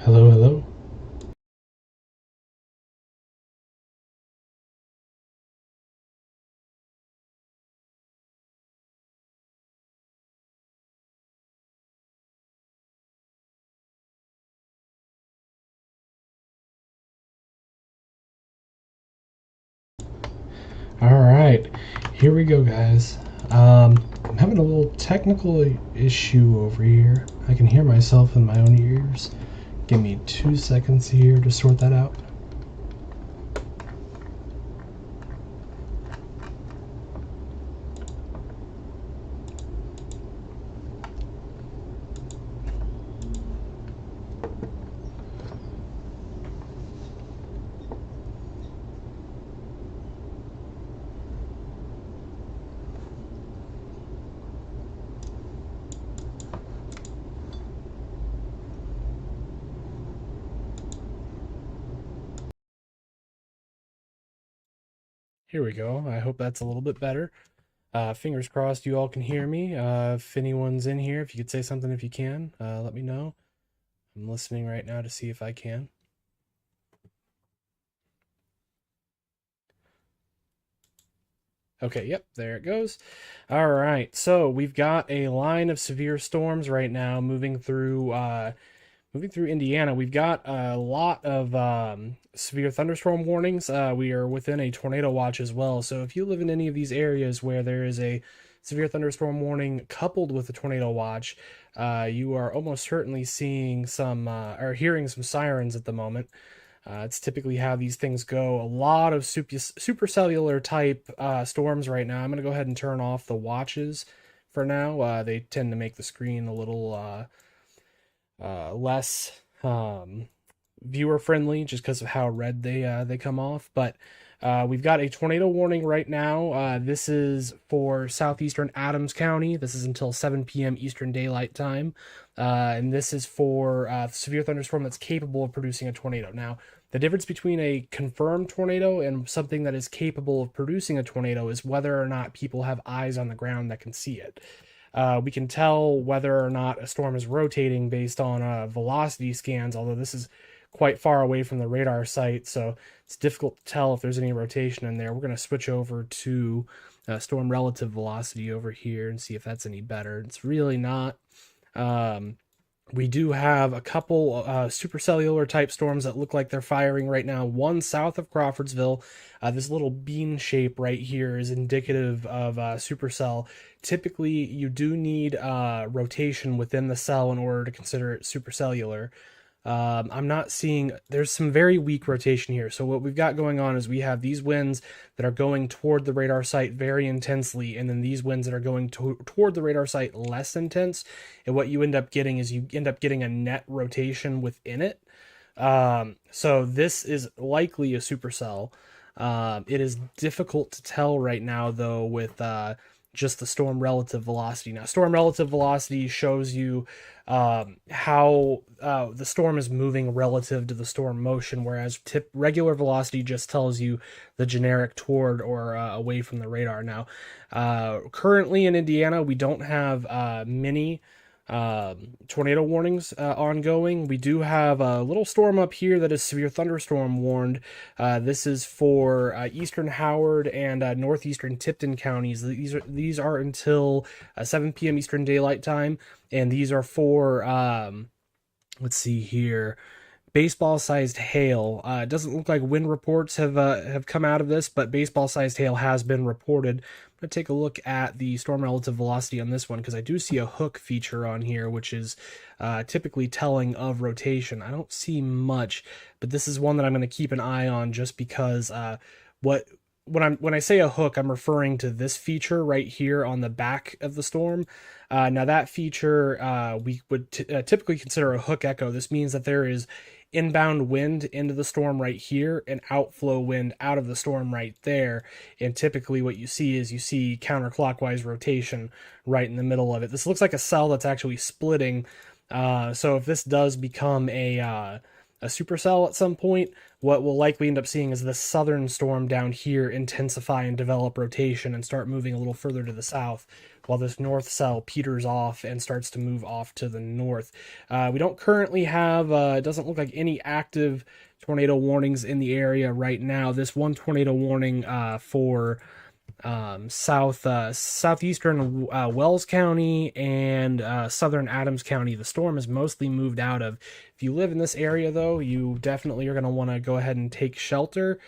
Hello, hello. All right, here we go, guys. I'm having a little technical issue over here. I can hear myself in my own ears. Give me 2 seconds here to sort that out. Here we go. I hope that's a little bit better. Fingers crossed you all can hear me. If anyone's in here, if you could say something if you can, let me know. I'm listening right now to see if I can. Okay, yep, there it goes. All right, so we've got a line of severe storms right now moving through Indiana. We've got a lot of severe thunderstorm warnings. We are within a tornado watch as well. So if you live in any of these areas where there is a severe thunderstorm warning coupled with a tornado watch, you are almost certainly seeing some or hearing some sirens at the moment. It's typically how these things go. A lot of supercellular type storms right now. I'm going to go ahead and turn off the watches for now. They tend to make the screen a little less viewer friendly just because of how red they come off. But we've got a tornado warning right now. This is for southeastern Adams County. This is until 7 p.m. Eastern Daylight Time. And this is for severe thunderstorm that's capable of producing a tornado. Now, the difference between a confirmed tornado and something that is capable of producing a tornado is whether or not people have eyes on the ground that can see it. We can tell whether or not a storm is rotating based on velocity scans, although this is quite far away from the radar site, so it's difficult to tell if there's any rotation in there. We're going to switch over to storm relative velocity over here and see if that's any better. It's really not. We do have a couple supercellular type storms that look like they're firing right now. One south of Crawfordsville. This little bean shape right here is indicative of supercell. Typically, you do need rotation within the cell in order to consider it supercellular. I'm not seeing, there's some very weak rotation here. So what we've got going on is we have these winds that are going toward the radar site very intensely, and then these winds that are going toward the radar site less intense. And what you end up getting is you end up getting a net rotation within it. So this is likely a supercell. It is difficult to tell right now, though, with just the storm relative velocity. Now, storm relative velocity shows you how the storm is moving relative to the storm motion, whereas regular velocity just tells you the generic toward or away from the radar. Now, currently in Indiana, we don't have many tornado warnings ongoing. We do have a little storm up here that is severe thunderstorm warned. This is for eastern Howard and northeastern Tipton counties. These are until 7 p.m. Eastern Daylight Time, and these are for let's see here, baseball-sized hail. It doesn't look like wind reports have come out of this, but baseball-sized hail has been reported. I'm going to take a look at the storm relative velocity on this one because I do see a hook feature on here, which is typically telling of rotation. I don't see much, but this is one that I'm going to keep an eye on just because when I say a hook, I'm referring to this feature right here on the back of the storm. Now that feature we would typically consider a hook echo. This means that there is inbound wind into the storm right here and outflow wind out of the storm right there. And typically what you see is you see counterclockwise rotation right in the middle of it. This looks like a cell that's actually splitting. So if this does become a supercell at some point, what we'll likely end up seeing is the southern storm down here intensify and develop rotation and start moving a little further to the south, while this north cell peters off and starts to move off to the north. We don't currently have, it doesn't look like any active tornado warnings in the area right now. This one tornado warning for southeastern Wells County and southern Adams County, the storm is mostly moved out of. If you live in this area, though, you definitely are going to want to go ahead and take shelter,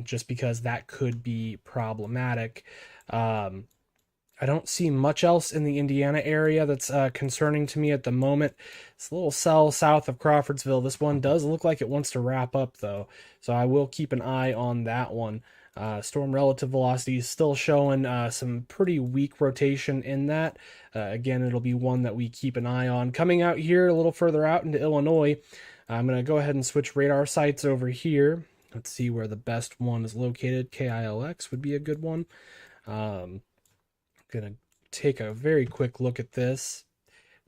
just because that could be problematic. I don't see much else in the Indiana area that's concerning to me at the moment. It's a little cell south of Crawfordsville. This one does look like it wants to wrap up, though, so I will keep an eye on that one. Storm relative velocity is still showing some pretty weak rotation in that. Again, it'll be one that we keep an eye on. Coming out here a little further out into Illinois, I'm going to go ahead and switch radar sites over here. Let's see where the best one is located. KILX would be a good one. Going to take a very quick look at this,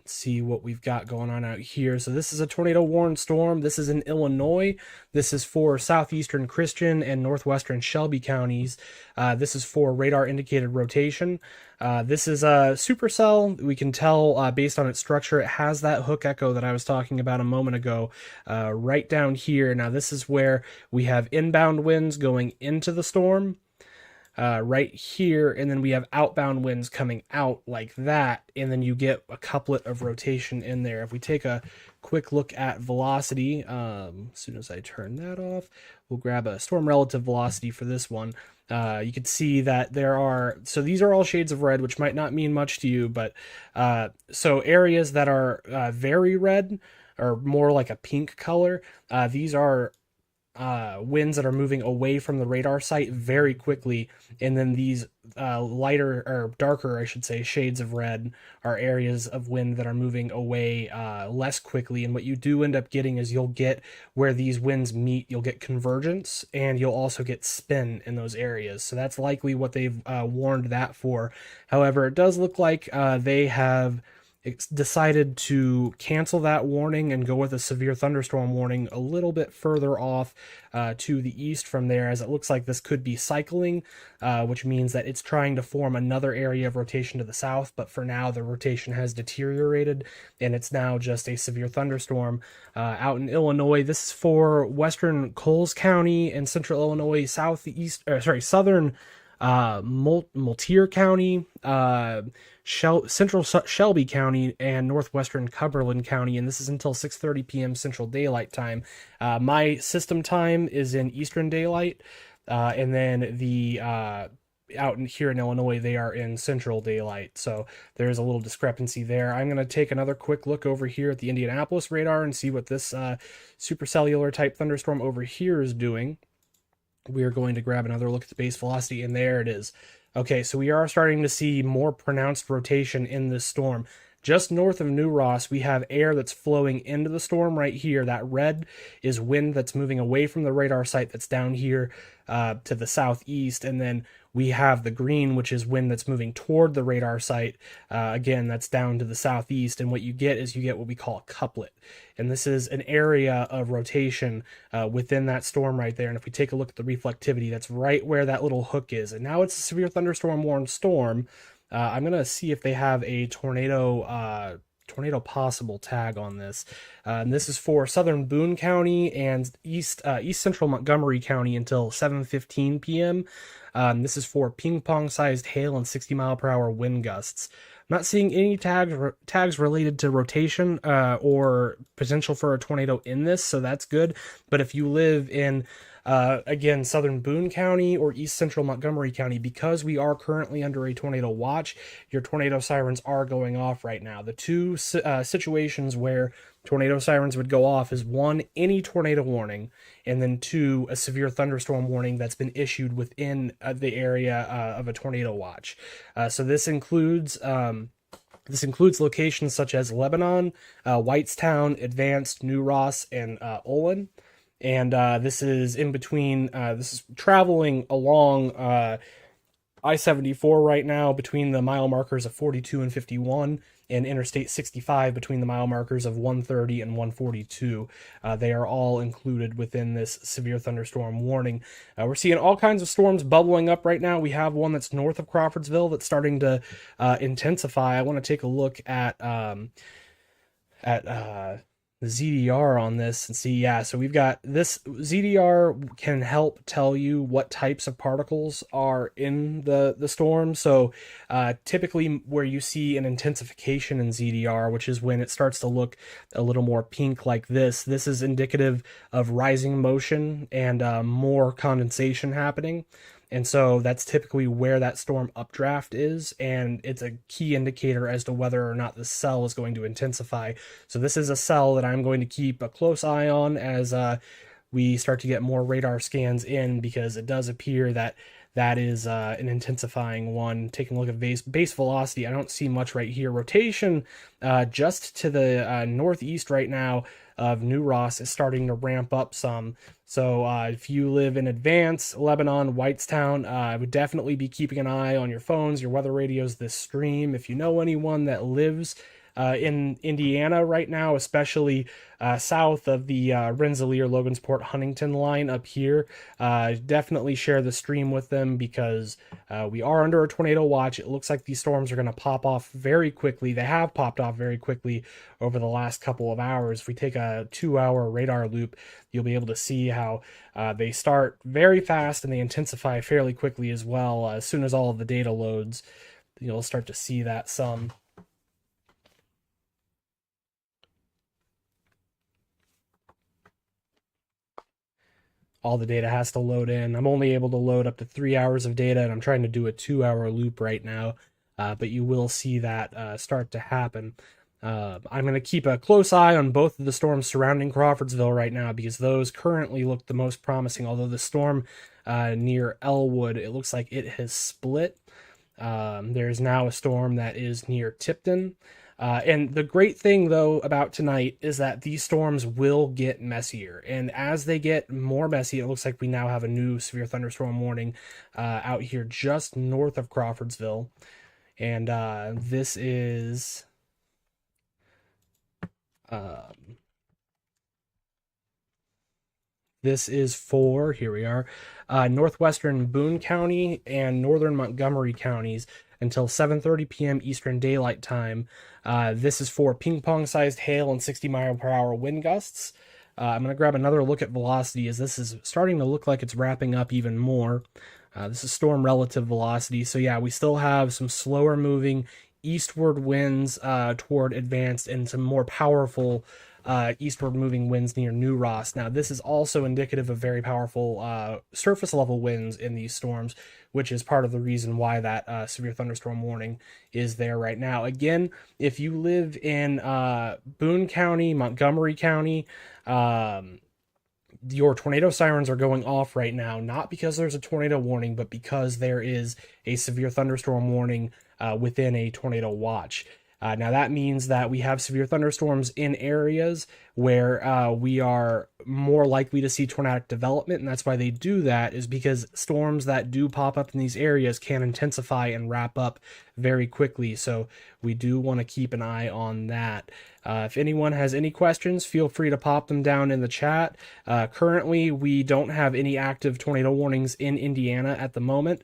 see what we've got going on out here. So this is a tornado warned storm. This is in Illinois. This is for southeastern Christian and northwestern Shelby counties. This is for radar indicated rotation. This is a supercell. We can tell based on its structure, it has that hook echo that I was talking about a moment ago, right down here. Now this is where we have inbound winds going into the storm. Right here, and then we have outbound winds coming out like that, and then you get a couplet of rotation in there. If we take a quick look at velocity, as soon as I turn that off, we'll grab a storm relative velocity for this one. You can see that there are, so these are all shades of red, which might not mean much to you, but so areas that are very red, or more like a pink color, these are winds that are moving away from the radar site very quickly, and then these lighter, or darker I should say, shades of red are areas of wind that are moving away less quickly. And what you do end up getting is you'll get, where these winds meet, you'll get convergence, and you'll also get spin in those areas. So that's likely what they've warned that for. However, it does look like they have decided to cancel that warning and go with a severe thunderstorm warning a little bit further off to the east from there, as it looks like this could be cycling, which means that it's trying to form another area of rotation to the south, but for now the rotation has deteriorated and it's now just a severe thunderstorm out in Illinois. This is for western Coles County and central Illinois, southern Multier County, central Shelby County, and northwestern Cumberland County, and this is until 6:30 p.m. Central Daylight Time. My system time is in Eastern Daylight, and then the out in here in Illinois, they are in Central Daylight, so there's a little discrepancy there. I'm going to take another quick look over here at the Indianapolis radar and see what this supercellular type thunderstorm over here is doing. We are going to grab another look at the base velocity, and there it is. Okay, so we are starting to see more pronounced rotation in this storm. Just north of New Ross, we have air that's flowing into the storm right here. That red is wind that's moving away from the radar site that's down here to the southeast, and then we have the green, which is wind that's moving toward the radar site. Again, that's down to the southeast, and what you get is you get what we call a couplet. And this is an area of rotation within that storm right there. And if we take a look at the reflectivity, that's right where that little hook is. And now it's a severe thunderstorm warned storm. I'm going to see if they have a tornado possible tag on this. And this is for southern Boone County and east central Montgomery County until 7:15 p.m. This is for ping pong sized hail and 60-mile-per-hour wind gusts. I'm not seeing any tags related to rotation or potential for a tornado in this, so that's good. But if you live in again, southern Boone County or east central Montgomery County, because we are currently under a tornado watch, your tornado sirens are going off right now. The two situations where tornado sirens would go off is, one, any tornado warning, and then two, a severe thunderstorm warning that's been issued within the area of a tornado watch. So this includes locations such as Lebanon, Whitestown, Advanced, New Ross, and Olin. And this is in between, this is traveling along I-74 right now between the mile markers of 42 and 51, and Interstate 65 between the mile markers of 130 and 142. They are all included within this severe thunderstorm warning. We're seeing all kinds of storms bubbling up right now. We have one that's north of Crawfordsville that's starting to intensify. I want to take a look at the ZDR on this and see. Yeah, so we've got this. ZDR can help tell you what types of particles are in the storm. So typically where you see an intensification in ZDR, which is when it starts to look a little more pink like this is indicative of rising motion and more condensation happening. And so that's typically where that storm updraft is, and it's a key indicator as to whether or not the cell is going to intensify. So this is a cell that I'm going to keep a close eye on as we start to get more radar scans in, because it does appear that that is an intensifying one. Taking a look at base velocity, I don't see much right here. Rotation just to the northeast right now of New Ross is starting to ramp up some. So if you live in Advance, Lebanon, Whitestown, I would definitely be keeping an eye on your phones, your weather radios, this stream. If you know anyone that lives in Indiana right now, especially south of the Rensselaer, Logansport, Huntington line up here, definitely share the stream with them, because we are under a tornado watch. It looks like these storms are going to pop off very quickly. They have popped off very quickly over the last couple of hours. If we take a 2-hour radar loop, you'll be able to see how they start very fast and they intensify fairly quickly as well. As soon as all of the data loads, you'll start to see that some. All the data has to load in. I'm only able to load up to 3 hours of data, and I'm trying to do a 2-hour loop right now, but you will see that start to happen. I'm going to keep a close eye on both of the storms surrounding Crawfordsville right now, because those currently look the most promising, although the storm near Elwood, it looks like it has split. There's now a storm that is near Tipton. And the great thing, though, about tonight is that these storms will get messier. And as they get more messy, it looks like we now have a new severe thunderstorm warning out here just north of Crawfordsville. And this is... this is for, here we are, northwestern Boone County and northern Montgomery counties until 7:30 p.m. Eastern Daylight Time. This is for ping-pong-sized hail and 60-mile-per-hour wind gusts. I'm going to grab another look at velocity, as this is starting to look like it's wrapping up even more. This is storm relative velocity. So yeah, we still have some slower moving eastward winds toward Advanced, and some more powerful eastward moving winds near New Ross. Now, this is also indicative of very powerful surface level winds in these storms, which is part of the reason why that severe thunderstorm warning is there right now. Again, if you live in Boone County, Montgomery County, your tornado sirens are going off right now, not because there's a tornado warning, but because there is a severe thunderstorm warning within a tornado watch. Now that means that we have severe thunderstorms in areas where we are more likely to see tornadic development, and that's why they do that, is because storms that do pop up in these areas can intensify and wrap up very quickly. So we do want to keep an eye on that. If anyone has any questions, feel free to pop them down in the chat. Currently, we don't have any active tornado warnings in Indiana at the moment.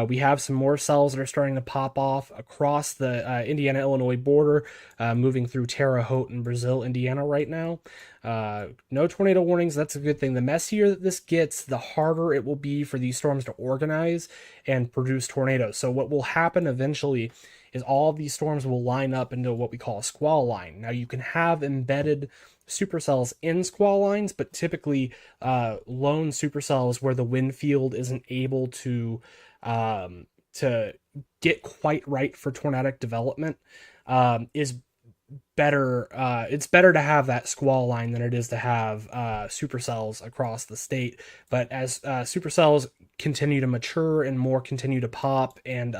We have some more cells that are starting to pop off across the Indiana-Illinois border, moving through Terre Haute and Brazil, Indiana right now. No tornado warnings. That's a good thing. The messier that this gets, the harder it will be for these storms to organize and produce tornadoes. So what will happen eventually is all of these storms will line up into what we call a squall line. Now, you can have embedded supercells in squall lines, but typically lone supercells where the wind field isn't able to get quite right for tornadic development is better. It's better to have that squall line than it is to have supercells across the state. But as supercells continue to mature and more continue to pop, and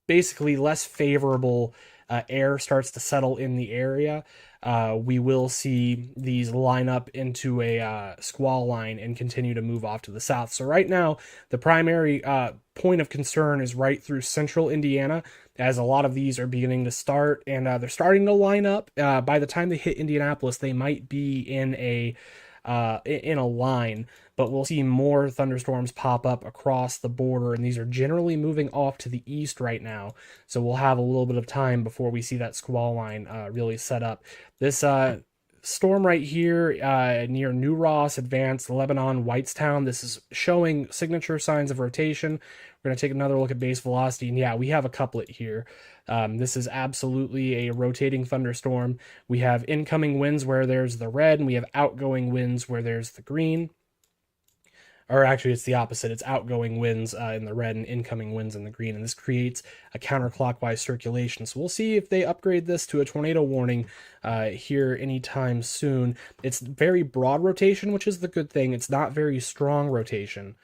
basically less favorable air starts to settle in the area, we will see these line up into a squall line and continue to move off to the south. So right now, the primary point of concern is right through central Indiana, as a lot of these are beginning to start, and they're starting to line up. By the time they hit Indianapolis, they might be in a line, but we'll see more thunderstorms pop up across the border, and these are generally moving off to the east right now. So we'll have a little bit of time before we see that squall line really set up. This storm right here near New Ross, Advanced, Lebanon, Whitestown, this is showing signature signs of rotation. We're going to take another look at base velocity, and yeah, we have a couplet here. This is absolutely a rotating thunderstorm. We have incoming winds where there's the red, and we have outgoing winds where there's the green. Or actually, it's the opposite. It's outgoing winds in the red and incoming winds in the green, and this creates a counterclockwise circulation. So we'll see if they upgrade this to a tornado warning here anytime soon. It's very broad rotation, which is the good thing. It's not very strong rotation.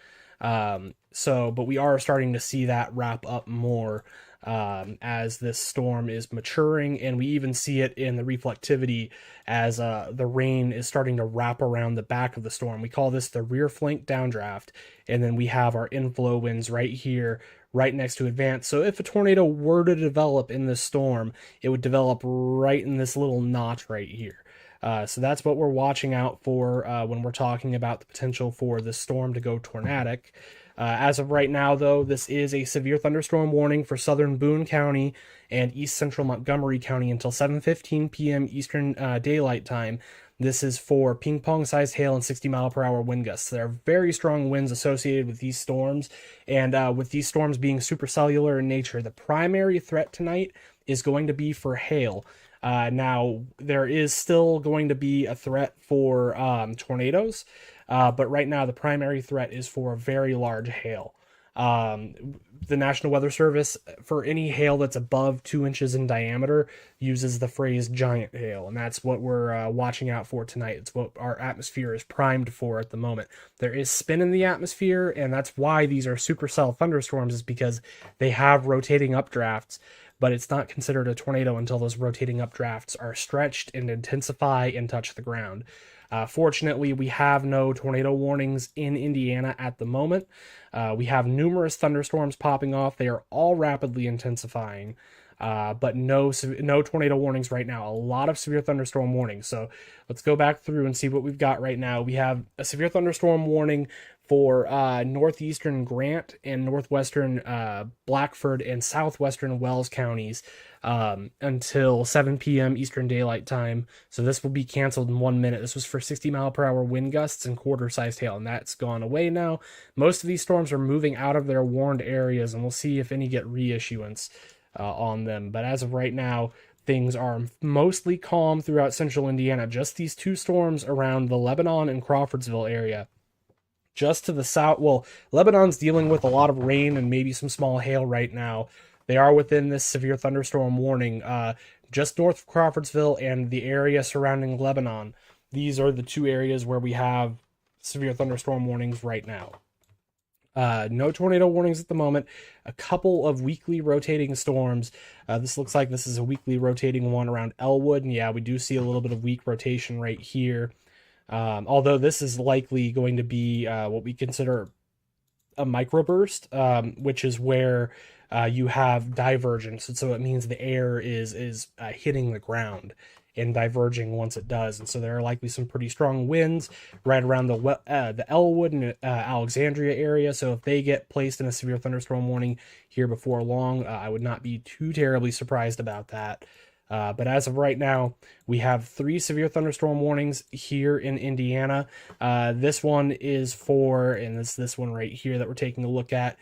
But we are starting to see that wrap up more as this storm is maturing, and we even see it in the reflectivity as the rain is starting to wrap around the back of the storm. We call this the rear flank downdraft, and then we have our inflow winds right here, right next to Advance. So if a tornado were to develop in this storm, it would develop right in this little notch right here. So that's what we're watching out for when we're talking about the potential for this storm to go tornadic. As of right now, though, this is a severe thunderstorm warning for southern Boone County and east central Montgomery County until 7:15 p.m. Eastern Daylight Time. This is for ping-pong-sized hail and 60-mile-per-hour wind gusts. There are very strong winds associated with these storms, and with these storms being supercellular in nature, the primary threat tonight is going to be for hail. Now, there is still going to be a threat for tornadoes, but right now the primary threat is for a very large hail. The National Weather Service, for any hail that's above 2 inches in diameter, uses the phrase giant hail, and that's what we're watching out for tonight. It's what our atmosphere is primed for at the moment. There is spin in the atmosphere, and that's why these are supercell thunderstorms, is because they have rotating updrafts, but it's not considered a tornado until those rotating updrafts are stretched and intensify and touch the ground. Fortunately, we have no tornado warnings in Indiana at the moment. We have numerous thunderstorms popping off. They are all rapidly intensifying, but no tornado warnings right now. A lot of severe thunderstorm warnings. So let's go back through and see what we've got right now. We have a severe thunderstorm warning for northeastern Grant and northwestern Blackford and southwestern Wells counties until 7 p.m. Eastern Daylight Time. So this will be canceled in 1 minute. This was for 60-mile-per-hour wind gusts and quarter-sized hail, and that's gone away now. Most of these storms are moving out of their warned areas, and we'll see if any get reissuance on them. But as of right now, things are mostly calm throughout central Indiana. Just these two storms around the Lebanon and Crawfordsville area. Just to the south, well, Lebanon's dealing with a lot of rain and maybe some small hail right now. They are within this severe thunderstorm warning. Just north of Crawfordsville and the area surrounding Lebanon. These are the two areas where we have severe thunderstorm warnings right now. No tornado warnings at the moment. A couple of weekly rotating storms. This looks like this is a weekly rotating one around Elwood. And yeah, we do see a little bit of weak rotation right here. Although this is likely going to be what we consider a microburst, which is where you have divergence, and so it means the air is hitting the ground and diverging once it does, and so there are likely some pretty strong winds right around the Elwood and Alexandria area. So if they get placed in a severe thunderstorm warning here before long, I would not be too terribly surprised about that. But as of right now, we have 3 severe thunderstorm warnings here in Indiana. This one is for, and this one right here that we're taking a look at.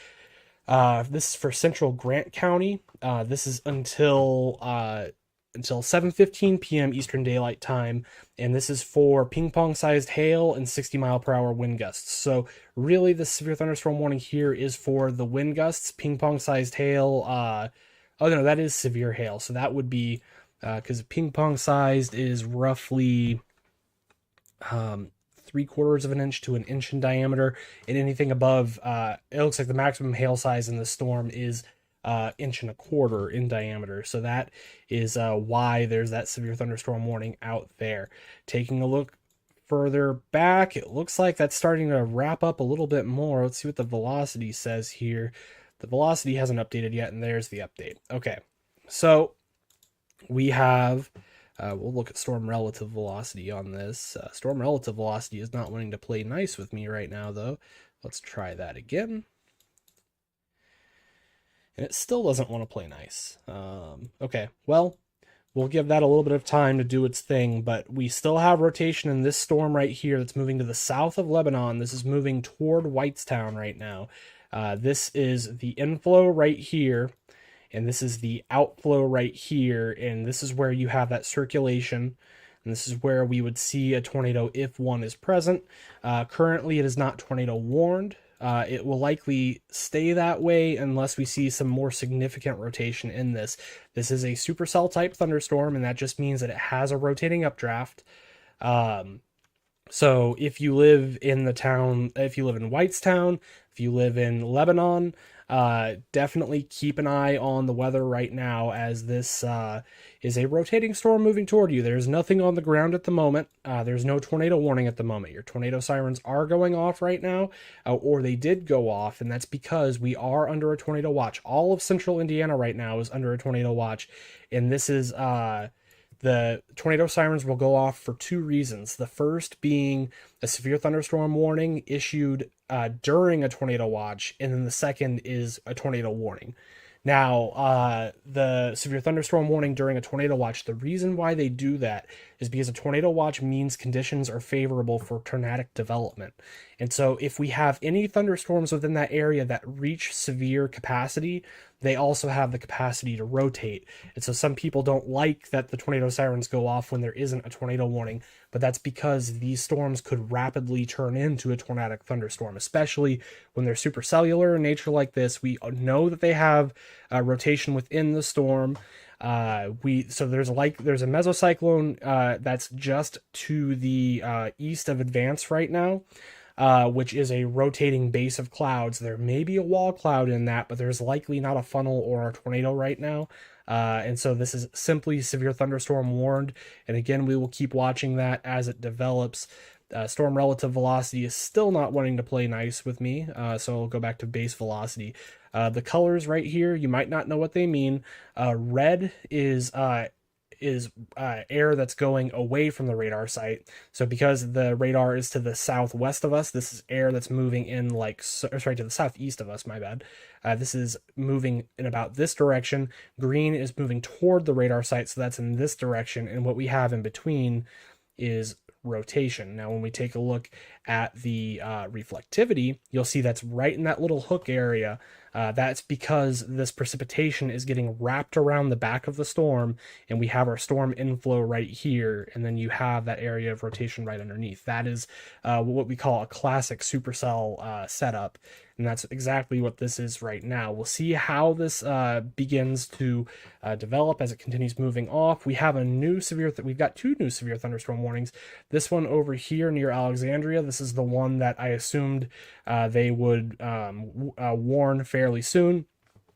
This is for central Grant County. This is until 7:15 p.m. Eastern Daylight Time, and this is for ping-pong-sized hail and 60-mile-per-hour wind gusts. So really, the severe thunderstorm warning here is for the wind gusts. Ping-pong-sized hail, oh no, that is severe hail, so that would be, because ping-pong-sized is roughly 3/4 of an inch to an inch in diameter, and anything above, it looks like the maximum hail size in the storm is inch and a quarter in diameter. So that is why there's that severe thunderstorm warning out there. Taking a look further back, it looks like that's starting to wrap up a little bit more. Let's see what the velocity says here. The velocity hasn't updated yet, and there's the update. Okay, so we have, we'll look at storm relative velocity on this. Storm relative velocity is not wanting to play nice with me right now, though. Let's try that again. And it still doesn't want to play nice. Okay, well, we'll give that a little bit of time to do its thing, but we still have rotation in this storm right here that's moving to the south of Lebanon. This is moving toward Whitestown right now. This is the inflow right here, and this is the outflow right here, and this is where you have that circulation, and this is where we would see a tornado if one is present. Currently, it is not tornado warned. It will likely stay that way unless we see some more significant rotation in this. This is a supercell type thunderstorm, and that just means that it has a rotating updraft. So if you live in the town, if you live in Whitestown, if you live in Lebanon, definitely keep an eye on the weather right now, as this is a rotating storm moving toward you. There's nothing on the ground at the moment. There's no tornado warning at the moment. Your tornado sirens are going off right now, or they did go off, and that's because we are under a tornado watch. All of central Indiana right now is under a tornado watch, and this is the tornado sirens will go off for two reasons. The first being a severe thunderstorm warning issued during a tornado watch, and then the second is a tornado warning. Now, the severe thunderstorm warning during a tornado watch, the reason why they do that is because a tornado watch means conditions are favorable for tornadic development. And so if we have any thunderstorms within that area that reach severe capacity, they also have the capacity to rotate. And so some people don't like that the tornado sirens go off when there isn't a tornado warning, but that's because these storms could rapidly turn into a tornadic thunderstorm, especially when they're supercellular in nature like this. We know that they have rotation within the storm. So there's a mesocyclone that's just to the east of Advance right now, which is a rotating base of clouds. There may be a wall cloud in that, but there's likely not a funnel or a tornado right now. And so this is simply severe thunderstorm warned. And again, we will keep watching that as it develops. Storm relative velocity is still not wanting to play nice with me, so I'll go back to base velocity. The colors right here, you might not know what they mean. Red is air that's going away from the radar site. So because the radar is to the southwest of us, this is air that's moving in to the southeast of us, my bad. This is moving in about this direction. Green is moving toward the radar site, so that's in this direction. And what we have in between is rotation. Now, when we take a look at the reflectivity, you'll see that's right in that little hook area. That's because this precipitation is getting wrapped around the back of the storm, and we have our storm inflow right here, and then you have that area of rotation right underneath. That is what we call a classic supercell setup, and that's exactly what this is right now. We'll see how this begins to develop as it continues moving off. We have we've got two new severe thunderstorm warnings. This one over here near Alexandria, this is the one that I assumed they would warn fairly soon.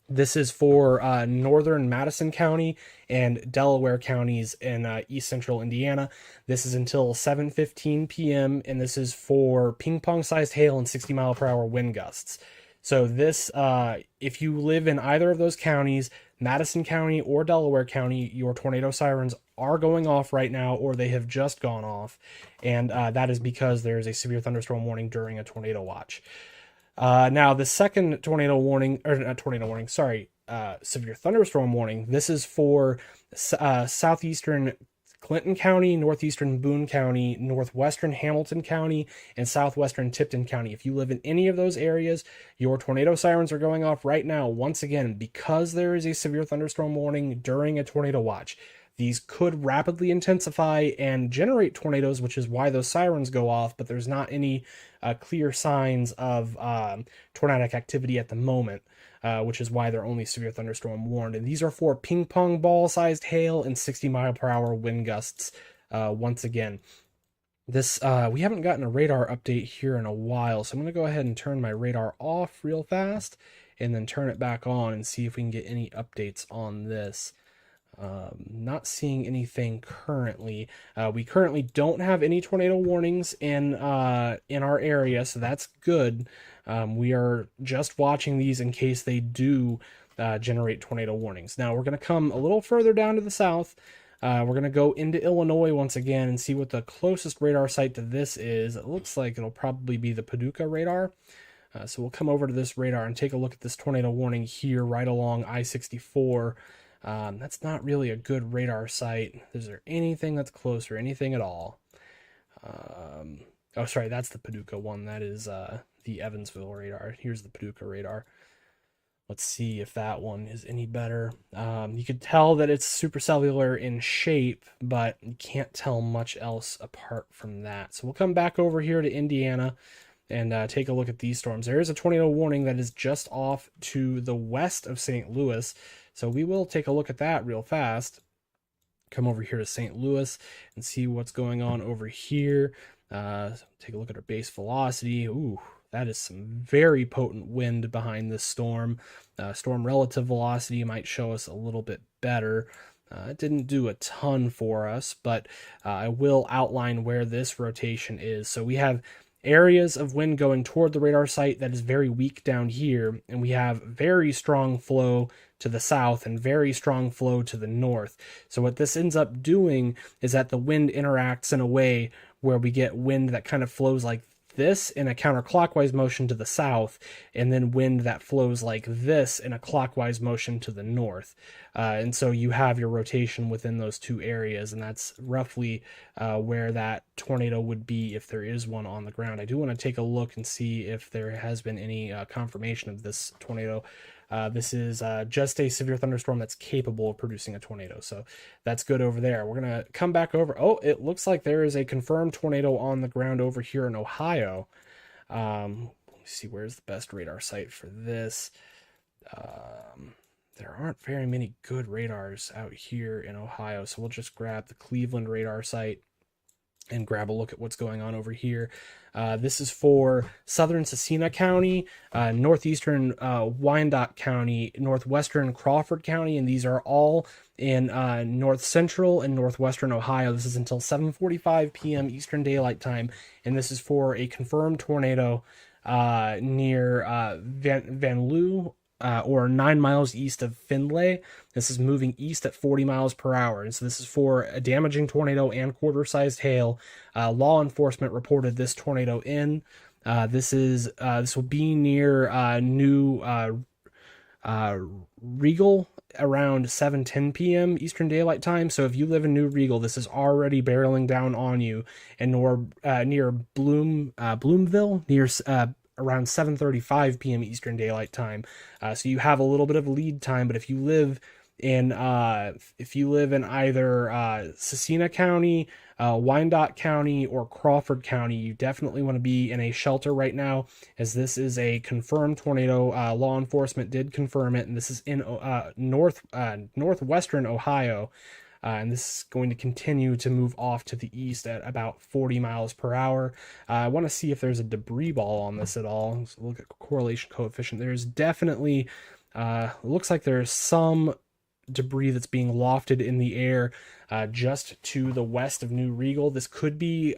This is for northern Madison County and Delaware counties in east central Indiana. This is until 7:15 p.m. and this is for ping pong sized hail and 60-mile-per-hour wind gusts. So this, if you live in either of those counties, Madison County or Delaware County, your tornado sirens are going off right now, or they have just gone off, and that is because there is a severe thunderstorm warning during a tornado watch. Now, the second severe thunderstorm warning, this is for southeastern Clinton County, northeastern Boone County, northwestern Hamilton County, and southwestern Tipton County. If you live in any of those areas, your tornado sirens are going off right now, once again, because there is a severe thunderstorm warning during a tornado watch. These could rapidly intensify and generate tornadoes, which is why those sirens go off, but there's not any clear signs of tornadic activity at the moment, which is why they're only severe thunderstorm warned. And these are for ping pong ball sized hail and 60-mile-per-hour wind gusts once again. This we haven't gotten a radar update here in a while, so I'm going to go ahead and turn my radar off real fast, and then turn it back on and see if we can get any updates on this. Not seeing anything currently. We currently don't have any tornado warnings in our area, so that's good. We are just watching these in case they do generate tornado warnings. Now we're going to come a little further down to the south. We're going to go into Illinois once again and see what the closest radar site to this is. It looks like it'll probably be the Paducah radar. So we'll come over to this radar and take a look at this tornado warning here right along I-64. That's not really a good radar site. Is there anything that's closer, anything at all? Oh, sorry, that's the Paducah one. That is the Evansville radar. Here's the Paducah radar. Let's see if that one is any better. You could tell that it's supercellular in shape, but you can't tell much else apart from that. So we'll come back over here to Indiana and take a look at these storms. There is a tornado warning that is just off to the west of St. Louis. So we will take a look at that real fast. Come over here to St. Louis and see what's going on over here. Take a look at our base velocity. Ooh, that is some very potent wind behind this storm. Storm relative velocity might show us a little bit better. It didn't do a ton for us, but I will outline where this rotation is. So we have areas of wind going toward the radar site that is very weak down here, and we have very strong flow to the south and very strong flow to the north. So what this ends up doing is that the wind interacts in a way where we get wind that kind of flows like this in a counterclockwise motion to the south, and then wind that flows like this in a clockwise motion to the north. And so you have your rotation within those two areas, and that's roughly where that tornado would be if there is one on the ground. I do want to take a look and see if there has been any confirmation of this tornado. This is just a severe thunderstorm that's capable of producing a tornado. So that's good over there. We're going to come back over. Oh, it looks like there is a confirmed tornado on the ground over here in Ohio. Let me see, where's the best radar site for this? There aren't very many good radars out here in Ohio. So we'll just grab the Cleveland radar site and grab a look at what's going on over here. This is for southern Scecina County, northeastern Wyandotte County, northwestern Crawford County, and these are all in north central and northwestern Ohio. This is until 7:45 p.m. Eastern Daylight Time, and this is for a confirmed tornado near Van Loo, or 9 miles east of Findlay. This is moving east at 40 miles per hour. And so this is for a damaging tornado and quarter-sized hail. Law enforcement reported this tornado in. This will be near New Regal around 7:10 p.m. Eastern Daylight Time. So if you live in New Regal, this is already barreling down on you. And near Bloomville, near around 7:35 p.m. Eastern Daylight Time. So you have a little bit of lead time, but if you live in either Scecina County, Wyandotte County, or Crawford County, you definitely want to be in a shelter right now, as this is a confirmed tornado. Law enforcement did confirm it, and this is in northwestern Ohio. And this is going to continue to move off to the east at about 40 miles per hour. I want to see if there's a debris ball on this at all. Let's look at correlation coefficient. There's definitely, looks like there's some debris that's being lofted in the air just to the west of New Regal. This could be,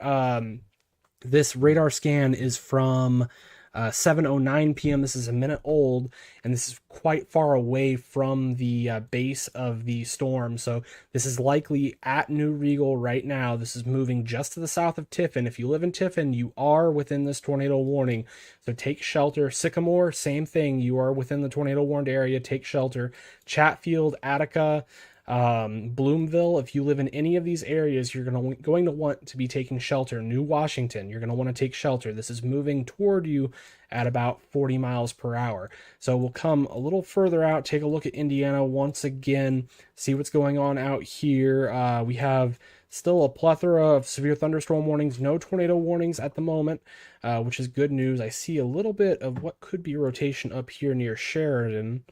this radar scan is from 7:09 p.m. This is a minute old, and this is quite far away from the base of the storm. So this is likely at New Regal right now. This is moving just to the south of Tiffin. If you live in Tiffin, you are within this tornado warning. So take shelter. Sycamore, same thing. You are within the tornado warned area. Take shelter. Chatfield, Attica, Bloomville, if you live in any of these areas, you're going to want to be taking shelter. New Washington, you're going to want to take shelter. This is moving toward you at about 40 miles per hour. So we'll come a little further out, take a look at Indiana once again, see what's going on out here. We have still a plethora of severe thunderstorm warnings, no tornado warnings at the moment, which is good news. I see a little bit of what could be rotation up here near Sheridan.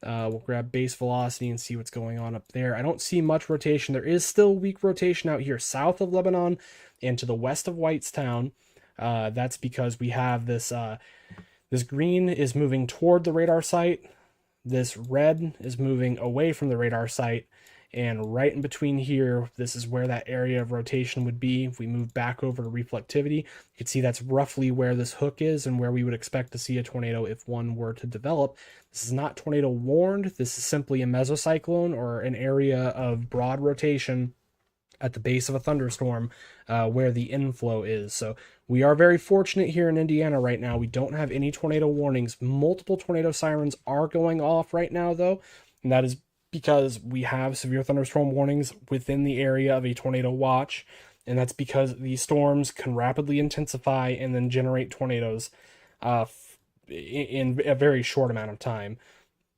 We'll grab base velocity and see what's going on up there. I don't see much rotation. There is still weak rotation out here south of Lebanon and to the west of Whitestown. That's because we have this This green is moving toward the radar site. This red is moving away from the radar site. And right in between here, this is where that area of rotation would be. If we move back over to reflectivity, you can see that's roughly where this hook is and where we would expect to see a tornado if one were to develop. This is not tornado warned. This is simply a mesocyclone, or an area of broad rotation at the base of a thunderstorm where the inflow is. So we are very fortunate here in Indiana right now. We don't have any tornado warnings. Multiple tornado sirens are going off right now, though, and that is because we have severe thunderstorm warnings within the area of a tornado watch, and that's because these storms can rapidly intensify and then generate tornadoes in a very short amount of time.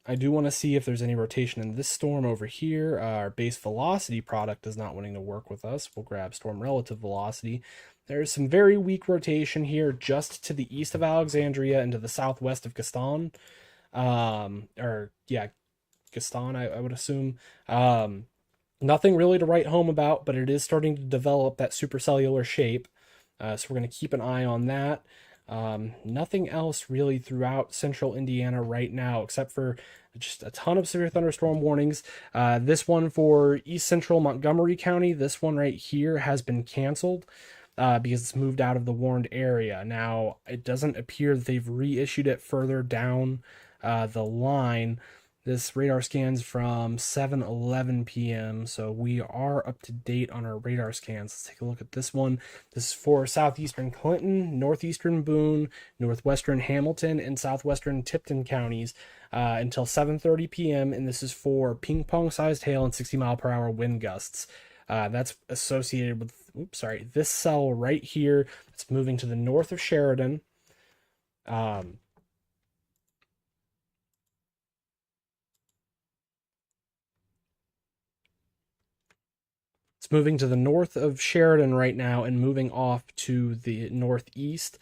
I do want to see if there's any rotation in this storm over here. Our base velocity product is not wanting to work with us. We'll grab storm relative velocity. There's some very weak rotation here just to the east of Alexandria and to the southwest of Gaston. Gaston, I would assume. Nothing really to write home about, but it is starting to develop that supercellular shape. So we're going to keep an eye on that. Nothing else really throughout central Indiana right now, except for just a ton of severe thunderstorm warnings. This one for east central Montgomery County, this one right here has been canceled because it's moved out of the warned area. Now, it doesn't appear that they've reissued it further down the line. This radar scans from 7:11 p.m., so we are up to date on our radar scans. Let's take a look at this one. This is for southeastern Clinton, northeastern Boone, northwestern Hamilton, and southwestern Tipton counties until 7:30 p.m., and this is for ping-pong-sized hail and 60-mile-per-hour wind gusts. That's associated with, this cell right here. It's moving to the north of Sheridan. It's moving to the north of Sheridan right now and moving off to the northeast.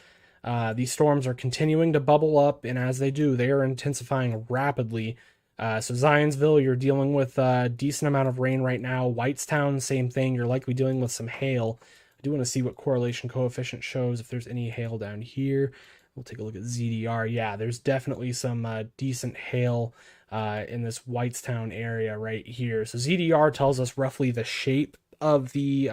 These storms are continuing to bubble up, and as they do, they are intensifying rapidly. So Zionsville, you're dealing with a decent amount of rain right now. Whitestown, same thing. You're likely dealing with some hail. I do want to see what correlation coefficient shows if there's any hail down here. We'll take a look at ZDR. Yeah, there's definitely some decent hail in this Whitestown area right here. So ZDR tells us roughly the shape of the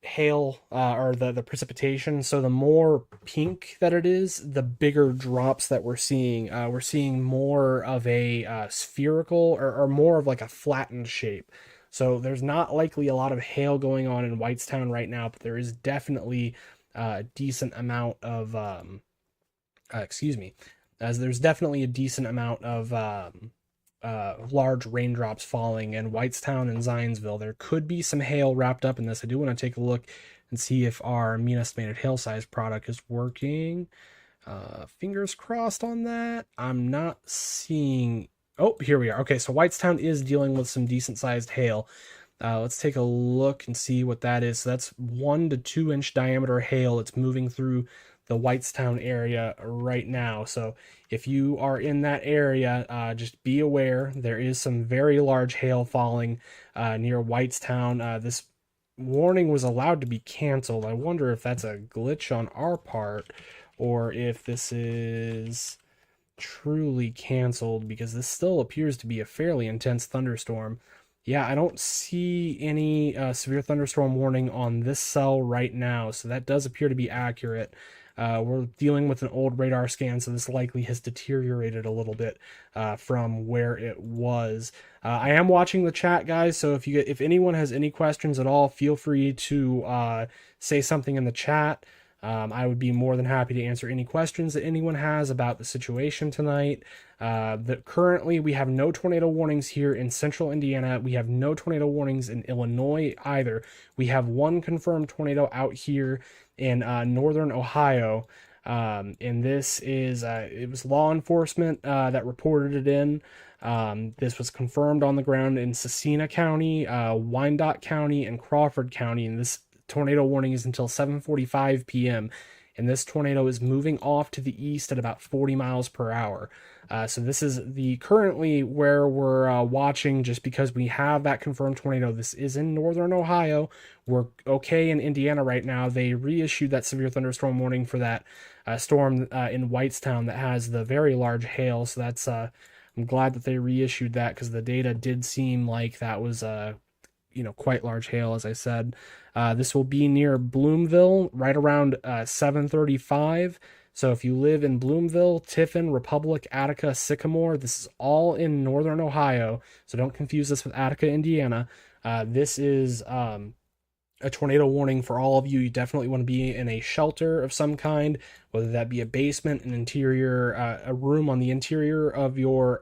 hail or the precipitation. So the more pink that it is, the bigger drops that we're seeing. We're seeing more of a spherical or more of like a flattened shape. So there's not likely a lot of hail going on in Whitestown right now, but there is definitely a decent amount of there's definitely a decent amount of large raindrops falling in Whitestown and Zionsville. There could be some hail wrapped up in this. I do want to take a look and see if our mean estimated hail size product is working. Fingers crossed on that. I'm not seeing... Oh, here we are. Okay, so Whitestown is dealing with some decent sized hail. Let's take a look and see what that is. So that's 1 to 2 inch diameter hail. It's moving through the Whitestown area right now. So if you are in that area, just be aware there is some very large hail falling near Whitestown. This warning was allowed to be canceled. I wonder if that's a glitch on our part or if this is truly canceled, because this still appears to be a fairly intense thunderstorm. Yeah, I don't see any severe thunderstorm warning on this cell right now, so that does appear to be accurate. We're dealing with an old radar scan, so this likely has deteriorated a little bit from where it was. I am watching the chat, guys, so if anyone has any questions at all, feel free to say something in the chat. I would be more than happy to answer any questions that anyone has about the situation tonight. Currently, we have no tornado warnings here in central Indiana. We have no tornado warnings in Illinois either. We have one confirmed tornado out here in northern Ohio. And this is, it was law enforcement that reported it in. This was confirmed on the ground in Scecina County, Wyandotte County, and Crawford County. And this tornado warning is until 7:45 p.m. and this tornado is moving off to the east at about 40 miles per hour. So this is the currently where we're watching, just because we have that confirmed tornado. This is in northern Ohio. We're okay in Indiana right now. They reissued that severe thunderstorm warning for that storm in Whitestown that has the very large hail. So that's I'm glad that they reissued that, because the data did seem like that was quite large hail, as I said. This will be near Bloomville right around 7:35. So if you live in Bloomville, Tiffin, Republic, Attica, Sycamore, this is all in northern Ohio. So don't confuse this with Attica, Indiana. This is a tornado warning for all of you. You definitely want to be in a shelter of some kind, whether that be a basement, an interior, a room on the interior of your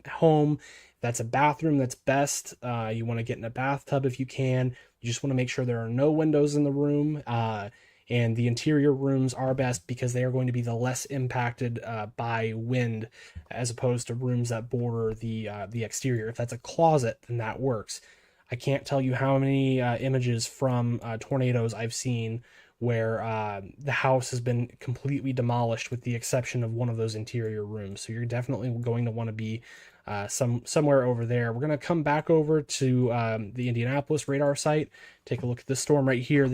home. That's a bathroom, that's best. You want to get in a bathtub if you can. You just want to make sure there are no windows in the room. And the interior rooms are best because they are going to be the less impacted by wind, as opposed to rooms that border the exterior. If that's a closet, then that works. I can't tell you how many images from tornadoes I've seen where the house has been completely demolished with the exception of one of those interior rooms. So you're definitely going to want to be somewhere over there. We're going to come back over to the Indianapolis radar site, take a look at this storm right here.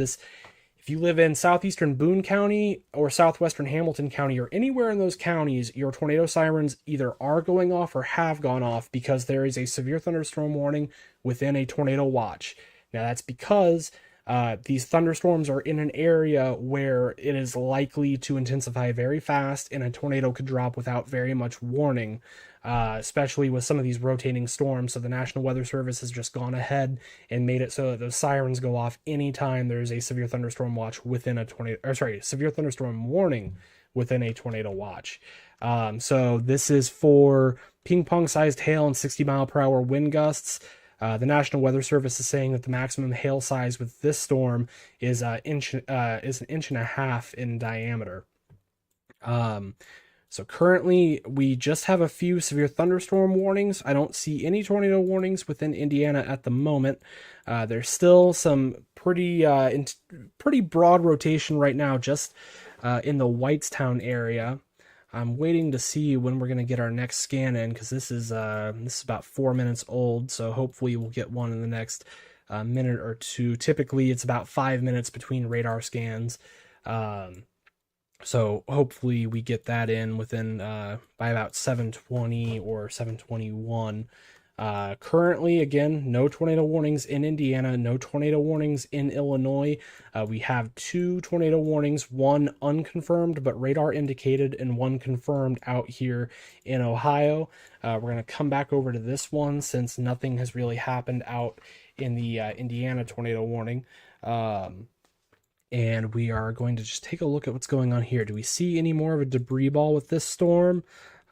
If you live in southeastern Boone County or southwestern Hamilton County or anywhere in those counties, your tornado sirens either are going off or have gone off because there is a severe thunderstorm warning within a tornado watch. Now that's because these thunderstorms are in an area where it is likely to intensify very fast and a tornado could drop without very much warning, especially with some of these rotating storms. So the National Weather Service has just gone ahead and made it so that those sirens go off anytime there's a severe thunderstorm watch within a severe thunderstorm warning within a tornado watch. So this is for ping pong sized hail and 60-mile-per-hour wind gusts. The National Weather Service is saying that the maximum hail size with this storm is an inch and a half in diameter. So currently we just have a few severe thunderstorm warnings. I don't see any tornado warnings within Indiana at the moment. There's still some pretty broad rotation right now, just in the Whitestown area. I'm waiting to see when we're going to get our next scan in, because this is about 4 minutes old, so hopefully we'll get one in the next minute or two. Typically, it's about 5 minutes between radar scans, so hopefully we get that in within by about 7:20 or 7:21. Currently, again, no tornado warnings in Indiana, no tornado warnings in Illinois. We have 2 tornado warnings, one unconfirmed but radar indicated, and one confirmed out here in Ohio. We're going to come back over to this one since nothing has really happened out in the Indiana tornado warning. And we are going to just take a look at what's going on here. Do we see any more of a debris ball with this storm?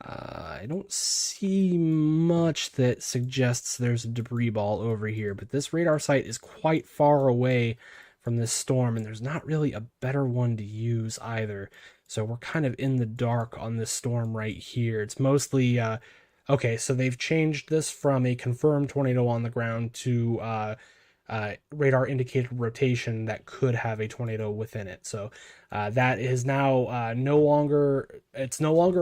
I don't see much that suggests there's a debris ball over here, but this radar site is quite far away from this storm, and there's not really a better one to use either. So we're kind of in the dark on this storm right here. It's mostly, okay, so they've changed this from a confirmed tornado on the ground to radar indicated rotation that could have a tornado within it. So that is now no longer a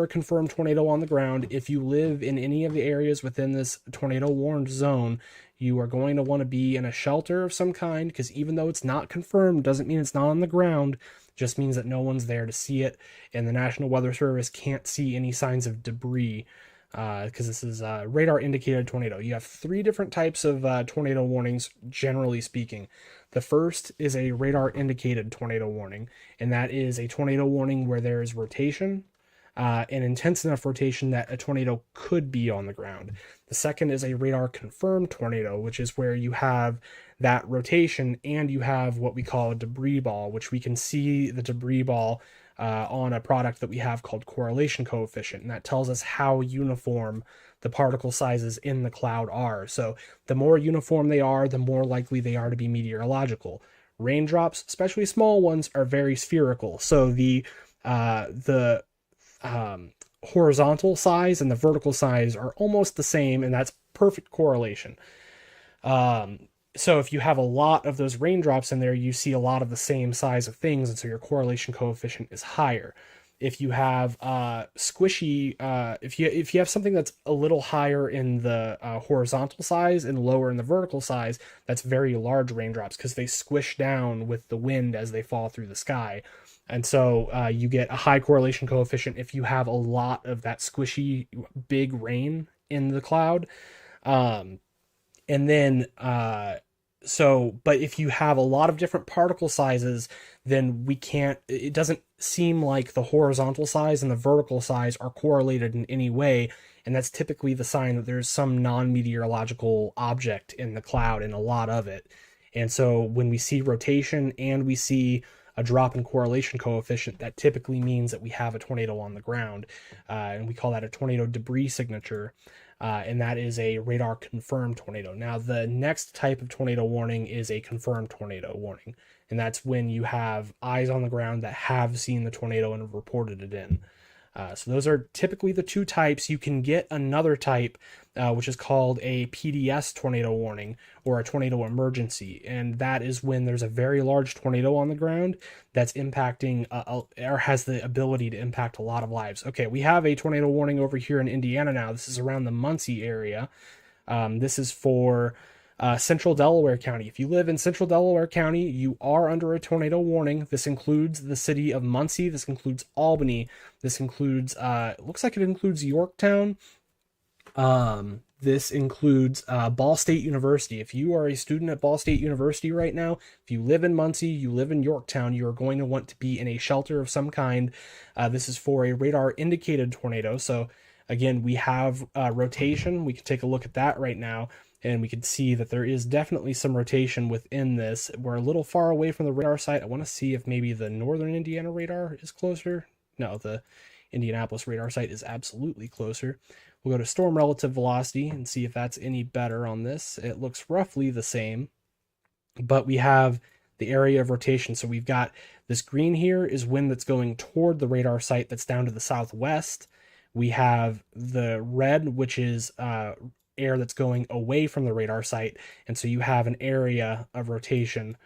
confirmed tornado on the ground. If you live in any of the areas within this tornado warned zone, you are going to want to be in a shelter of some kind, because even though it's not confirmed doesn't mean it's not on the ground. It just means that no one's there to see it, and the National Weather Service can't see any signs of debris, because this is a radar indicated tornado. You have 3 different types of tornado warnings, generally speaking. The first is a radar indicated tornado warning, and that is a tornado warning where there is rotation, an intense enough rotation that a tornado could be on the ground. The second is a radar confirmed tornado, which is where you have that rotation and you have what we call a debris ball, which we can see the debris ball on a product that we have called correlation coefficient, and that tells us how uniform the particle sizes in the cloud are. So the more uniform they are, the more likely they are to be meteorological. Raindrops, especially small ones, are very spherical. So the horizontal size and the vertical size are almost the same, and that's perfect correlation. So if you have a lot of those raindrops in there, you see a lot of the same size of things, and so your correlation coefficient is higher. If you have squishy, if you have something that's a little higher in the horizontal size and lower in the vertical size, that's very large raindrops because they squish down with the wind as they fall through the sky. And so you get a high correlation coefficient if you have a lot of that squishy big rain in the cloud. Um, and then but if you have a lot of different particle sizes, then it doesn't seem like the horizontal size and the vertical size are correlated in any way, and that's typically the sign that there's some non-meteorological object in the cloud and a lot of it. And so when we see rotation and we see a drop in correlation coefficient, that typically means that we have a tornado on the ground, and we call that a tornado debris signature. And that is a radar confirmed tornado. Now, the next type of tornado warning is a confirmed tornado warning, and that's when you have eyes on the ground that have seen the tornado and have reported it in. So those are typically the two types. You can get another type, which is called a PDS tornado warning or a tornado emergency. And that is when there's a very large tornado on the ground that's impacting or has the ability to impact a lot of lives. Okay, we have a tornado warning over here in Indiana now. This is around the Muncie area. This is for Central Delaware County. If you live in Central Delaware County, you are under a tornado warning. This includes the city of Muncie. This includes Albany. This includes, it looks like it includes Yorktown. This includes Ball State University. If you are a student at Ball State University right now, if you live in Muncie, you live in Yorktown, you are going to want to be in a shelter of some kind. This is for a radar indicated tornado. So again, we have rotation. We can take a look at that right now, and we can see that there is definitely some rotation within this. We're a little far away from the radar site. I want to see if maybe the northern Indiana radar is closer. No, the Indianapolis radar site is absolutely closer. We'll go to storm relative velocity and see if that's any better on this. It looks roughly the same, but we have the area of rotation. So we've got this green here is wind that's going toward the radar site that's down to the southwest. We have the red, which is air that's going away from the radar site. And so you have an area of rotation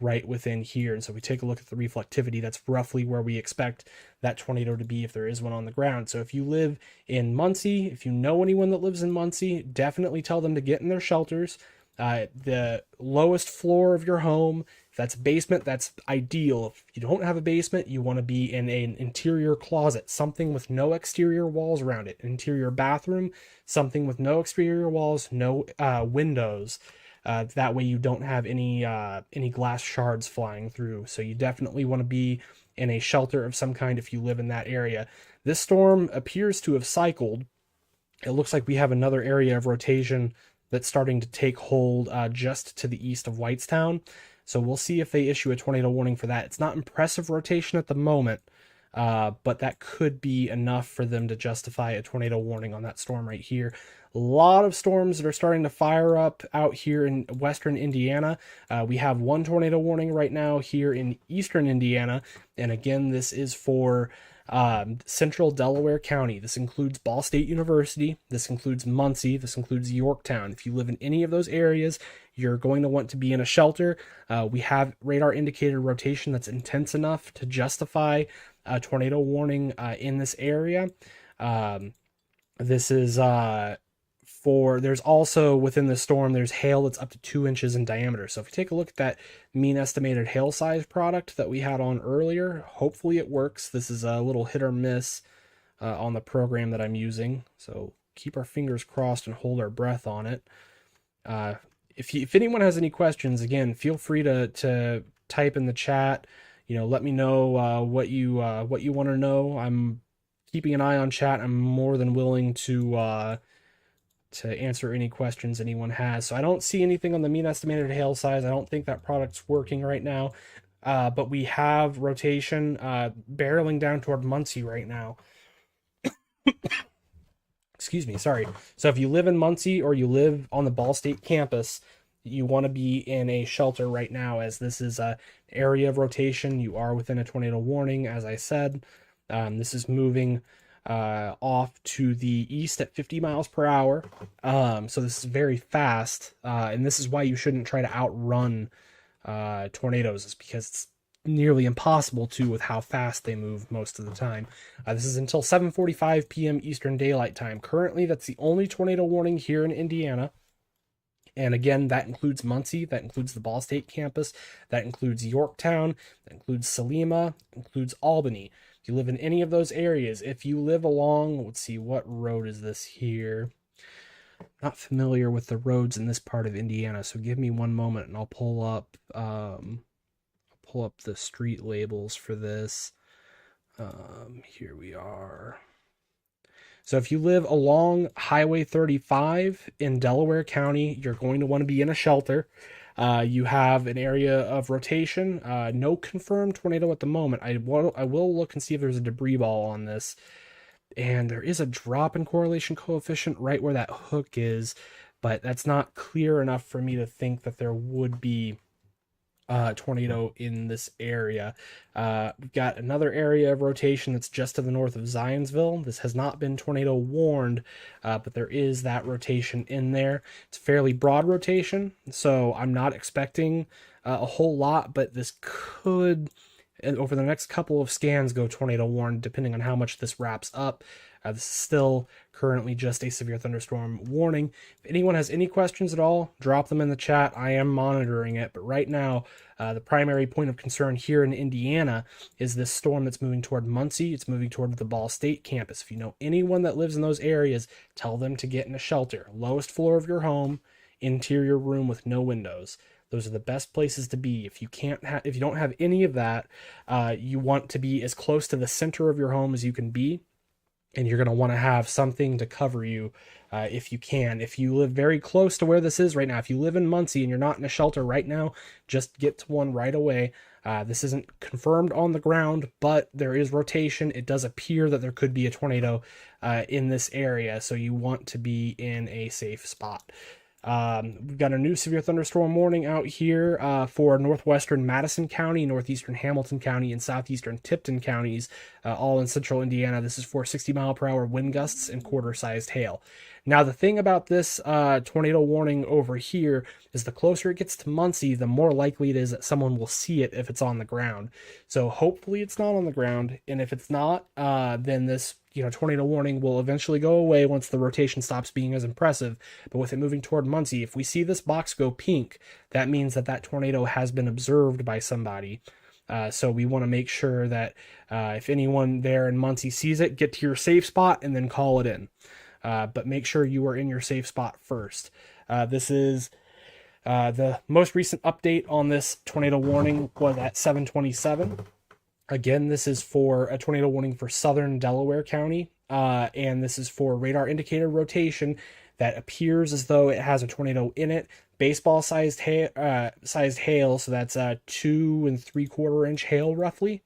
right within here. And so we take a look at the reflectivity. That's roughly where we expect that tornado to be if there is one on the ground. So if you live in Muncie, if you know anyone that lives in Muncie, definitely tell them to get in their shelters. The lowest floor of your home, if that's a basement, that's ideal. If you don't have a basement, you want to be in an interior closet, something with no exterior walls around it. Interior bathroom, something with no exterior walls, no windows. That way you don't have any glass shards flying through. So you definitely want to be in a shelter of some kind if you live in that area. This storm appears to have cycled. It looks like we have another area of rotation that's starting to take hold just to the east of Whitestown. So we'll see if they issue a tornado warning for that. It's not impressive rotation at the moment, but that could be enough for them to justify a tornado warning on that storm right here. A lot of storms that are starting to fire up out here in western Indiana. We have one tornado warning right now here in eastern Indiana. And again, this is for Central Delaware County. This includes Ball State University. This includes Muncie. This includes Yorktown. If you live in any of those areas, you're going to want to be in a shelter. We have radar indicated rotation that's intense enough to justify a tornado warning in this area. This is there's also within the storm, there's hail that's up to 2 inches in diameter. So if you take a look at that mean estimated hail size product that we had on earlier, hopefully it works. This is a little hit or miss on the program that I'm using. So keep our fingers crossed and hold our breath on it. If anyone has any questions, again, feel free to type in the chat. Let me know what you want to know. I'm keeping an eye on chat. I'm more than willing to answer any questions anyone has. So I don't see anything on the mean estimated hail size. I don't think that product's working right now. But we have rotation barreling down toward Muncie right now. Excuse me, sorry. So if you live in Muncie or you live on the Ball State campus, you want to be in a shelter right now, as this is an area of rotation. You are within a tornado warning, as I said. This is moving off to the east at 50 miles per hour. So this is very fast, and this is why you shouldn't try to outrun tornadoes, is because it's nearly impossible to with how fast they move most of the time. This is until 7:45 p.m. Eastern Daylight Time. Currently, that's the only tornado warning here in Indiana. And again, that includes Muncie, that includes the Ball State campus, that includes Yorktown, that includes Salima, includes Albany. If you live in any of those areas, if you live along, let's see, what road is this here? Not familiar with the roads in this part of Indiana, so give me one moment and I'll pull up the street labels for this. Here we are. So if you live along Highway 35 in Delaware County, you're going to want to be in a shelter. You have an area of rotation. No confirmed tornado at the moment. I will look and see if there's a debris ball on this. And there is a drop in correlation coefficient right where that hook is, but that's not clear enough for me to think that there would be tornado in this area. We've got another area of rotation that's just to the north of Zionsville. This has not been tornado warned, but there is that rotation in there. It's fairly broad rotation, so I'm not expecting a whole lot, but this could, over the next couple of scans, go tornado warned, depending on how much this wraps up. This is still currently just a severe thunderstorm warning. If anyone has any questions at all, drop them in the chat. I am monitoring it, but right now, the primary point of concern here in Indiana is this storm that's moving toward Muncie. It's moving toward the Ball State campus. If you know anyone that lives in those areas, tell them to get in a shelter. Lowest floor of your home, interior room with no windows. Those are the best places to be. If you don't have any of that, you want to be as close to the center of your home as you can be. And you're going to want to have something to cover you if you can. If you live very close to where this is right now, if you live in Muncie and you're not in a shelter right now, just get to one right away. This isn't confirmed on the ground, but there is rotation. It does appear that there could be a tornado in this area, so you want to be in a safe spot. We've got a new severe thunderstorm warning out here for northwestern Madison County, northeastern Hamilton County, and southeastern Tipton counties, all in central Indiana. This is for 60-mile-per-hour wind gusts and quarter-sized hail. Now, the thing about this tornado warning over here is the closer it gets to Muncie, the more likely it is that someone will see it if it's on the ground. So hopefully it's not on the ground, and if it's not, then this tornado warning will eventually go away once the rotation stops being as impressive. But with it moving toward Muncie, if we see this box go pink, that means that tornado has been observed by somebody. So we want to make sure that if anyone there in Muncie sees it, get to your safe spot and then call it in. But make sure you are in your safe spot first. This is the most recent update on this tornado warning was at 7:27. Again, this is for a tornado warning for southern Delaware County, and this is for radar indicator rotation that appears as though it has a tornado in it. Baseball-sized hail, so that's 2 3/4 inch hail roughly.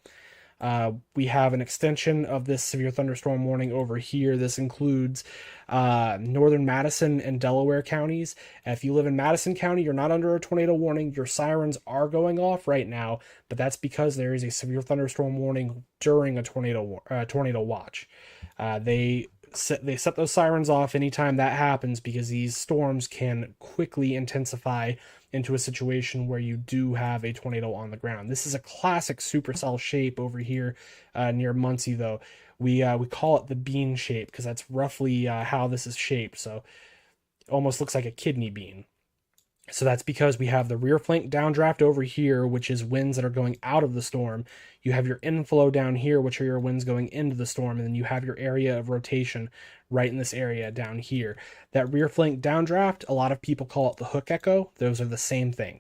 We have an extension of this severe thunderstorm warning over here. This includes northern Madison and Delaware counties. If you live in Madison County, you're not under a tornado warning. Your sirens are going off right now, but that's because there is a severe thunderstorm warning during a tornado watch. They set those sirens off anytime that happens because these storms can quickly intensify into a situation where you do have a tornado on the ground. This is a classic supercell shape over here near Muncie, though. We call it the bean shape because that's roughly how this is shaped. So it almost looks like a kidney bean. So that's because we have the rear flank downdraft over here, which is winds that are going out of the storm. You have your inflow down here, which are your winds going into the storm. And then you have your area of rotation right in this area down here. That rear flank downdraft, a lot of people call it the hook echo. Those are the same thing.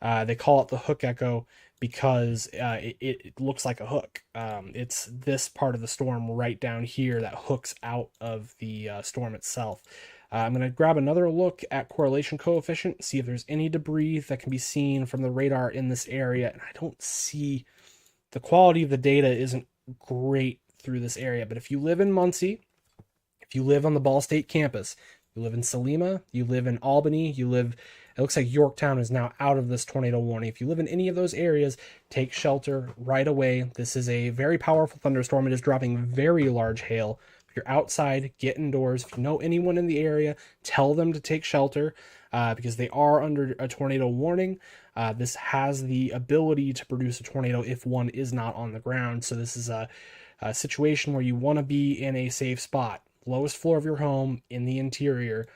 They call it the hook echo because it looks like a hook. It's this part of the storm right down here that hooks out of the storm itself. I'm going to grab another look at correlation coefficient, see if there's any debris that can be seen from the radar in this area. And I don't see, the quality of the data isn't great through this area. But if you live in Muncie, if you live on the Ball State campus, you live in Salima, you live in Albany, you live It looks like Yorktown is now out of this tornado warning. If you live in any of those areas, take shelter right away. This is a very powerful thunderstorm. It is dropping very large hail. If you're outside, get indoors. If you know anyone in the area, tell them to take shelter because they are under a tornado warning. This has the ability to produce a tornado if one is not on the ground. So this is a situation where you want to be in a safe spot. Lowest floor of your home in the interior.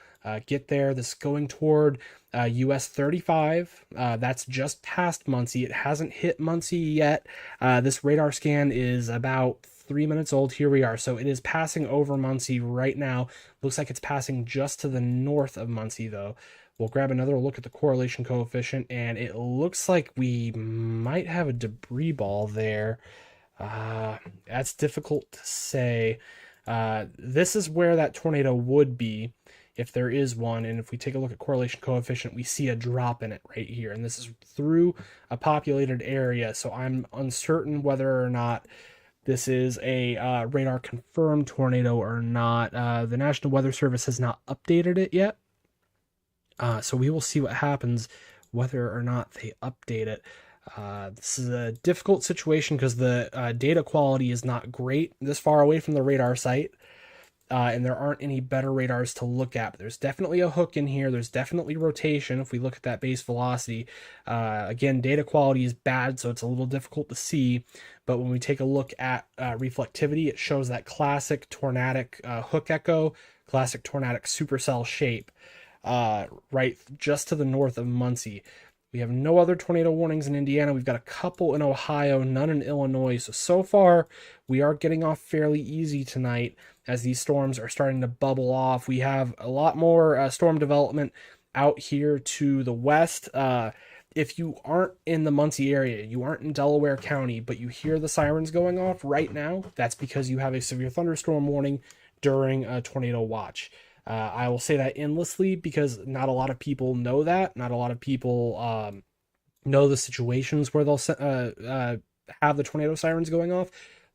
Get there. This is going toward US 35. That's just past Muncie. It hasn't hit Muncie yet. This radar scan is about 3 minutes old. Here we are. So it is passing over Muncie right now. Looks like it's passing just to the north of Muncie, though. We'll grab another look at the correlation coefficient, and it looks like we might have a debris ball there. That's difficult to say. This is where that tornado would be if there is one, and if we take a look at correlation coefficient, we see a drop in it right here, and this is through a populated area, so I'm uncertain whether or not this is a radar confirmed tornado or not. The National Weather Service has not updated it yet, so we will see what happens whether or not they update it. This is a difficult situation because the data quality is not great this far away from the radar site, and there aren't any better radars to look at. But there's definitely a hook in here. There's definitely rotation if we look at that base velocity. Again, data quality is bad, so it's a little difficult to see. But when we take a look at reflectivity, it shows that classic tornadic hook echo, classic tornadic supercell shape, right just to the north of Muncie. We have no other tornado warnings in Indiana. We've got a couple in Ohio, none in Illinois. So far, we are getting off fairly easy tonight as these storms are starting to bubble off. We have a lot more storm development out here to the west. If you aren't in the Muncie area, you aren't in Delaware County, but you hear the sirens going off right now, that's because you have a severe thunderstorm warning during a tornado watch. I will say that endlessly because not a lot of people know that. Not a lot of people know the situations where they'll have the tornado sirens going off.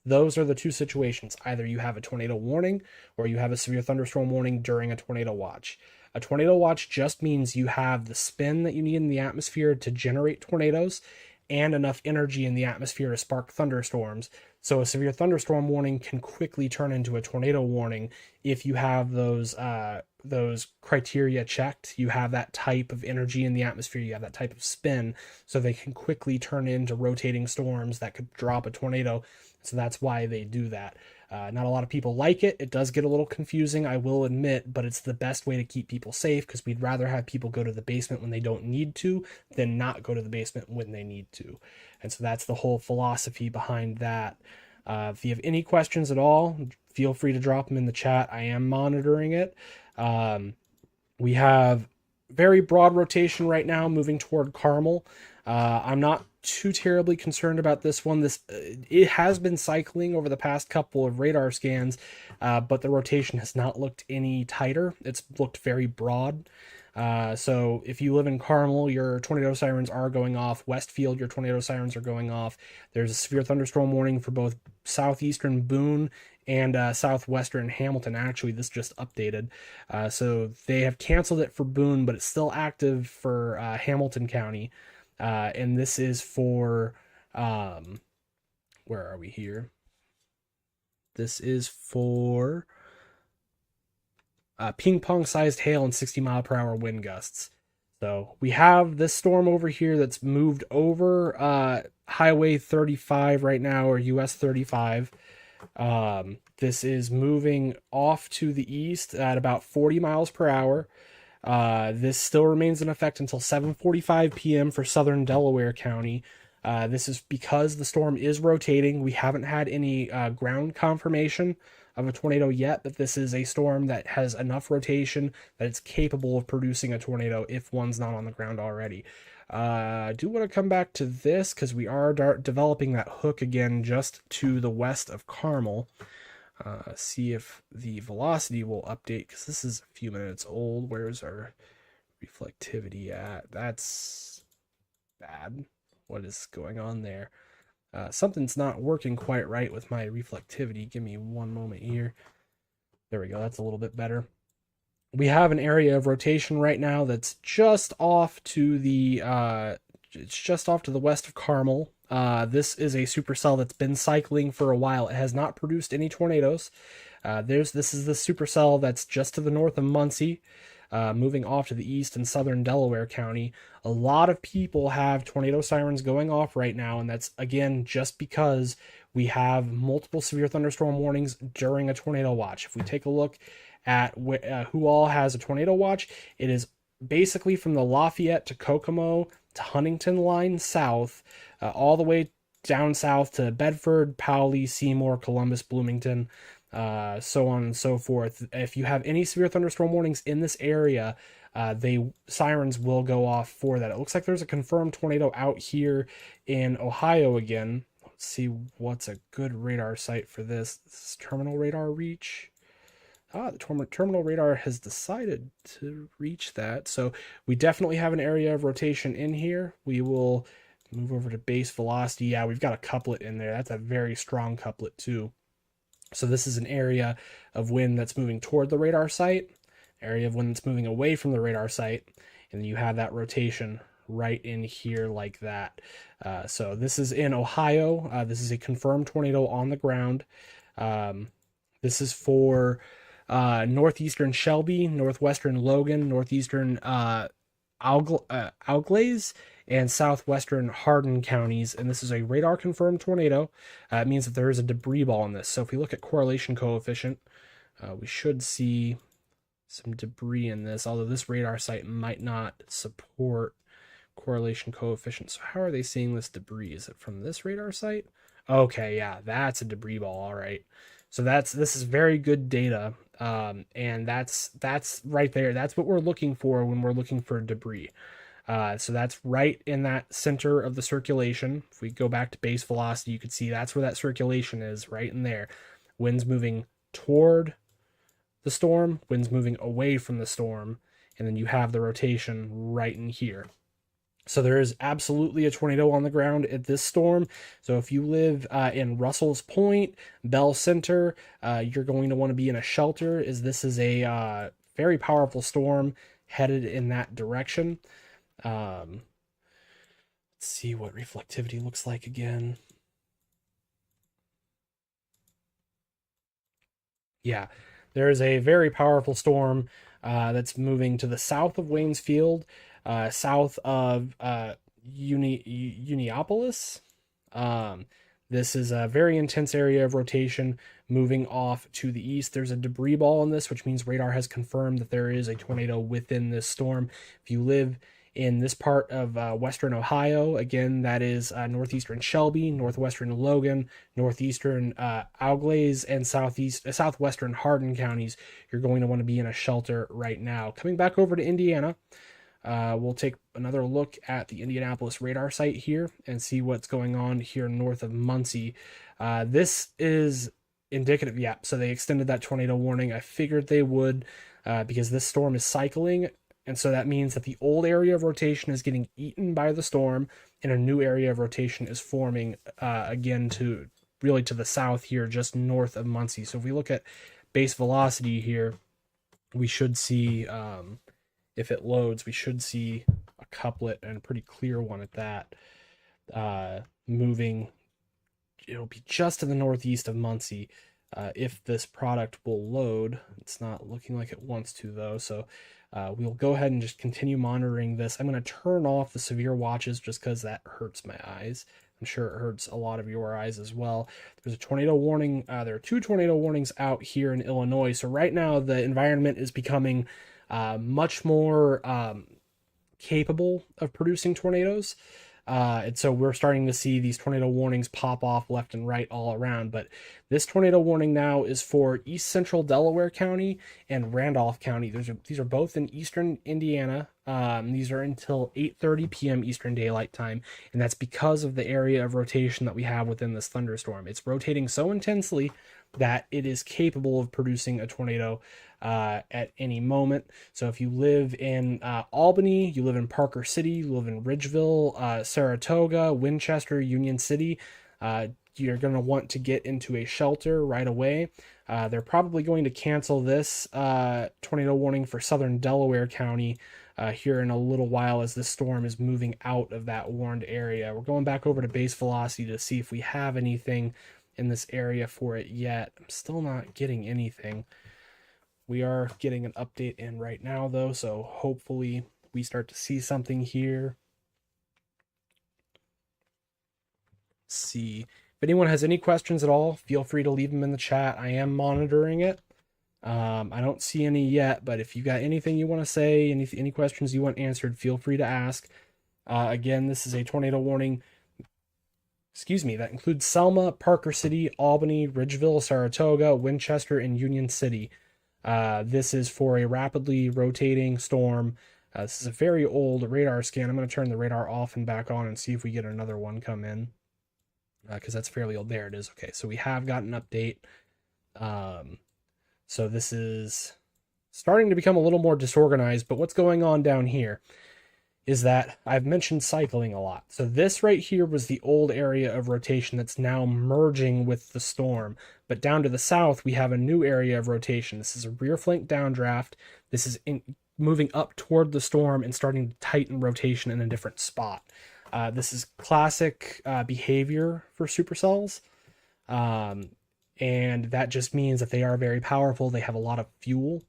Those are the two situations. Either you have a tornado warning or you have a severe thunderstorm warning during a tornado watch. A tornado watch just means you have the spin that you need in the atmosphere to generate tornadoes and enough energy in the atmosphere to spark thunderstorms. So a severe thunderstorm warning can quickly turn into a tornado warning if you have those criteria checked. You have that type of energy in the atmosphere, you have that type of spin, so they can quickly turn into rotating storms that could drop a tornado. So that's why they do that. Not a lot of people like it. It does get a little confusing, I will admit, but it's the best way to keep people safe because we'd rather have people go to the basement when they don't need to than not go to the basement when they need to. And so that's the whole philosophy behind that. If you have any questions at all, feel free to drop them in the chat. I am monitoring it. We have very broad rotation right now moving toward Carmel. I'm not too terribly concerned about this one. It has been cycling over the past couple of radar scans, but the rotation has not looked any tighter. It's looked very broad. So if you live in Carmel, your tornado sirens are going off. Westfield, your tornado sirens are going off. There's a severe thunderstorm warning for both southeastern Boone and southwestern Hamilton. Actually, this just updated. So they have canceled it for Boone, but it's still active for Hamilton County. And this is for, where are we here? This is for ping pong sized hail and 60-mile-per-hour wind gusts. So we have this storm over here that's moved over Highway 35 right now, or US 35. This is moving off to the east at about 40 miles per hour. This still remains in effect until 7:45 p.m. for southern Delaware County. This is because the storm is rotating. We haven't had any ground confirmation of a tornado yet, but this is a storm that has enough rotation that it's capable of producing a tornado if one's not on the ground already. I do want to come back to this because we are developing that hook again just to the west of Carmel. See if the velocity will update because this is a few minutes old. Where's our reflectivity at? That's bad. What is going on there? Something's not working quite right with my reflectivity. Give me one moment here. There we go. That's a little bit better. We have an area of rotation right now that's just off to the it's just off to the west of Carmel. This is a supercell that's been cycling for a while. It has not produced any tornadoes. This is the supercell that's just to the north of Muncie, moving off to the east in southern Delaware County. A lot of people have tornado sirens going off right now, and that's again just because we have multiple severe thunderstorm warnings during a tornado watch. If we take a look at who all has a tornado watch, it is basically from the Lafayette to Kokomo to Huntington line south, all the way down south to Bedford, Powley, Seymour, Columbus, Bloomington, so on and so forth. If you have any severe thunderstorm warnings in this area, sirens will go off for that. It looks like there's a confirmed tornado out here in Ohio again. Let's see what's a good radar site for this. This is terminal radar reach. The terminal radar has decided to reach that. So we definitely have an area of rotation in here. We will move over to base velocity. Yeah, we've got a couplet in there. That's a very strong couplet too. So this is an area of wind that's moving toward the radar site, area of wind that's moving away from the radar site, and then you have that rotation right in here like that. So this is in Ohio. This is a confirmed tornado on the ground. This is for northeastern Shelby, northwestern Logan, northeastern Auglaize, and southwestern Hardin counties. And this is a radar confirmed tornado. It means that there is a debris ball in this. So if we look at correlation coefficient, we should see some debris in this, although this radar site might not support correlation coefficient. So how are they seeing this debris? Is it from this radar site? Okay, yeah, that's a debris ball. All right. So this is very good data, and that's right there. That's what we're looking for when we're looking for debris. So that's right in that center of the circulation. If we go back to base velocity, you can see that's where that circulation is, right in there. Winds moving toward the storm, winds moving away from the storm, and then you have the rotation right in here. So there is absolutely a tornado on the ground at this storm. So if you live in Russell's Point, Bell Center, you're going to want to be in a shelter, as this is a very powerful storm headed in that direction. Let's see what reflectivity looks like again. Yeah, there is a very powerful storm that's moving to the south of Waynes Field, south of Uniopolis. This is a very intense area of rotation moving off to the east. There's a debris ball in this, which means radar has confirmed that there is a tornado within this storm. If you live in this part of western Ohio, again, that is northeastern Shelby, northwestern Logan, northeastern Auglaize, and southwestern Hardin counties, you're going to want to be in a shelter right now. Coming back over to Indiana, we'll take another look at the Indianapolis radar site here and see what's going on here north of Muncie. This is indicative, yeah, so they extended that tornado warning. I figured they would because this storm is cycling, and so that means that the old area of rotation is getting eaten by the storm, and a new area of rotation is forming again to the south here, just north of Muncie. So if we look at base velocity here, we should see, if it loads, we should see a couplet, and a pretty clear one at that, moving. It'll be just to the northeast of Muncie. If this product will load, it's not looking like it wants to though, so we'll go ahead and just continue monitoring this. I'm going to turn off the severe watches just because that hurts my eyes. I'm sure it hurts a lot of your eyes as well. There's a tornado warning. There are 2 tornado warnings out here in Illinois. So right now the environment is becoming much more capable of producing tornadoes. And so we're starting to see these tornado warnings pop off left and right all around. But this tornado warning now is for East Central Delaware County and Randolph County. These are both in eastern Indiana. These are until 8:30 p.m. Eastern Daylight Time, and that's because of the area of rotation that we have within this thunderstorm. It's rotating so intensely that it is capable of producing a tornado at any moment. So if you live in Albany, you live in Parker City, you live in Ridgeville, Saratoga, Winchester, Union City, you're going to want to get into a shelter right away. They're probably going to cancel this tornado warning for southern Delaware County here in a little while as this storm is moving out of that warned area. We're going back over to base velocity to see if we have anything in this area for it yet. I'm still not getting anything. We are getting an update in right now, though, so hopefully we start to see something here. Let's see. If anyone has any questions at all, feel free to leave them in the chat. I am monitoring it. I don't see any yet, but if you got anything you want to say, any questions you want answered, feel free to ask. Again, this is a tornado warning. Excuse me, that includes Selma, Parker City, Albany, Ridgeville, Saratoga, Winchester, and Union City. This is for a rapidly rotating storm. This is a very old radar scan. I'm going to turn the radar off and back on and see if we get another one come in. Because that's fairly old. There it is. Okay, so we have got an update. So this is starting to become a little more disorganized, but what's going on down here is that I've mentioned cycling a lot. So this right here was the old area of rotation that's now merging with the storm. But down to the south, we have a new area of rotation. This is a rear flank downdraft. This is moving up toward the storm and starting to tighten rotation in a different spot. This is classic behavior for supercells. And that just means that they are very powerful. They have a lot of fuel.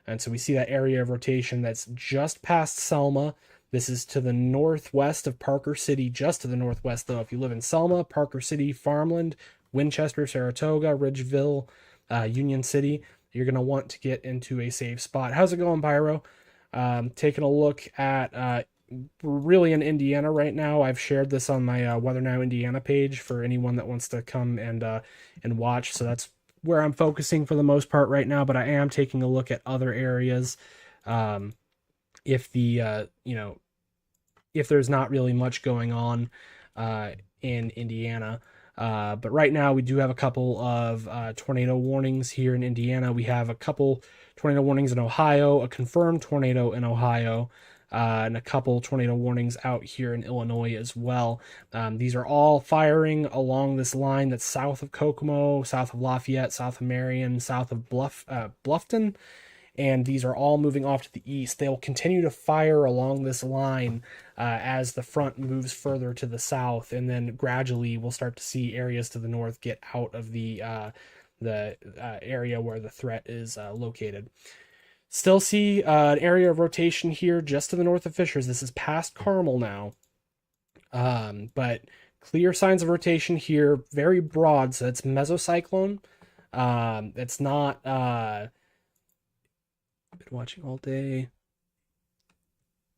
And so we see that area of rotation that's just past Selma. This is to the northwest of Parker City, just to the northwest, though. If you live in Selma, Parker City, Farmland, Winchester, Saratoga, Ridgeville, Union City, you're going to want to get into a safe spot. How's it going, Pyro? Taking a look at... we're really in Indiana right now. I've shared this on my Weather Now Indiana page for anyone that wants to come and watch. So that's where I'm focusing for the most part right now. But I am taking a look at other areas. If there's not really much going on in Indiana. But right now we do have a couple of tornado warnings here in Indiana. We have a couple tornado warnings in Ohio, a confirmed tornado in Ohio. And a couple tornado warnings out here in Illinois as well. These are all firing along this line that's south of Kokomo, south of Lafayette, south of Marion, south of Bluffton, and these are all moving off to the east. They will continue to fire along this line as the front moves further to the south, and then gradually we'll start to see areas to the north get out of the area where the threat is located. Still see an area of rotation here just to the north of Fishers. This is past Carmel now. But clear signs of rotation here, very broad. So it's mesocyclone. It's not... I've been watching all day.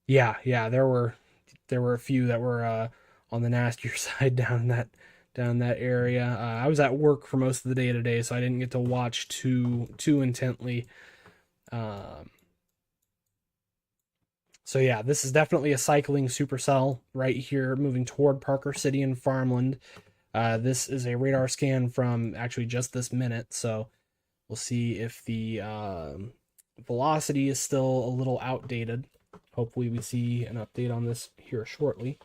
Yeah, there were a few that were on the nastier side down that area. I was at work for most of the day today, so I didn't get to watch too intently. So yeah, this is definitely a cycling supercell right here moving toward Parker City and Farmland. This is a radar scan from actually just this minute, so we'll see if the velocity is still a little outdated. Hopefully we see an update on this here shortly.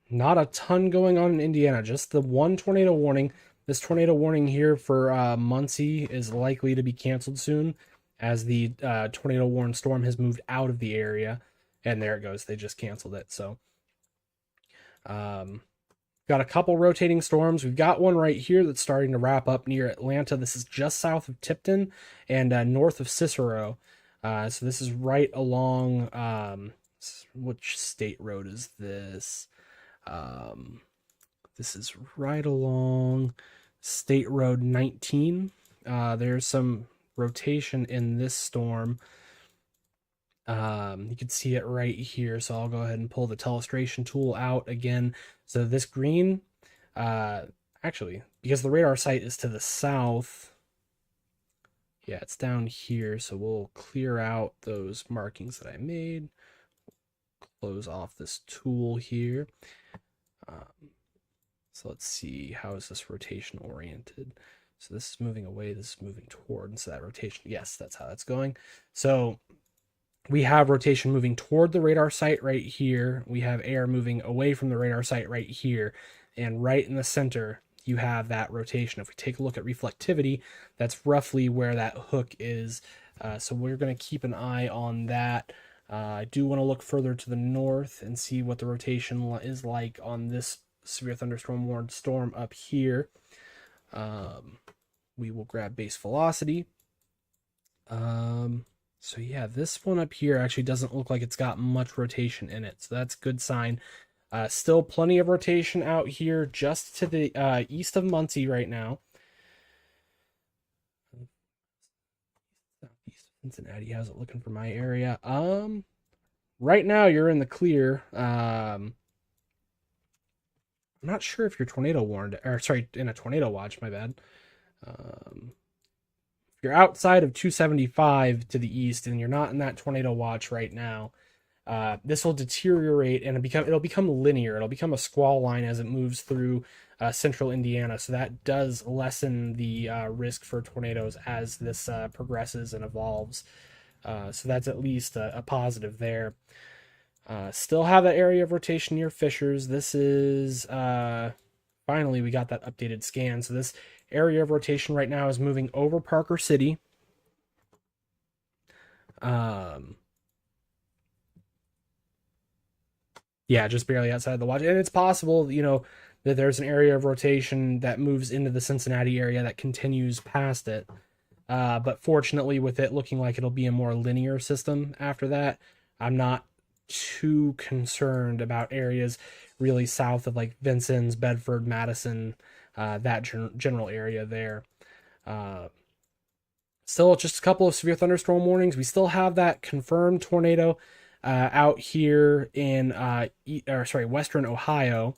Not a ton going on in Indiana, just the one tornado warning. This tornado warning here for Muncie is likely to be canceled soon as the tornado warned storm has moved out of the area. And there it goes. They just canceled it. So got a couple rotating storms. We've got one right here that's starting to wrap up near Atlanta. This is just south of Tipton and north of Cicero. So this is right along, which state road is this? This is right along State Road 19. There's some rotation in this storm. You can see it right here, so I'll go ahead and pull the telestration tool out again. So this green, actually, because the radar site is to the south, yeah, it's down here, so we'll clear out those markings that I made. Close off this tool here. So let's see, how is this rotation oriented? So this is moving away, this is moving toward, and so that rotation, yes, that's how that's going. So we have rotation moving toward the radar site right here. We have air moving away from the radar site right here. and right in the center you have that rotation. If we take a look at reflectivity, that's roughly where that hook is. So we're going to keep an eye on that. I do want to look further to the north and see what the rotation is like on this severe thunderstorm warned storm up here. We will grab base velocity. So yeah, this one up here actually doesn't look like it's got much rotation in it, so that's a good sign. Still plenty of rotation out here just to the east of Muncie right now. Southeast of Cincinnati, how's it looking for my area? Right now you're in the clear. I'm not sure if you're tornado warned, or sorry, in a tornado watch, my bad. If you're outside of 275 to the east and you're not in that tornado watch right now, this will deteriorate and it'll become linear. It'll become a squall line as it moves through central Indiana. So that does lessen the risk for tornadoes as this progresses and evolves. So that's at least a positive there. Still have that area of rotation near Fishers. This is finally we got that updated scan. So this area of rotation right now is moving over Parker City. Yeah, just barely outside the watch. And it's possible, that there's an area of rotation that moves into the Cincinnati area that continues past it. But fortunately, with it looking like it'll be a more linear system after that, I'm not too concerned about areas really south of like Vincennes, Bedford, Madison, that general area there. Still just a couple of severe thunderstorm warnings. We still have that confirmed tornado out here in Western Ohio.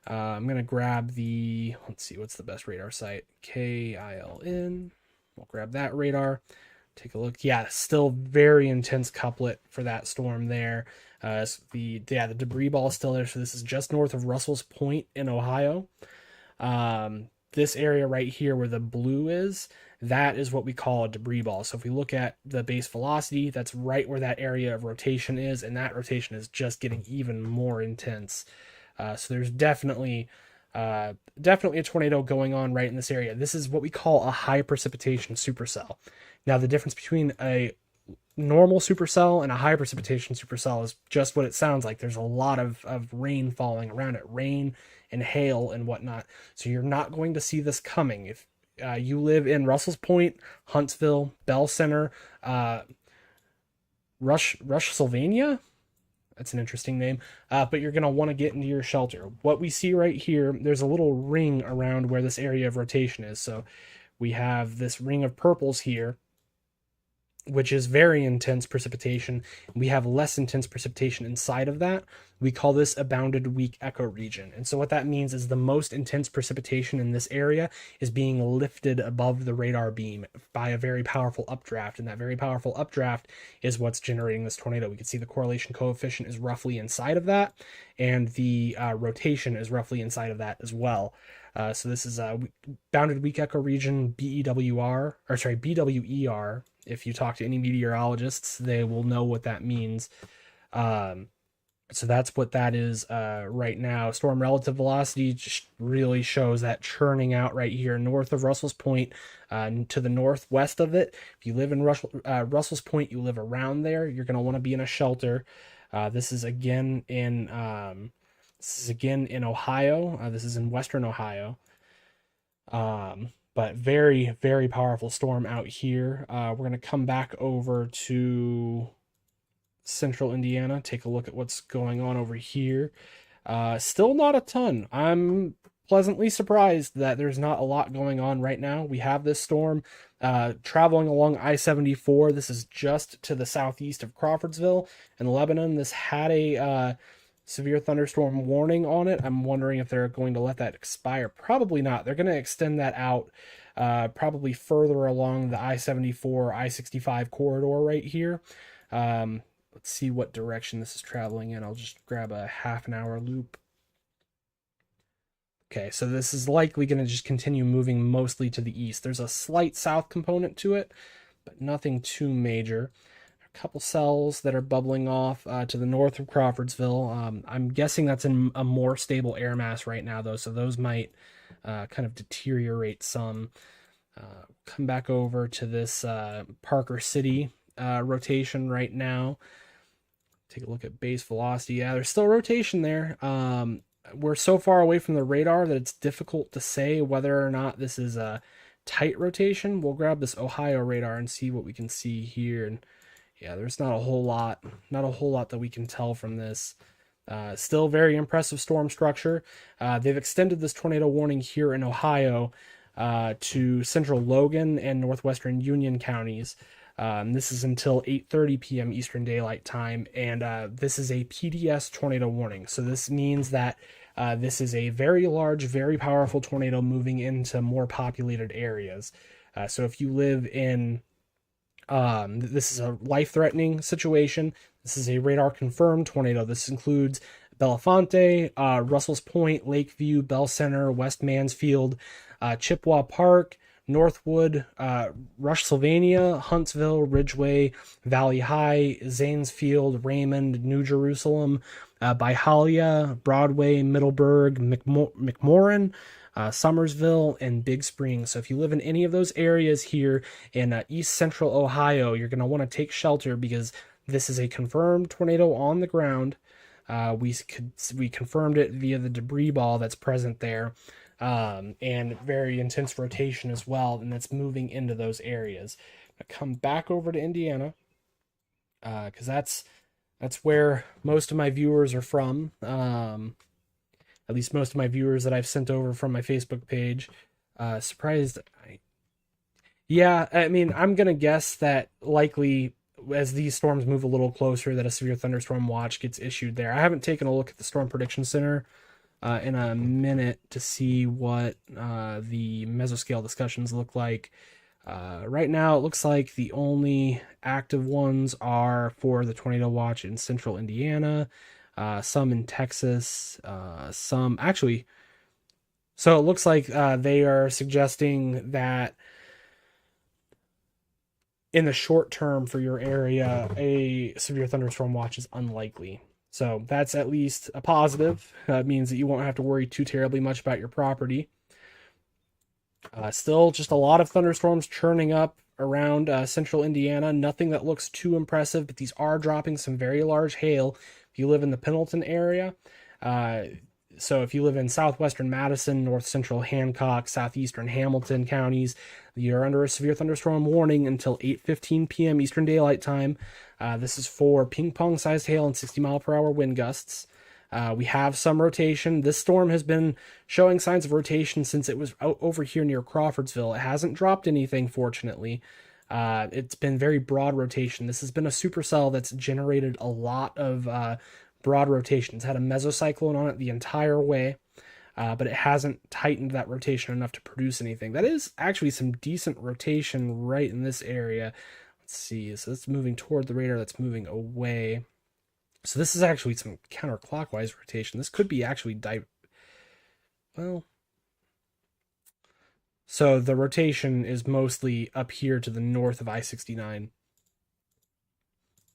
I'm gonna grab let's see, what's the best radar site? KILN. We'll grab that radar. Take a look. Yeah, still very intense couplet for that storm there. The debris ball is still there. So this is just north of Russell's Point in Ohio. This area right here where the blue is, that is what we call a debris ball. So if we look at the base velocity, that's right where that area of rotation is, and that rotation is just getting even more intense. So there's definitely a tornado going on right in this area. This is what we call a high precipitation supercell. Now the difference between a normal supercell and a high precipitation supercell is just what it sounds like. There's a lot of rain falling around it, rain and hail and whatnot. So you're not going to see this coming. If you live in Russell's Point, Huntsville, Bell Center, Sylvania, that's an interesting name, but you're going to want to get into your shelter. What we see right here, there's a little ring around where this area of rotation is. So we have this ring of purples here, which is very intense precipitation. We have less intense precipitation inside of that. We call this a bounded weak ecoregion. And so what that means is the most intense precipitation in this area is being lifted above the radar beam by a very powerful updraft. And that very powerful updraft is what's generating this tornado. We can see the correlation coefficient is roughly inside of that, and the rotation is roughly inside of that as well. So this is a bounded weak ecoregion, BWER. If you talk to any meteorologists, they will know what that means. So that's what that is right now. Storm relative velocity just really shows that churning out right here north of Russell's Point, to the northwest of it. If you live in Russell's Point, you live around there, you're going to want to be in a shelter. This is again in Ohio. This is in Western Ohio. But very, very powerful storm out here. We're going to come back over to central Indiana, take a look at what's going on over here. Still not a ton. I'm pleasantly surprised that there's not a lot going on right now. We have this storm traveling along I-74. This is just to the southeast of Crawfordsville and Lebanon. This had a severe thunderstorm warning on it. I'm wondering if they're going to let that expire. Probably not. They're going to extend that out probably further along the I-74, I-65 corridor right here. Let's see what direction this is traveling in. I'll just grab a half an hour loop. Okay, so this is likely going to just continue moving mostly to the east. There's a slight south component to it, but nothing too major. couple cells that are bubbling off to the north of Crawfordsville. I'm guessing that's in a more stable air mass right now, though, so those might kind of deteriorate some. Come back over to this Parker City rotation right now. Take a look at base velocity. Yeah, there's still rotation there. We're so far away from the radar that it's difficult to say whether or not this is a tight rotation. We'll grab this Ohio radar and see what we can see here. And yeah, there's not a whole lot that we can tell from this. Still very impressive storm structure. They've extended this tornado warning here in Ohio to central Logan and northwestern Union counties. This is until 8:30 p.m. Eastern Daylight Time, and this is a PDS tornado warning. So this means that this is a very large, very powerful tornado moving into more populated areas. So if you live in, this is a life-threatening situation. This is a radar-confirmed tornado. This includes Bellefonte, Russell's Point, Lakeview, Bell Center, West Mansfield, Chippewa Park, Northwood, Rush, Sylvania, Huntsville, Ridgeway, Valley High, Zanesfield, Raymond, New Jerusalem, Byhalia, Broadway, Middleburg, McMorran, Somersville, and Big Springs. So if you live in any of those areas here in East Central Ohio, you're going to want to take shelter because this is a confirmed tornado on the ground. We confirmed it via the debris ball that's present there. And very intense rotation as well, and that's moving into those areas. I come back over to Indiana, because that's where most of my viewers are from. At least most of my viewers that I've sent over from my Facebook page. Surprised. Yeah, I mean, I'm gonna guess that likely as these storms move a little closer, that a severe thunderstorm watch gets issued there. I haven't taken a look at the Storm Prediction Center in a minute to see what the mesoscale discussions look like. Right now, it looks like the only active ones are for the tornado watch in central Indiana, some in Texas, some actually. So it looks like they are suggesting that in the short term for your area, a severe thunderstorm watch is unlikely. So that's at least a positive. It means that you won't have to worry too terribly much about your property. Still just a lot of thunderstorms churning up around central Indiana. Nothing that looks too impressive, but these are dropping some very large hail. If you live in the Pendleton area, so if you live in southwestern Madison, north central Hancock, southeastern Hamilton counties, you're under a severe thunderstorm warning until 8:15 p.m. Eastern Daylight Time. This is for ping-pong-sized hail and 60-mile-per-hour wind gusts. We have some rotation. This storm has been showing signs of rotation since it was out over here near Crawfordsville. It hasn't dropped anything, fortunately. It's been very broad rotation. This has been a supercell that's generated a lot of broad rotation. It's had a mesocyclone on it the entire way, but it hasn't tightened that rotation enough to produce anything. That is actually some decent rotation right in this area. Let's see. So it's moving toward the radar that's moving away. So this is actually some counterclockwise rotation. This could be actually so the rotation is mostly up here to the north of I-69. Let's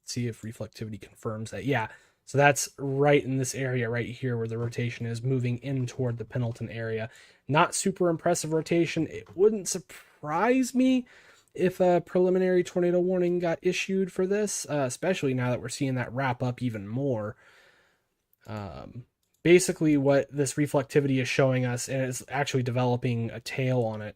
see if reflectivity confirms that. Yeah. So that's right in this area right here where the rotation is moving in toward the Pendleton area. Not super impressive rotation. It wouldn't surprise me if a preliminary tornado warning got issued for this, especially now that we're seeing that wrap up even more. Basically what this reflectivity is showing us, and it's actually developing a tail on it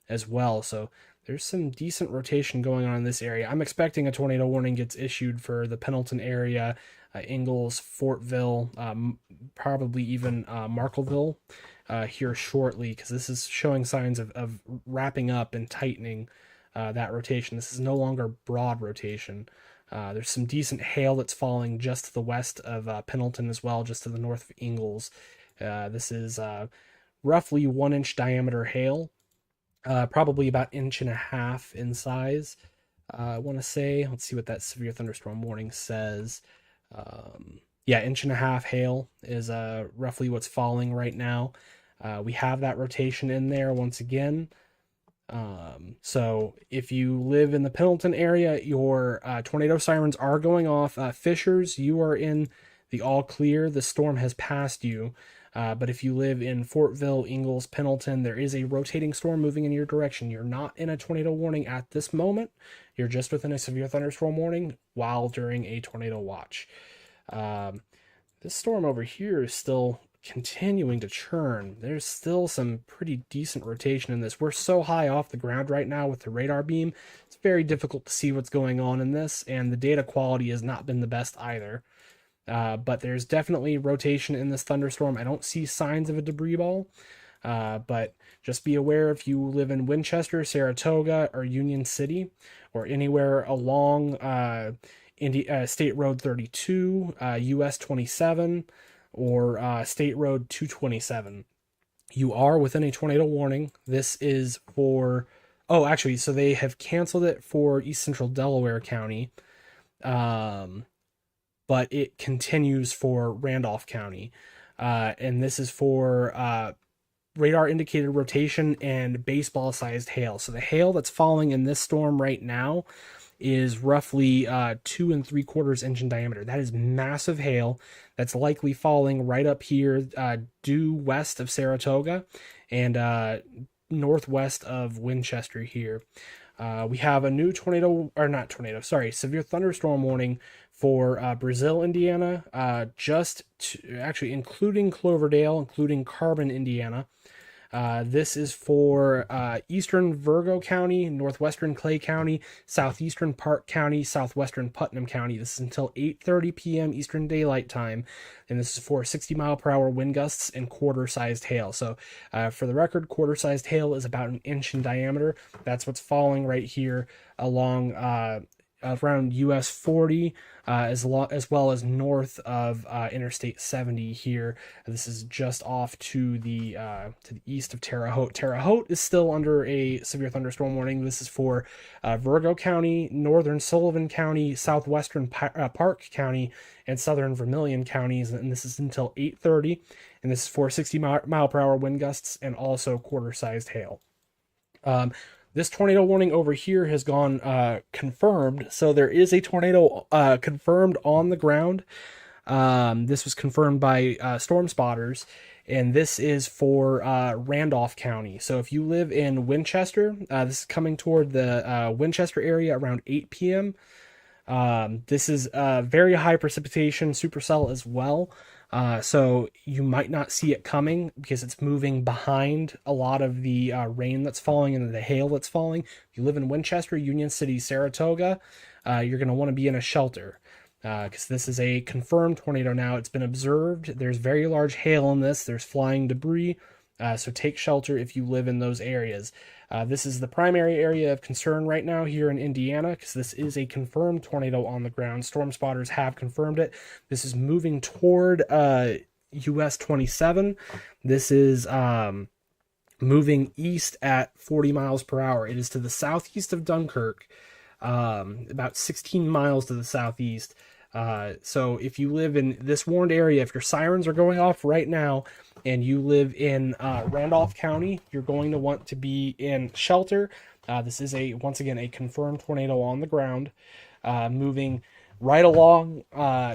as well. So there's some decent rotation going on in this area. I'm expecting a tornado warning gets issued for the Pendleton area, Ingalls, Fortville, probably even Markleville here shortly, because this is showing signs of wrapping up and tightening that rotation. This is no longer broad rotation. There's some decent hail that's falling just to the west of Pendleton as well, just to the north of Ingalls. This is roughly 1-inch diameter hail, probably about 1.5 inches in size. I want to say, let's see what that severe thunderstorm warning says. Yeah, 1.5 inch hail is roughly what's falling right now. We have that rotation in there once again. So if you live in the Pendleton area, your tornado sirens are going off. Fishers, you are in the all clear. The storm has passed you. But if you live in Fortville, Ingalls, Pendleton, there is a rotating storm moving in your direction. You're not in a tornado warning at this moment. You're just within a severe thunderstorm warning while during a tornado watch. Um, this storm over here is still continuing to churn. There's still some pretty decent rotation in this. We're so high off the ground right now with the radar beam. It's very difficult to see what's going on in this, and the data quality has not been the best either. But there's definitely rotation in this thunderstorm. I don't see signs of a debris ball, but just be aware if you live in Winchester, Saratoga, or Union City, or anywhere along State Road 32, US 27, or State Road 227. You are within a tornado warning. This is for, oh, actually, so they have canceled it for East Central Delaware County, but it continues for Randolph County. And this is for radar indicated rotation and baseball sized hail. So the hail that's falling in this storm right now is roughly 2 3/4 inch in diameter. That is massive hail that's likely falling right up here due west of Saratoga and northwest of Winchester here. We have a new tornado, or not tornado, sorry, severe thunderstorm warning for Brazil, Indiana, actually including Cloverdale, including Carbon, Indiana. This is for eastern Virgo County, northwestern Clay County, southeastern Park County, southwestern Putnam County. This is until 8:30 p.m. Eastern Daylight Time, and this is for 60-mile-per-hour wind gusts and quarter-sized hail. So, for the record, quarter-sized hail is about an inch in diameter. That's what's falling right here along around US 40, as well as north of Interstate 70 here. This is just off to the east of Terre Haute. Terre Haute is still under a severe thunderstorm warning. This is for Virgo County, northern Sullivan County, southwestern Park County, and southern Vermilion counties, and this is until 8:30. And this is for 60-mile-per-hour wind gusts and also quarter-sized hail. This tornado warning over here has gone confirmed. So there is a tornado confirmed on the ground. This was confirmed by storm spotters, and this is for Randolph County. So if you live in Winchester, this is coming toward the Winchester area around 8 p.m. This is very high precipitation supercell as well. So you might not see it coming because it's moving behind a lot of the rain that's falling and the hail that's falling. If you live in Winchester, Union City, Saratoga, you're going to want to be in a shelter because this is a confirmed tornado now. It's been observed. There's very large hail in this. There's flying debris. So take shelter if you live in those areas. This is the primary area of concern right now here in Indiana because this is a confirmed tornado on the ground. Storm spotters have confirmed it. This is moving toward US 27. This is moving east at 40 miles per hour. It is to the southeast of Dunkirk, about 16 miles to the southeast. So if you live in this warned area, if your sirens are going off right now and you live in Randolph County, you're going to want to be in shelter. This is once again a confirmed tornado on the ground, moving right along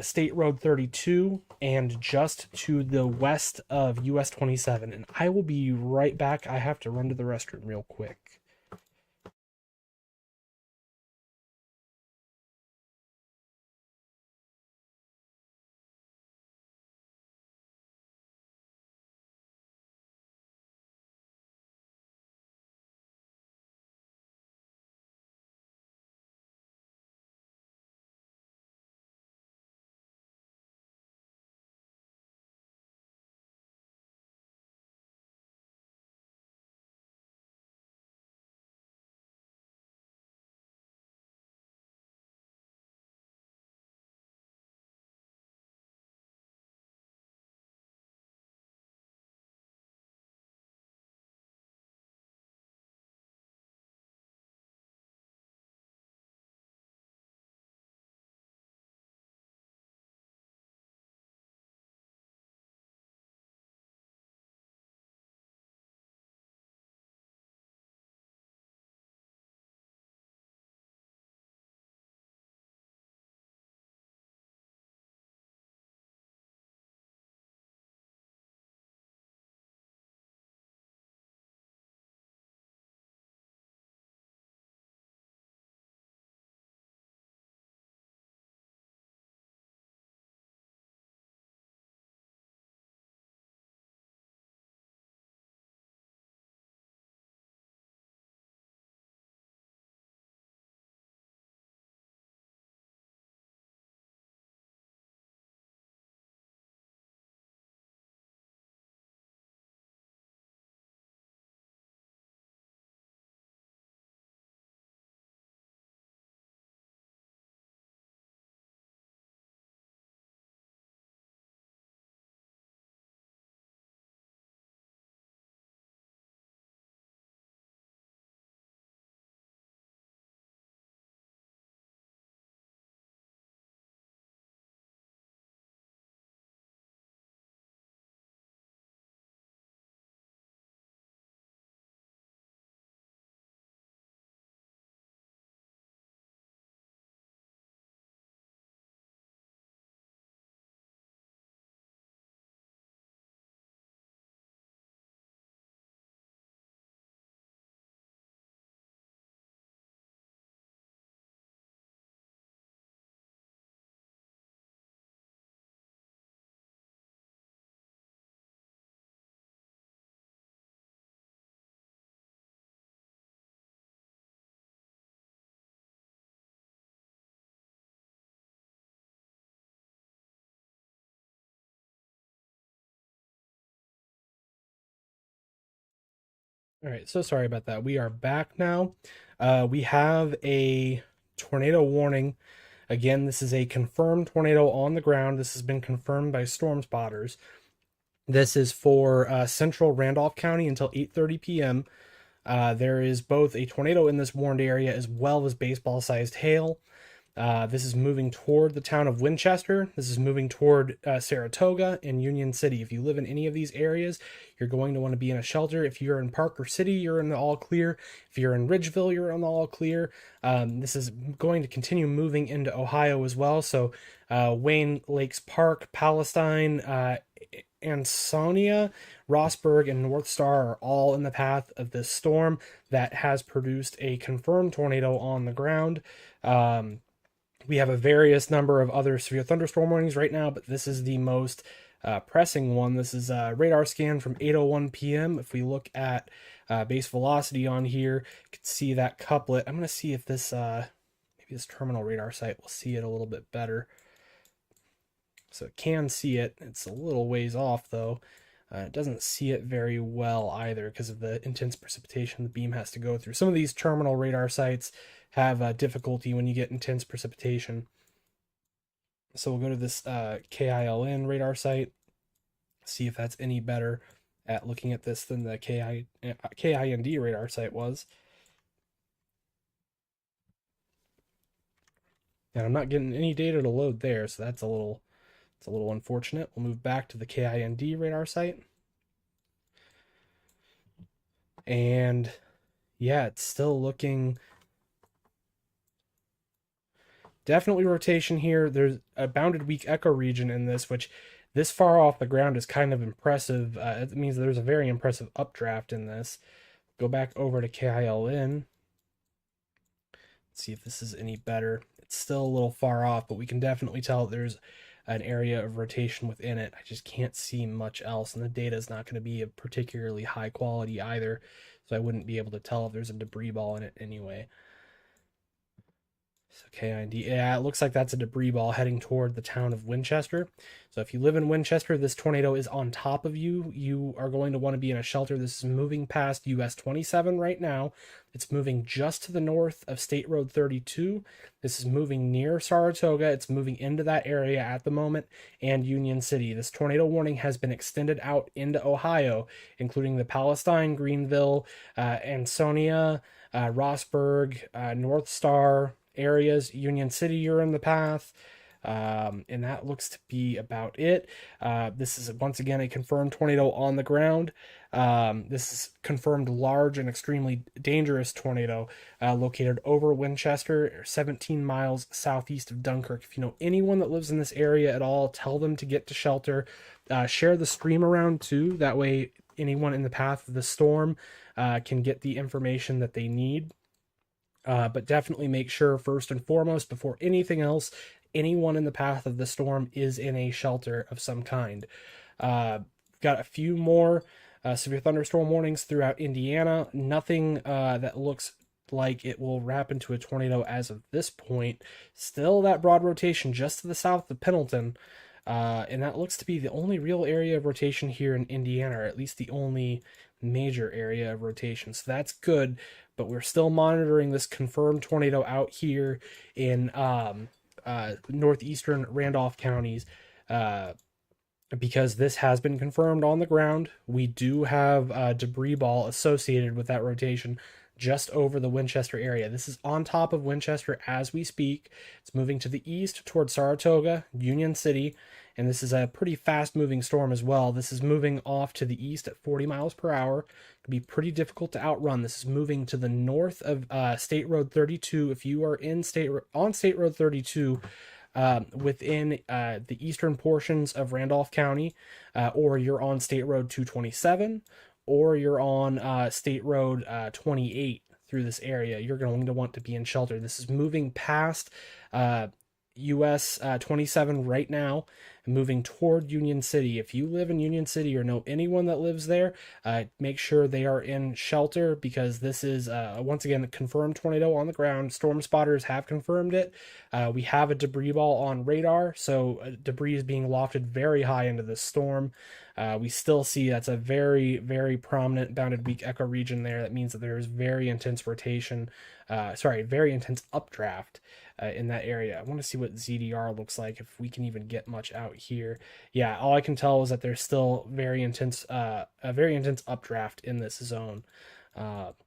State Road 32 and just to the west of US 27. And I will be right back. I have to run to the restroom real quick. All right, so sorry about that. We are back now. We have a tornado warning. Again, this is a confirmed tornado on the ground. This has been confirmed by storm spotters. This is for central Randolph County until 8:30 p.m. There is both a tornado in this warned area as well as baseball-sized hail. This is moving toward the town of Winchester. This is moving toward Saratoga and Union City. If you live in any of these areas, you're going to want to be in a shelter. If you're in Parker City, you're in the all clear. If you're in Ridgeville, you're in the all clear. This is going to continue moving into Ohio as well. So Wayne Lakes Park, Palestine, Ansonia, Rossburg, and North Star are all in the path of this storm that has produced a confirmed tornado on the ground. We have a various number of other severe thunderstorm warnings right now, but this is the most pressing one. This is a radar scan from 8:01 p.m. If we look at base velocity on here, you can see that couplet. I'm going to see if this, maybe this terminal radar site will see it a little bit better. So it can see it. It's a little ways off, though. It doesn't see it very well either because of the intense precipitation the beam has to go through. Some of these terminal radar sites have difficulty when you get intense precipitation. So we'll go to this KILN radar site, see if that's any better at looking at this than the KIND radar site was. And I'm not getting any data to load there, so that's a little unfortunate. We'll move back to the KIND radar site. And yeah, it's still looking definitely rotation here. There's a bounded weak echo region in this, which this far off the ground is kind of impressive. It means there's a very impressive updraft in this. Go back over to KILN. See if this is any better. It's still a little far off, but we can definitely tell there's an area of rotation within it. I just can't see much else, and the data is not going to be of particularly high quality either, so I wouldn't be able to tell if there's a debris ball in it anyway. So KIND, yeah, it looks like that's a debris ball heading toward the town of Winchester. So if you live in Winchester, this tornado is on top of you. You are going to want to be in a shelter. This is moving past US 27 right now. It's moving just to the north of State Road 32. This is moving near Saratoga. It's moving into that area at the moment, and Union City. This tornado warning has been extended out into Ohio, including the Palestine, Greenville, Ansonia, Rossburg, North Star areas. Union City, you're in the path. And that looks to be about it. This is once again a confirmed tornado on the ground. This is confirmed large and extremely dangerous tornado located over Winchester, 17 miles southeast of Dunkirk. If you know anyone that lives in this area at all, tell them to get to shelter. Share the stream around too. That way anyone in the path of the storm can get the information that they need. But definitely make sure, first and foremost, before anything else, anyone in the path of the storm is in a shelter of some kind. Got a few more severe thunderstorm warnings throughout Indiana. Nothing that looks like it will wrap into a tornado as of this point. Still that broad rotation just to the south of Pendleton. And that looks to be the only real area of rotation here in Indiana, or at least the only major area of rotation. So that's good, but we're still monitoring this confirmed tornado out here in northeastern Randolph counties because this has been confirmed on the ground. We do have a debris ball associated with that rotation just over the Winchester area. This is on top of Winchester as we speak. It's moving to the east towards Saratoga, Union City, and this is a pretty fast moving storm as well. This is moving off to the east at 40 miles per hour. It'll be pretty difficult to outrun. This is moving to the north of State Road 32. If you are on State Road 32, within the eastern portions of Randolph County, or you're on State Road 227, or you're on State Road 28 through this area, you're going to want to be in shelter. This is moving past US 27 right now. moving toward Union City. If you live in Union City or know anyone that lives there, make sure they are in shelter, because this is once again a confirmed tornado on the ground. Storm spotters have confirmed it. We have a debris ball on radar, so debris is being lofted very high into this storm. We still see that's a very, very prominent bounded weak ecoregion there. That means that there's very intense rotation, very intense updraft in that area. I want to see what ZDR looks like, if we can even get much out here. Yeah, all I can tell is that there's still a very intense updraft in this zone.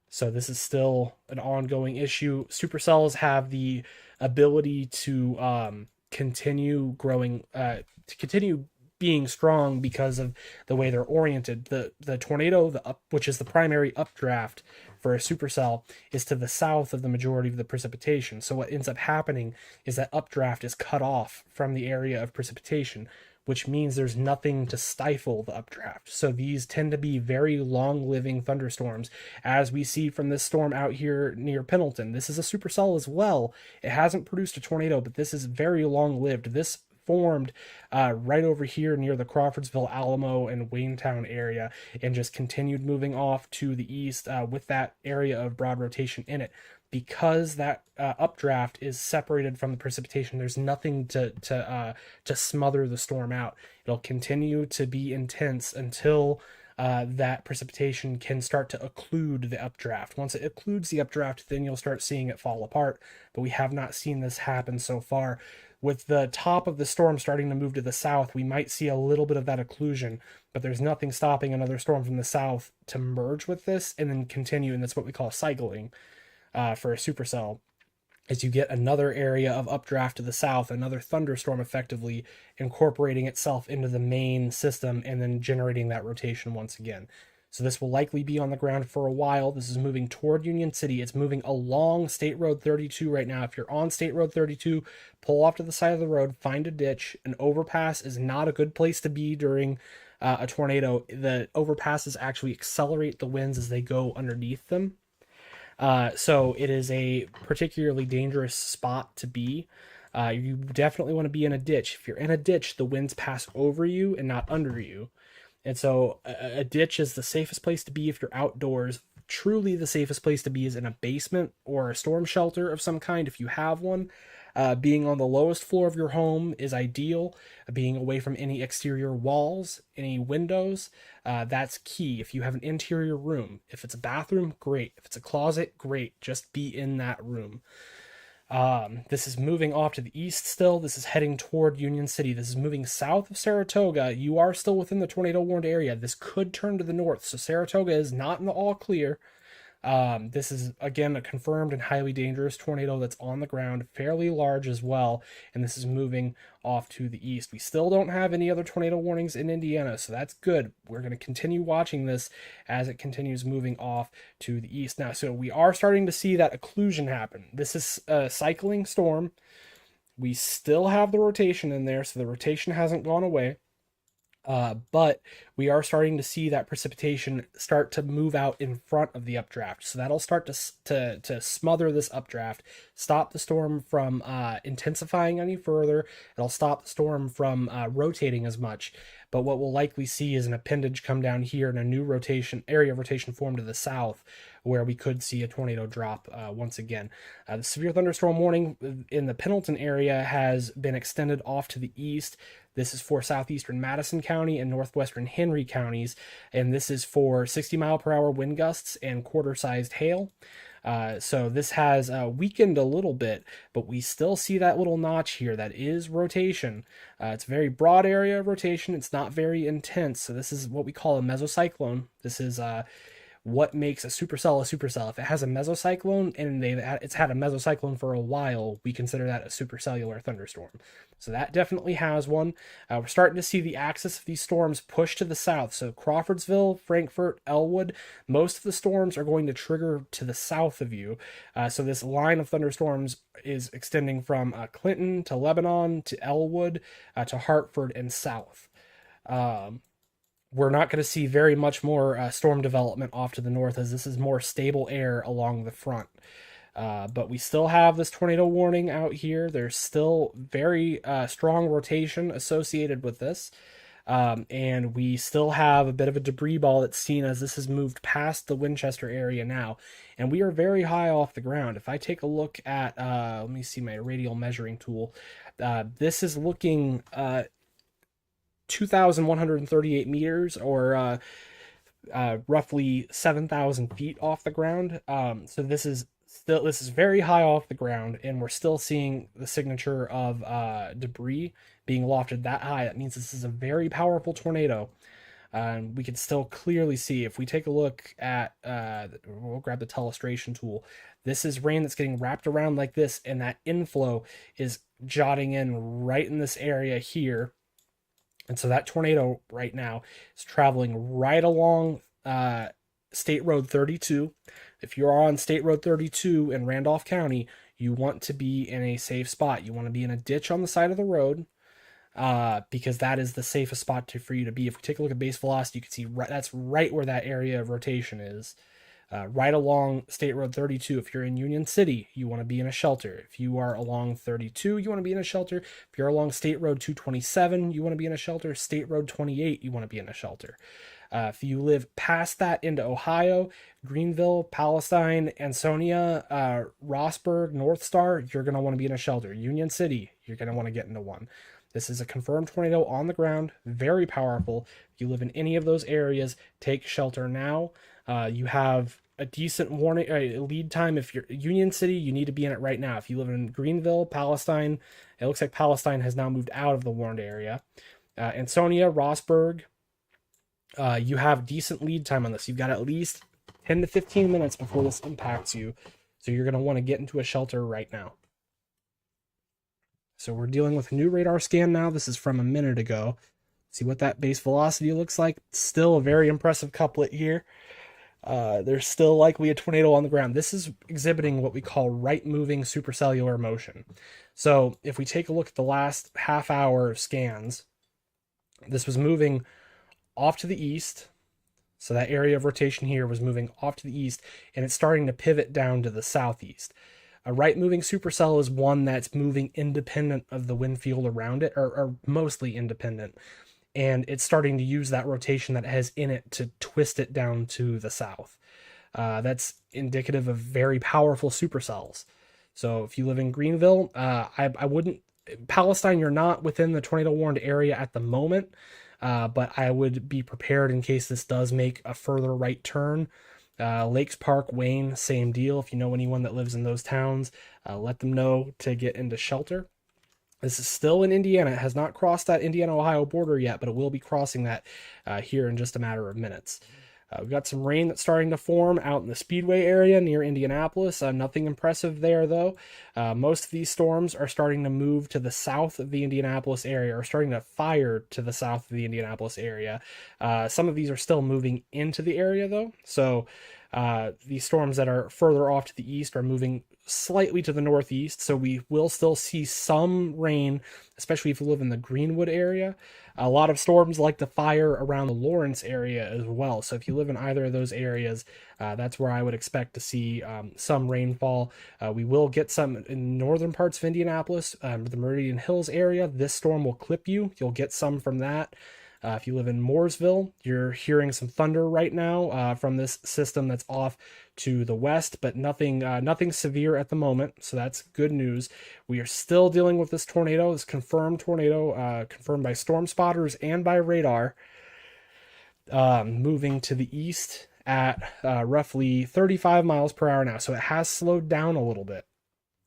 So this is still an ongoing issue. Supercells have the ability to continue growing, to continue being strong because of the way they're oriented. The tornado, which is the primary updraft for a supercell, is to the south of the majority of the precipitation. So what ends up happening is that updraft is cut off from the area of precipitation, which means there's nothing to stifle the updraft. So these tend to be very long-living thunderstorms, as we see from this storm out here near Pendleton. This is a supercell as well. It hasn't produced a tornado, but this is very long-lived. This formed right over here near the Crawfordsville, Alamo, and Waynetown area, and just continued moving off to the east with that area of broad rotation in it. Because that updraft is separated from the precipitation, there's nothing to smother the storm out. It'll continue to be intense until that precipitation can start to occlude the updraft. Once it occludes the updraft, then you'll start seeing it fall apart. But we have not seen this happen so far. With the top of the storm starting to move to the south, we might see a little bit of that occlusion, but there's nothing stopping another storm from the south to merge with this and then continue, and that's what we call cycling for a supercell. As you get another area of updraft to the south, another thunderstorm effectively incorporating itself into the main system and then generating that rotation once again. So this will likely be on the ground for a while. This is moving toward Union City. It's moving along State Road 32 right now. If you're on State Road 32, pull off to the side of the road, find a ditch. An overpass is not a good place to be during a tornado. The overpasses actually accelerate the winds as they go underneath them. So it is a particularly dangerous spot to be. You definitely want to be in a ditch. If you're in a ditch, the winds pass over you and not under you. And so a ditch is the safest place to be if you're outdoors. Truly the safest place to be is in a basement or a storm shelter of some kind if you have one. Being on the lowest floor of your home is ideal. Being away from any exterior walls, any windows, that's key. If you have an interior room, if it's a bathroom, great. If it's a closet, great. Just be in that room. This is moving off to the east still. This is heading toward Union City. This is moving south of Saratoga. You are still within the tornado warned area. This could turn to the north, so Saratoga is not in the all clear. This is, again, a confirmed and highly dangerous tornado that's on the ground, fairly large as well, and this is moving off to the east. We still don't have any other tornado warnings in Indiana, so that's good. We're going to continue watching this as it continues moving off to the east. Now, so we are starting to see that occlusion happen. This is a cycling storm. We still have the rotation in there, so the rotation hasn't gone away. But we are starting to see that precipitation start to move out in front of the updraft. So that'll start to smother this updraft, stop the storm from intensifying any further. It'll stop the storm from rotating as much. But what we'll likely see is an appendage come down here and a new area of rotation form to the south, where we could see a tornado drop once again. The severe thunderstorm warning in the Pendleton area has been extended off to the east. This is for southeastern Madison County and northwestern Henry counties, and this is for 60-mile-per-hour wind gusts and quarter-sized hail. So this has weakened a little bit, but we still see that little notch here. That is rotation. It's a very broad area of rotation. It's not very intense. So this is what we call a mesocyclone. This is what makes a supercell a supercell. If it has a mesocyclone and it's had a mesocyclone for a while, we consider that a supercellular thunderstorm. So that definitely has one. We're starting to see the axis of these storms push to the south. So Crawfordsville, Frankfort, Elwood, most of the storms are going to trigger to the south of you. So this line of thunderstorms is extending from Clinton to Lebanon to Elwood to Hartford and south. We're not going to see very much more storm development off to the north, as this is more stable air along the front. But we still have this tornado warning out here. There's still very strong rotation associated with this. And we still have a bit of a debris ball that's seen as this has moved past the Winchester area now. And we are very high off the ground. If I take a look at, let me see my radial measuring tool. This is looking 2,138 meters, or roughly 7,000 feet off the ground. So this is very high off the ground, and we're still seeing the signature of debris being lofted that high. That means this is a very powerful tornado. We can still clearly see, if we take a look at, we'll grab the telestration tool. This is rain that's getting wrapped around like this, and that inflow is jotting in right in this area here. And so that tornado right now is traveling right along State Road 32. If you're on State Road 32 in Randolph County, you want to be in a safe spot. You want to be in a ditch on the side of the road, because that is the safest spot for you to be. If we take a look at base velocity, you can see that's right where that area of rotation is. Right along State Road 32. If you're in Union City, you want to be in a shelter. If you are along 32, you want to be in a shelter. If you're along State Road 227, you want to be in a shelter. State Road 28, you want to be in a shelter. If you live past that into Ohio, Greenville, Palestine, Ansonia, Rossburg, North Star, you're going to want to be in a shelter. Union City, you're going to want to get into one. This is a confirmed tornado on the ground, very powerful. If you live in any of those areas, take shelter now. You have a decent warning lead time. If you're Union City, you need to be in it right now. If you live in Greenville, Palestine, it looks like Palestine has now moved out of the warned area. Ansonia, Rossburg, you have decent lead time on this. You've got at least 10 to 15 minutes before this impacts you. So you're going to want to get into a shelter right now. So we're dealing with a new radar scan now. This is from a minute ago. See what that base velocity looks like. Still a very impressive couplet here. There's still likely a tornado on the ground. This is exhibiting what we call right-moving supercellular motion. So if we take a look at the last half hour of scans, this was moving off to the east. So that area of rotation here was moving off to the east, and it's starting to pivot down to the southeast. A right-moving supercell is one that's moving independent of the wind field around it, or mostly independent. And it's starting to use that rotation that it has in it to twist it down to the south. That's indicative of very powerful supercells. So if you live in Greenville, I wouldn't... Palestine, you're not within the tornado warned area at the moment, but I would be prepared in case this does make a further right turn. Lakes Park, Wayne, same deal. If you know anyone that lives in those towns, let them know to get into shelter. This is still in Indiana. It has not crossed that Indiana-Ohio border yet, but it will be crossing that here in just a matter of minutes. We've got some rain that's starting to form out in the Speedway area near Indianapolis. Nothing impressive there, though. Most of these storms are starting to move to the south of the Indianapolis area, or starting to fire to the south of the Indianapolis area. Some of these are still moving into the area, though. So these storms that are further off to the east are moving slightly to the northeast, so we will still see some rain, especially if you live in the Greenwood area. A lot of storms like to fire around the Lawrence area as well, so if you live in either of those areas, that's where I would expect to see some rainfall. We will get some in northern parts of Indianapolis, the Meridian Hills area. This storm will clip you. You'll get some from that. If you live in Mooresville, you're hearing some thunder right now from this system that's off to the west, but nothing severe at the moment, so that's good news. We are still dealing with this tornado, this confirmed tornado, confirmed by storm spotters and by radar, moving to the east at roughly 35 miles per hour now, so it has slowed down a little bit.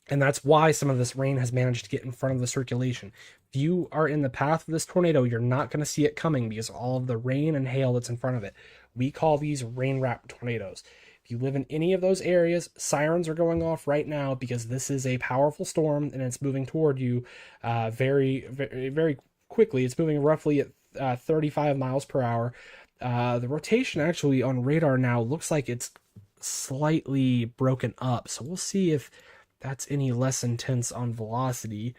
And that's why some of this rain has managed to get in front of the circulation. If you are in the path of this tornado, you're not going to see it coming because of all of the rain and hail that's in front of it. We call these rain-wrapped tornadoes. If you live in any of those areas, sirens are going off right now because this is a powerful storm and it's moving toward you very, very, very quickly. It's moving roughly at 35 miles per hour. The rotation actually on radar now looks like it's slightly broken up. So we'll see if that's any less intense on velocity.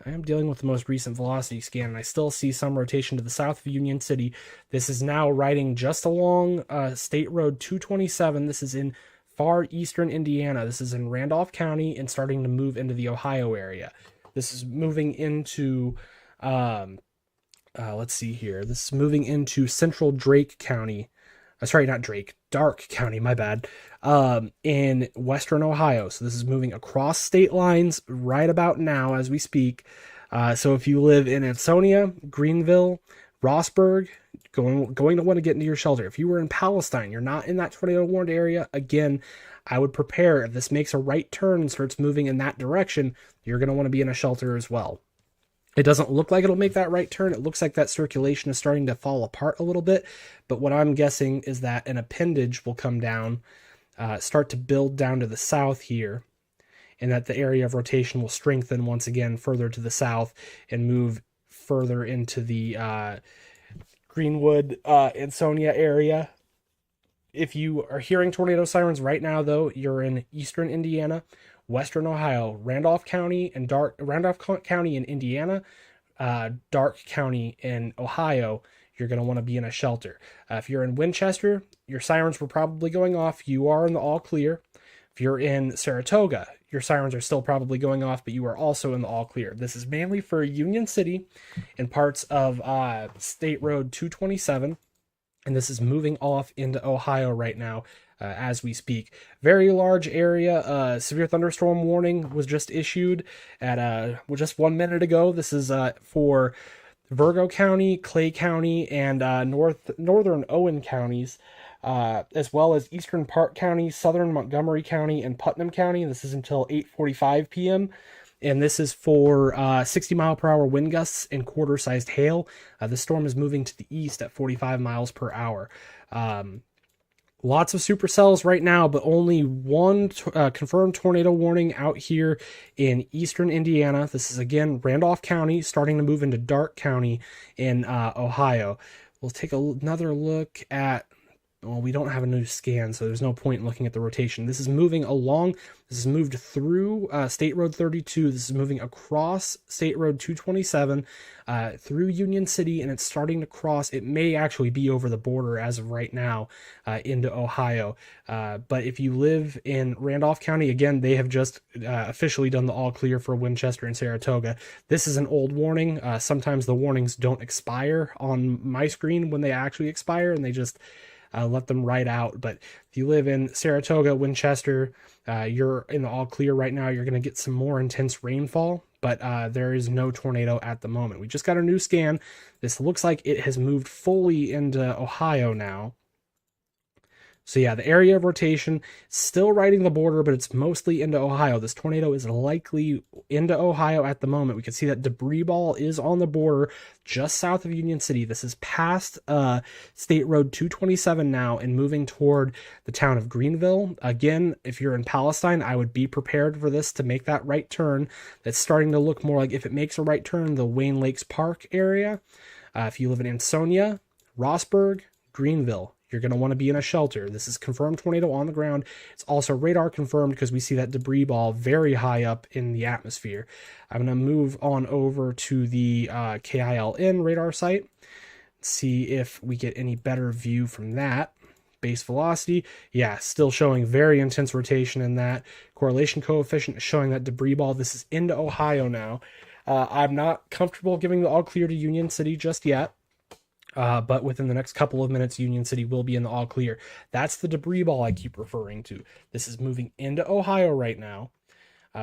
I am dealing with the most recent velocity scan, and I still see some rotation to the south of Union City. This is now riding just along State Road 227. This is in far eastern Indiana. This is in Randolph County and starting to move into the Ohio area. This is moving into, let's see here. This is moving into central Drake County. Sorry, not Drake, Darke County, my bad, in western Ohio. So this is moving across state lines right about now as we speak. So if you live in Ansonia, Greenville, Rossburg, going to want to get into your shelter. If you were in Palestine, you're not in that tornado warned area, again, I would prepare. If this makes a right turn and starts moving in that direction, you're going to want to be in a shelter as well. It doesn't look like it'll make that right turn. It looks like that circulation is starting to fall apart a little bit. But what I'm guessing is that an appendage will come down, start to build down to the south here, and that the area of rotation will strengthen once again further to the south and move further into the Greenwood, Ansonia area. If you are hearing tornado sirens right now, though, you're in eastern Indiana, western Ohio, Randolph County in Indiana, Darke County in Ohio. You're going to want to be in a shelter. If you're in Winchester, your sirens were probably going off. You are in the all clear. If you're in Saratoga, your sirens are still probably going off, but you are also in the all clear. This is mainly for Union City and parts of State Road 227. And this is moving off into Ohio right now as we speak. Very large area. Severe thunderstorm warning was just issued at just 1 minute ago. This is for Virgo County, Clay County, and northern Owen counties, as well as eastern Park County, southern Montgomery County, and Putnam County. This is until 8:45 p.m. And this is for 60-mile-per-hour wind gusts and quarter-sized hail. The storm is moving to the east at 45 miles per hour. Lots of supercells right now, but only one confirmed tornado warning out here in eastern Indiana. This is, again, Randolph County, starting to move into Darke County in Ohio. We'll take another look at... Well, we don't have a new scan, so there's no point in looking at the rotation. This is moving along. This is moved through State Road 32. This is moving across State Road 227 through Union City, and it's starting to cross. It may actually be over the border as of right now into Ohio. But if you live in Randolph County, again, they have just officially done the all clear for Winchester and Saratoga. This is an old warning. Sometimes the warnings don't expire on my screen when they actually expire, and they just... let them ride out. But if you live in Saratoga, Winchester, you're in the all clear right now. You're going to get some more intense rainfall, but there is no tornado at the moment. We just got a new scan. This looks like it has moved fully into Ohio now. So yeah, the area of rotation still riding the border, but it's mostly into Ohio. This tornado is likely into Ohio at the moment. We can see that debris ball is on the border just south of Union City. This is past State Road 227 now and moving toward the town of Greenville. Again, if you're in Palestine, I would be prepared for this to make that right turn. That's starting to look more like, if it makes a right turn, the Wayne Lakes Park area. If you live in Ansonia, Rossburg, Greenville, you're going to want to be in a shelter. This is confirmed tornado on the ground. It's also radar confirmed because we see that debris ball very high up in the atmosphere. I'm going to move on over to the KILN radar site, see if we get any better view from that. Base velocity, yeah, still showing very intense rotation in that. Correlation coefficient is showing that debris ball. This is into Ohio now. I'm not comfortable giving the all clear to Union City just yet. But within the next couple of minutes, Union City will be in the all clear. That's the debris ball I keep referring to. This is moving into Ohio right now.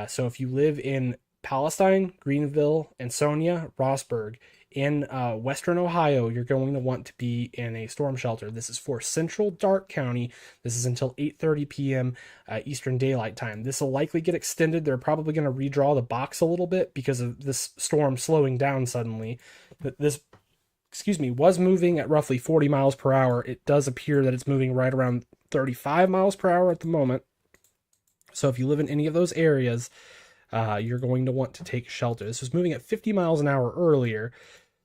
So if you live in Palestine, Greenville, Ansonia, Rossburg, in western Ohio, you're going to want to be in a storm shelter. This is for central Darke County. This is until 8:30 p.m. Eastern Daylight Time. This will likely get extended. They're probably going to redraw the box a little bit because of this storm slowing down suddenly. But this was moving at roughly 40 miles per hour. It does appear that it's moving right around 35 miles per hour at the moment. So if you live in any of those areas, you're going to want to take shelter. This was moving at 50 miles an hour earlier,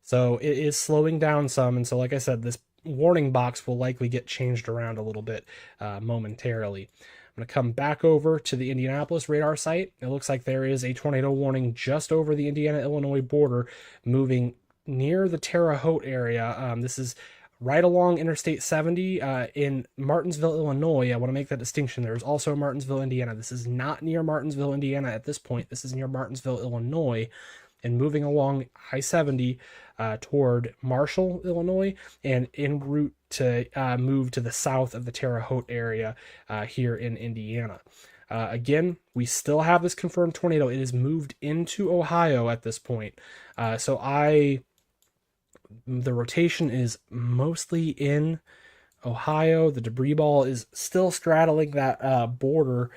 so it is slowing down some. And so, like I said, this warning box will likely get changed around a little bit momentarily. I'm going to come back over to the Indianapolis radar site. It looks like there is a tornado warning just over the Indiana-Illinois border moving near the Terre Haute area. This is right along Interstate 70 in Martinsville, Illinois. I want to make that distinction. There's also Martinsville, Indiana. This is not near Martinsville, Indiana at this point. This is near Martinsville, Illinois, and moving along I-70 toward Marshall, Illinois, and en route to move to the south of the Terre Haute area here in Indiana. Again, we still have this confirmed tornado. It has moved into Ohio at this point. The rotation is mostly in Ohio. The debris ball is still straddling that border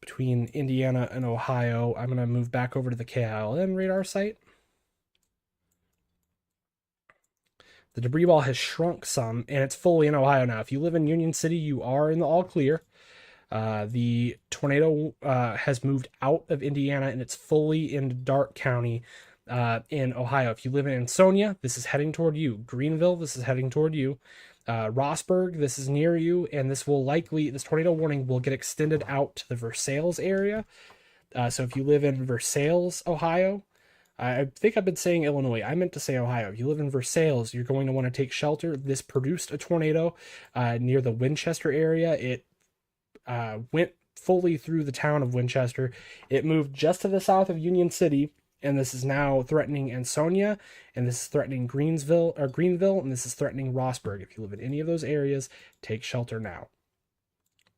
between Indiana and Ohio. I'm going to move back over to the KILN radar site. The debris ball has shrunk some, and it's fully in Ohio now. If you live in Union City, you are in the all clear. The tornado has moved out of Indiana, and it's fully in Darke County in Ohio. If you live in Ansonia, this is heading toward you. Greenville, this is heading toward you. Rossburg, this is near you, and this tornado warning will get extended out to the Versailles area. So if you live in Versailles, Ohio, I think I've been saying Illinois. I meant to say Ohio. If you live in Versailles, you're going to want to take shelter. This produced a tornado near the Winchester area. It went fully through the town of Winchester. It moved just to the south of Union City, and this is now threatening Ansonia, and this is threatening Greenville, and this is threatening Rossburg. If you live in any of those areas, take shelter now.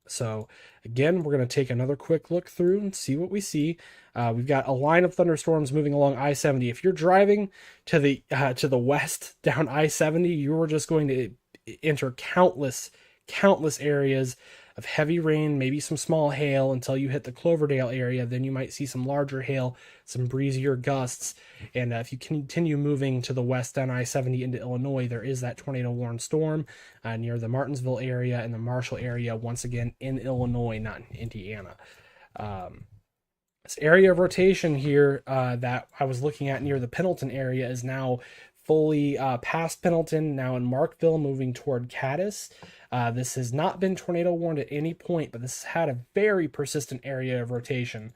So again, we're going to take another quick look through and see what we see. We've got a line of thunderstorms moving along I-70. If you're driving to the west down I-70, you're just going to enter countless areas of heavy rain, maybe some small hail until you hit the Cloverdale area. Then you might see some larger hail, some breezier gusts. And if you continue moving to the west down I-70 into Illinois, there is that tornado-warned storm near the Martinsville area and the Marshall area, once again in Illinois, not in Indiana. This area of rotation here that I was looking at near the Pendleton area is now fully past Pendleton, now in Markville, moving toward Cadiz. This has not been tornado warned at any point, but this has had a very persistent area of rotation.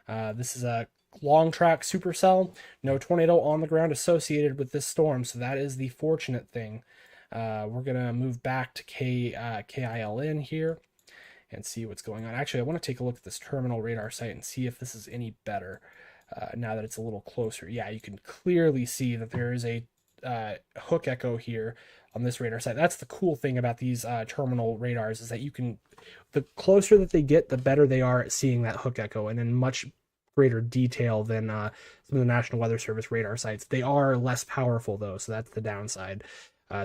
This is a long track supercell, no tornado on the ground associated with this storm, so that is the fortunate thing. We're going to move back to KILN here and see what's going on. Actually, I want to take a look at this terminal radar site and see if this is any better now that it's a little closer. Yeah, you can clearly see that there is a hook echo here on this radar site. That's the cool thing about these terminal radars, is that the closer that they get, the better they are at seeing that hook echo, and in much greater detail than some of the National Weather Service radar sites. They are less powerful though, so that's the downside.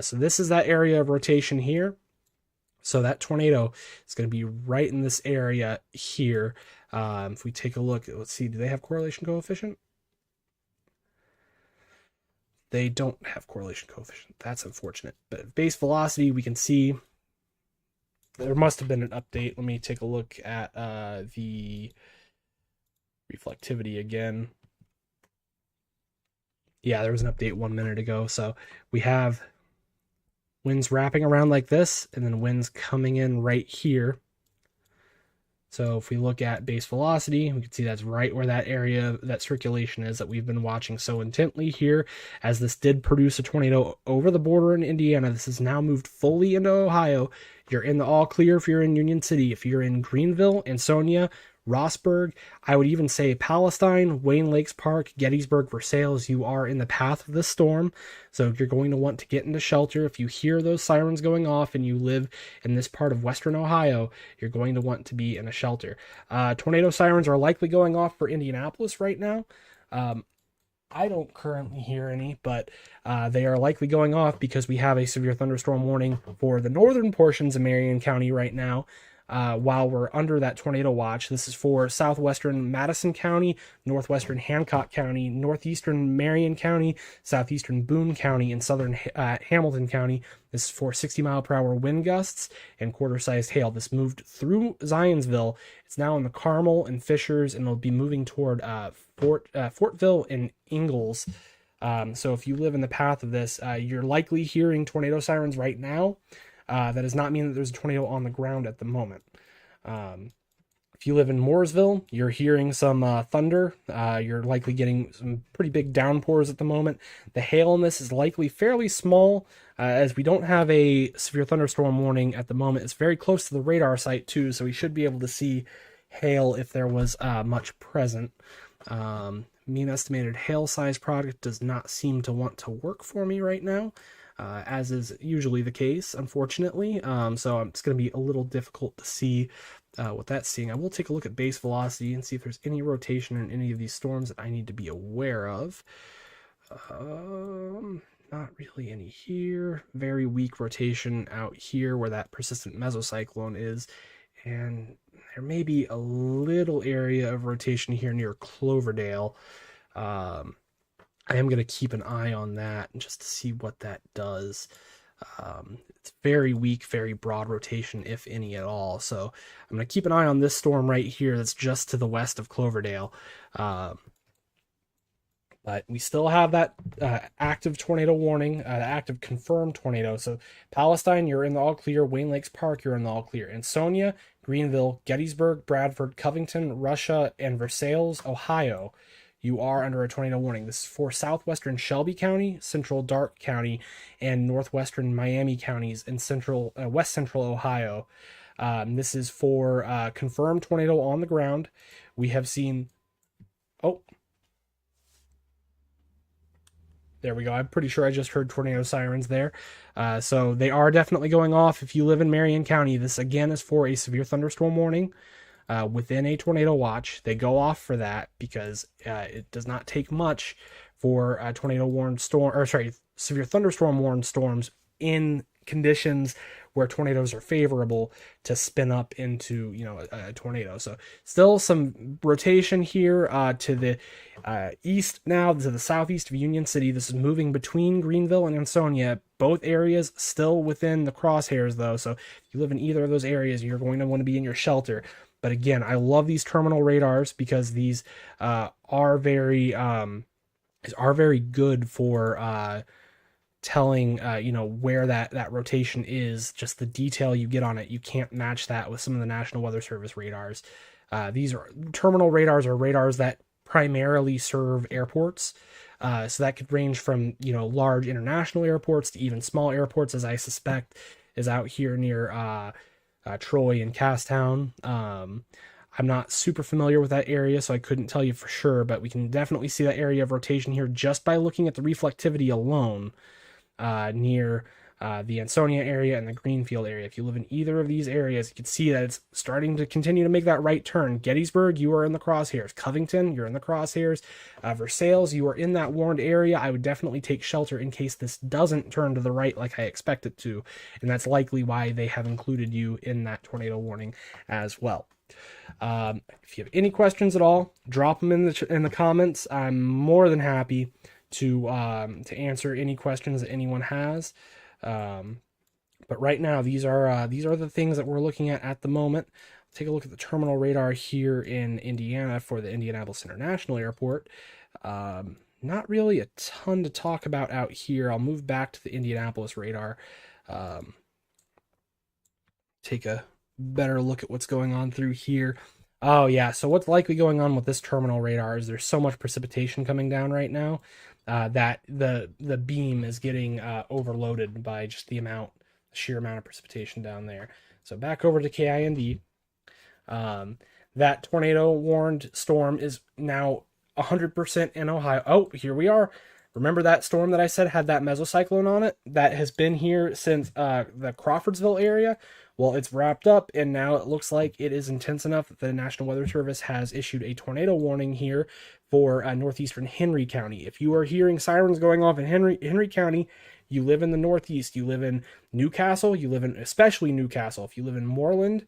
So this is that area of rotation here. So that tornado is going to be right in this area here. If we take a look, let's see, do they have correlation coefficient? They don't have correlation coefficient. That's unfortunate. But base velocity, we can see there must have been an update. Let me take a look at the reflectivity again. Yeah, there was an update 1 minute ago. So we have winds wrapping around like this, and then winds coming in right here. So if we look at base velocity, we can see that's right where that area, that circulation is that we've been watching so intently here. As this did produce a tornado over the border in Indiana, this has now moved fully into Ohio. You're in the all clear if you're in Union City. If you're in Greenville, Ansonia, Rossburg, I would even say Palestine, Wayne Lakes Park, Gettysburg, Versailles, you are in the path of the storm. So you're going to want to get into shelter. If you hear those sirens going off and you live in this part of Western Ohio, you're going to want to be in a shelter. Tornado sirens are likely going off for Indianapolis right now. I don't currently hear any, but they are likely going off because we have a severe thunderstorm warning for the northern portions of Marion County right now. While we're under that tornado watch. This is for southwestern Madison County, northwestern Hancock County, northeastern Marion County, southeastern Boone County, and southern Hamilton County. This is for 60-mile-per-hour wind gusts and quarter-sized hail. This moved through Zionsville. It's now in the Carmel and Fishers, and it'll be moving toward Fortville and Ingalls. So if you live in the path of this, you're likely hearing tornado sirens right now. That does not mean that there's a tornado on the ground at the moment. If you live in Mooresville, you're hearing some thunder. You're likely getting some pretty big downpours at the moment. The hail in this is likely fairly small, as we don't have a severe thunderstorm warning at the moment. It's very close to the radar site too, so we should be able to see hail if there was much present. Mean estimated hail size product does not seem to want to work for me right now, as is usually the case, unfortunately. So it's going to be a little difficult to see what that's seeing. I will take a look at base velocity and see if there's any rotation in any of these storms that I need to be aware of. Not really any here. Very weak rotation out here where that persistent mesocyclone is. And there may be a little area of rotation here near Cloverdale. I am going to keep an eye on that just to see what that does. It's very weak, very broad rotation, if any at all. So I'm going to keep an eye on this storm right here that's just to the west of Cloverdale. But we still have that active tornado warning, active confirmed tornado. So Palestine, you're in the all clear. Wayne Lakes Park, you're in the all clear. Ansonia, Greenville, Gettysburg, Bradford, Covington, Russia, and Versailles, Ohio, you are under a tornado warning. This is for southwestern Shelby County, central Darke County, and northwestern Miami counties in central west central Ohio. This is for confirmed tornado on the ground. We have seen... Oh, there we go. I'm pretty sure I just heard tornado sirens there. So they are definitely going off. If you live in Marion County, this again is for a severe thunderstorm warning within a tornado watch. They go off for that because it does not take much for a tornado warned storm, or sorry, severe thunderstorm warned storms in conditions where tornadoes are favorable to spin up into, you know, a tornado. So still some rotation here to the east now, to the southeast of Union City. This is moving between Greenville and Ansonia. Both areas still within the crosshairs though. So if you live in either of those areas, you're going to want to be in your shelter. But again, I love these terminal radars because these are very good for telling you know, where that rotation is. Just the detail you get on it, you can't match that with some of the National Weather Service radars. These are terminal radars, or radars that primarily serve airports, so that could range from, you know, large international airports to even small airports, as I suspect is out here near Troy and Casstown. I'm not super familiar with that area, so I couldn't tell you for sure, but we can definitely see that area of rotation here just by looking at the reflectivity alone near the Ansonia area and the Greenfield area. If you live in either of these areas, you can see that it's starting to continue to make that right turn. Gettysburg, you are in the crosshairs. Covington, you're in the crosshairs. Versailles, you are in that warned area. I would definitely take shelter in case this doesn't turn to the right like I expect it to, and that's likely why they have included you in that tornado warning as well. If you have any questions at all, drop them in the comments. I'm more than happy to answer any questions that anyone has. But right now, these are the things that we're looking at the moment. Take a look at the terminal radar here in Indiana for the Indianapolis International Airport. Not really a ton to talk about out here. I'll move back to the Indianapolis radar. Take a better look at what's going on through here. Oh yeah, so what's likely going on with this terminal radar is there's so much precipitation coming down right now that the beam is getting overloaded by just the sheer amount of precipitation down there. So back over to KIND. That tornado warned storm is now 100% in Ohio. Oh, here we are. Remember that storm that I said had that mesocyclone on it? That has been here since the Crawfordsville area. Well, it's wrapped up, and now it looks like it is intense enough that the National Weather Service has issued a tornado warning here for northeastern Henry County. If you are hearing sirens going off in Henry County, you live in the Northeast, you live in Newcastle, you live in especially Newcastle. If you live in Moreland,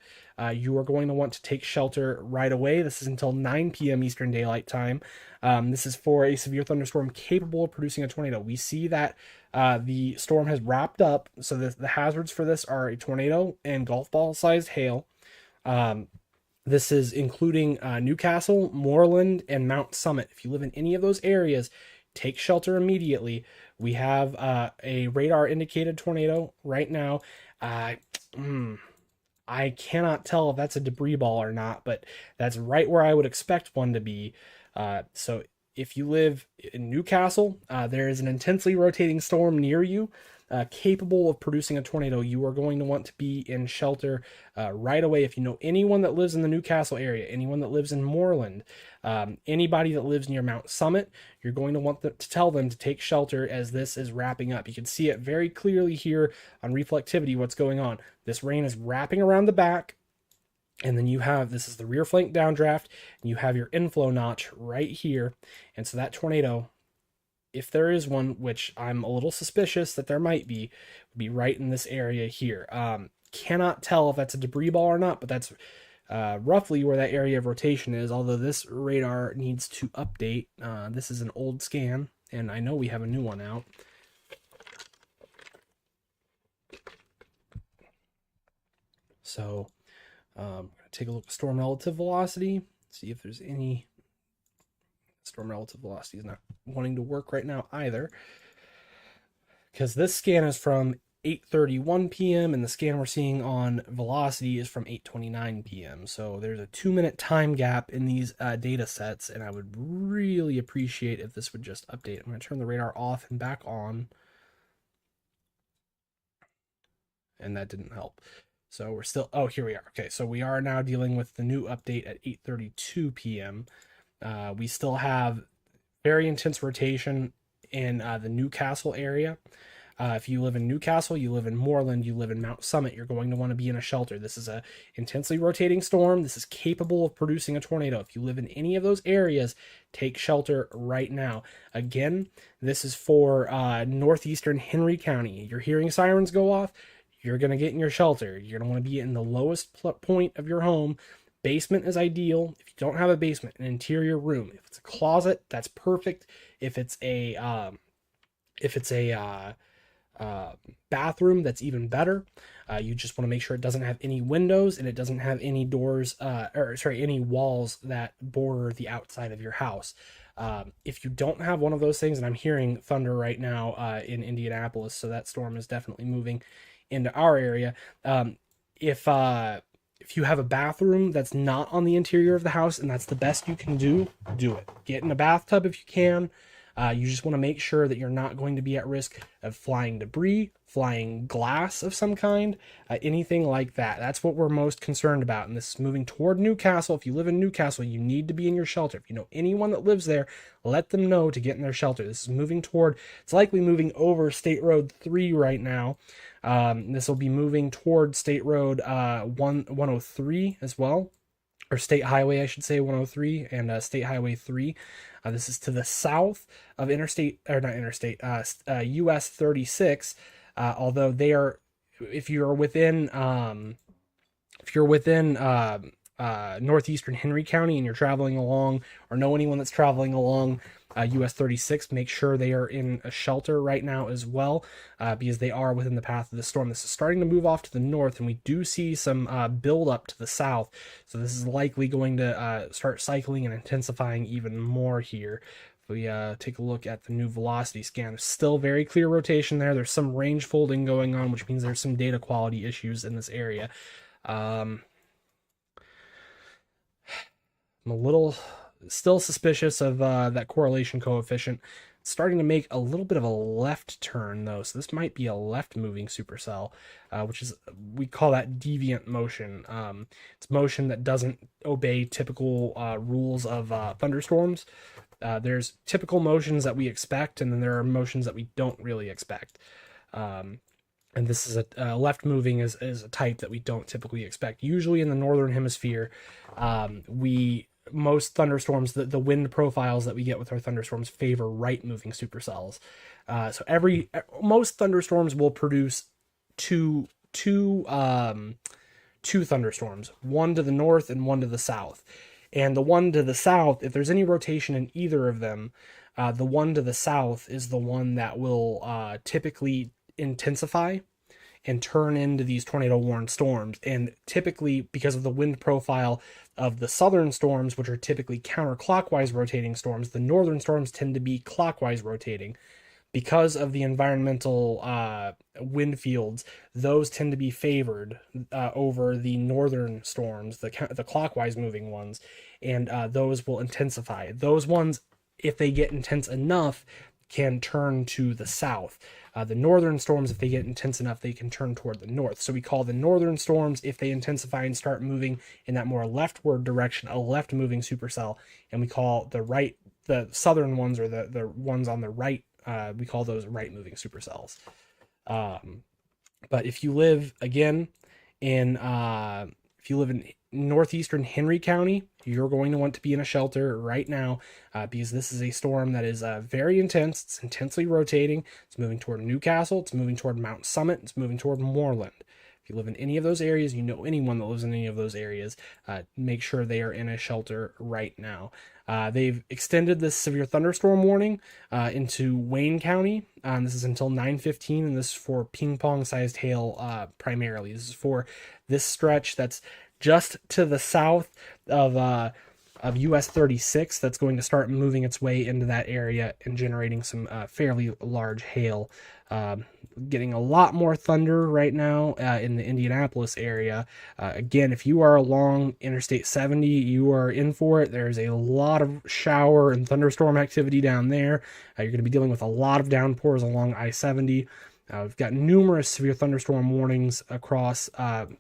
you are going to want to take shelter right away. This is until 9 p.m. Eastern Daylight Time. This is for a severe thunderstorm capable of producing a tornado. We see that the storm has wrapped up, so the hazards for this are a tornado and golf ball sized hail. This is including Newcastle, Moreland, and Mount Summit. If you live in any of those areas, take shelter immediately. We have a radar indicated tornado right now. I cannot tell if that's a debris ball or not, but that's right where I would expect one to be. So if you live in Newcastle, there is an intensely rotating storm near you, capable of producing a tornado. You are going to want to be in shelter right away. If you know anyone that lives in the Newcastle area, anyone that lives in Moreland, anybody that lives near Mount Summit, you're going to want to tell them to take shelter as this is wrapping up. You can see it very clearly here on reflectivity what's going on. This rain is wrapping around the back, and then you have, this is the rear flank downdraft, and you have your inflow notch right here. And so that tornado, if there is one, which I'm a little suspicious that there might be, would be right in this area here. Cannot tell if that's a debris ball or not, but that's roughly where that area of rotation is, although this radar needs to update. This is an old scan, and I know we have a new one out. So I'm going to take a look at storm relative velocity, see if there's any. Storm relative velocity is not wanting to work right now either, because this scan is from 8:31 p.m. and the scan we're seeing on velocity is from 8:29 p.m. So there's a 2-minute time gap in these data sets, and I would really appreciate if this would just update. I'm going to turn the radar off and back on, and that didn't help. So we're still, oh, here we are. Okay, so we are now dealing with the new update at 8:32 p.m. We still have very intense rotation in the Newcastle area. If you live in Newcastle, you live in Moreland, you live in Mount Summit, you're going to want to be in a shelter. This is a intensely rotating storm. This is capable of producing a tornado. If you live in any of those areas, take shelter right now. Again, this is for northeastern Henry County. You're hearing sirens go off, you're going to get in your shelter. You're going to want to be in the lowest point of your home. Basement is ideal. If you don't have a basement, an interior room. If it's a closet, that's perfect. If it's a bathroom, that's even better. You just want to make sure it doesn't have any windows and it doesn't have any doors, any walls that border the outside of your house. If you don't have one of those things, and I'm hearing thunder right now in Indianapolis, so that storm is definitely moving into our area. If you have a bathroom that's not on the interior of the house and that's the best you can do, do it. Get in a bathtub if you can. You just want to make sure that you're not going to be at risk of flying debris, flying glass of some kind, anything like that. That's what we're most concerned about. And this is moving toward Newcastle. If you live in Newcastle, you need to be in your shelter. If you know anyone that lives there, let them know to get in their shelter. This is moving toward, it's likely moving over State Road 3 right now. This will be moving toward State Road 103 as well, or State Highway, I should say, 103 and State Highway 3. This is to the south of US 36. Although they are, if you're within northeastern Henry County and you're traveling along, or know anyone that's traveling along US 36, make sure they are in a shelter right now as well, because they are within the path of the storm. This is starting to move off to the north, and we do see some build up to the south, so this is likely going to start cycling and intensifying even more here. If we take a look at the new velocity scan, still very clear rotation there. There's some range folding going on, which means there's some data quality issues in this area. I'm a little still suspicious of that correlation coefficient. It's starting to make a little bit of a left turn though, so this might be a left moving supercell, which is, we call that deviant motion. It's motion that doesn't obey typical rules of thunderstorms. There's typical motions that we expect, and then there are motions that we don't really expect. And this is a left moving is a type that we don't typically expect. Usually in the northern hemisphere, most thunderstorms, the wind profiles that we get with our thunderstorms favor right moving supercells. So most thunderstorms will produce two thunderstorms, one to the north and one to the south. And the one to the south, if there's any rotation in either of them, the one to the south is the one that will typically intensify and turn into these tornado-warned storms. And typically, because of the wind profile of the southern storms, which are typically counterclockwise rotating storms, the northern storms tend to be clockwise rotating. because of the environmental wind fields, those tend to be favored over the northern storms, the clockwise moving ones, and those will intensify. Those ones, if they get intense enough, can turn to the south. The northern storms, if they get intense enough, they can turn toward the north. So we call the northern storms, if they intensify and start moving in that more leftward direction, a left moving supercell. And we call the southern ones, or the ones on the right, we call those right moving supercells. But if you live again if you live in northeastern Henry County, you're going to want to be in a shelter right now, because this is a storm that is very intense. It's intensely rotating. It's moving toward Newcastle. It's moving toward Mount Summit. It's moving toward Moreland. If you live in any of those areas, you know anyone that lives in any of those areas, make sure they are in a shelter right now. They've extended this severe thunderstorm warning into Wayne County. This is until 9:15, and this is for ping pong sized hail primarily. This is for this stretch that's just to the south of US 36, that's going to start moving its way into that area and generating some fairly large hail. Getting a lot more thunder right now in the Indianapolis area. Again, if you are along Interstate 70, you are in for it. There's a lot of shower and thunderstorm activity down there. You're going to be dealing with a lot of downpours along I-70. We've got numerous severe thunderstorm warnings across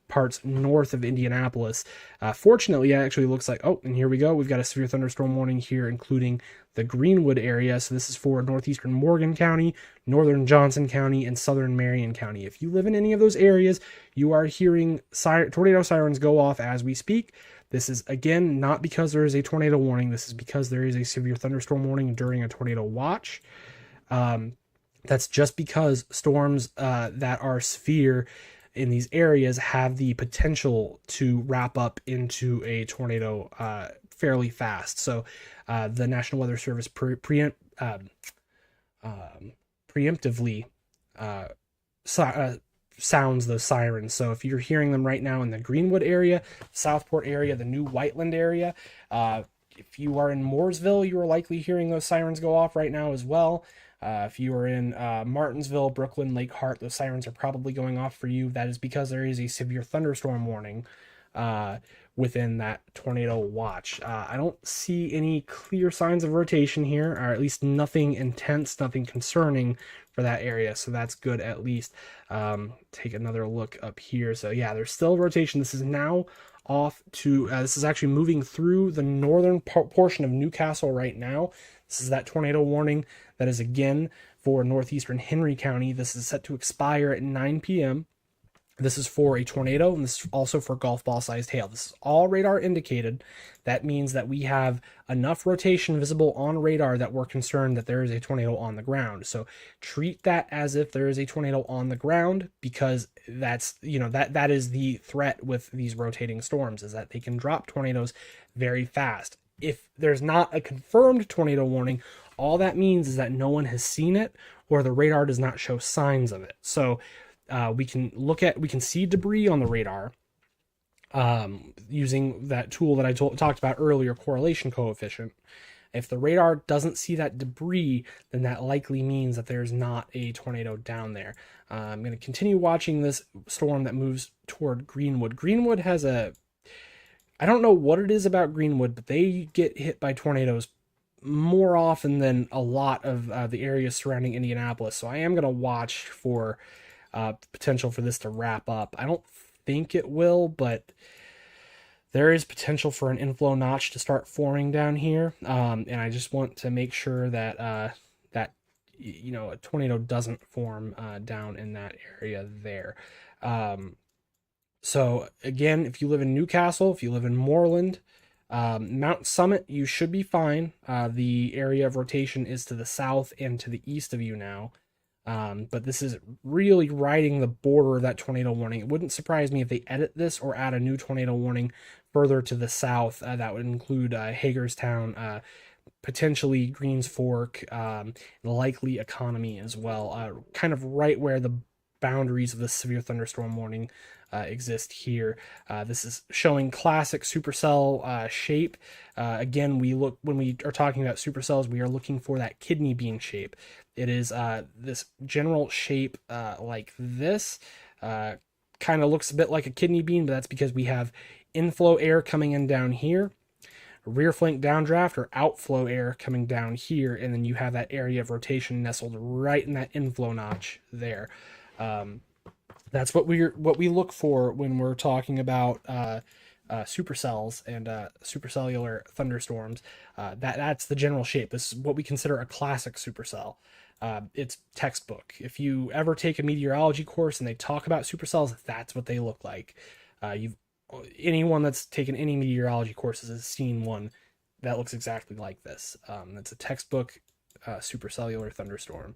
parts north of Indianapolis. Fortunately, it actually looks like, oh, and here we go. We've got a severe thunderstorm warning here, including the Greenwood area. So this is for northeastern Morgan County, northern Johnson County, and southern Marion County. If you live in any of those areas, you are hearing tornado sirens go off as we speak. This is, again, not because there is a tornado warning. This is because there is a severe thunderstorm warning during a tornado watch. That's just because storms that are severe in these areas have the potential to wrap up into a tornado fairly fast. So the National Weather Service preemptively sounds those sirens. So if you're hearing them right now in the Greenwood area, Southport area, the New Whiteland area, if you are in Mooresville, you are likely hearing those sirens go off right now as well. If you are in Martinsville, Brooklyn, Lake Hart, those sirens are probably going off for you. That is because there is a severe thunderstorm warning within that tornado watch. I don't see any clear signs of rotation here, or at least nothing intense, nothing concerning for that area. So that's good at least. Take another look up here. So yeah, there's still rotation. This is now off to, this is actually moving through the northern portion of Newcastle right now. This is that tornado warning that is again for northeastern Henry County. This is set to expire at 9 p.m. This is for a tornado, and this is also for golf ball sized hail. This is all radar indicated. That means that we have enough rotation visible on radar that we're concerned that there is a tornado on the ground. So treat that as if there is a tornado on the ground, because that's, that is the threat with these rotating storms, is that they can drop tornadoes very fast. If there's not a confirmed tornado warning, all that means is that no one has seen it, or the radar does not show signs of it. So we can see debris on the radar using that tool that I talked about earlier, correlation coefficient. If the radar doesn't see that debris, then that likely means that there's not a tornado down there. I'm going to continue watching this storm that moves toward Greenwood. Greenwood has I don't know what it is about Greenwood, but they get hit by tornadoes more often than a lot of the areas surrounding Indianapolis. So I am going to watch for potential for this to wrap up. I don't think it will, but there is potential for an inflow notch to start forming down here. And I just want to make sure that a tornado doesn't form down in that area there. So again, if you live in Newcastle, if you live in Moreland, Mount Summit, you should be fine. The area of rotation is to the south and to the east of you now. But this is really riding the border of that tornado warning. It wouldn't surprise me if they edit this or add a new tornado warning further to the south. That would include Hagerstown, potentially Greens Fork, likely Economy as well. Kind of right where the boundaries of the severe thunderstorm warning exist here. This is showing classic supercell shape. Again, when we are talking about supercells, we are looking for that kidney bean shape. It is this general shape like this. Kind of looks a bit like a kidney bean, but that's because we have inflow air coming in down here, rear flank downdraft or outflow air coming down here, and then you have that area of rotation nestled right in that inflow notch there. That's what we look for when we're talking about supercells and supercellular thunderstorms. That's the general shape. This is what we consider a classic supercell. It's textbook. If you ever take a meteorology course and they talk about supercells, that's what they look like. Anyone that's taken any meteorology courses has seen one that looks exactly like this. It's a textbook supercellular thunderstorm.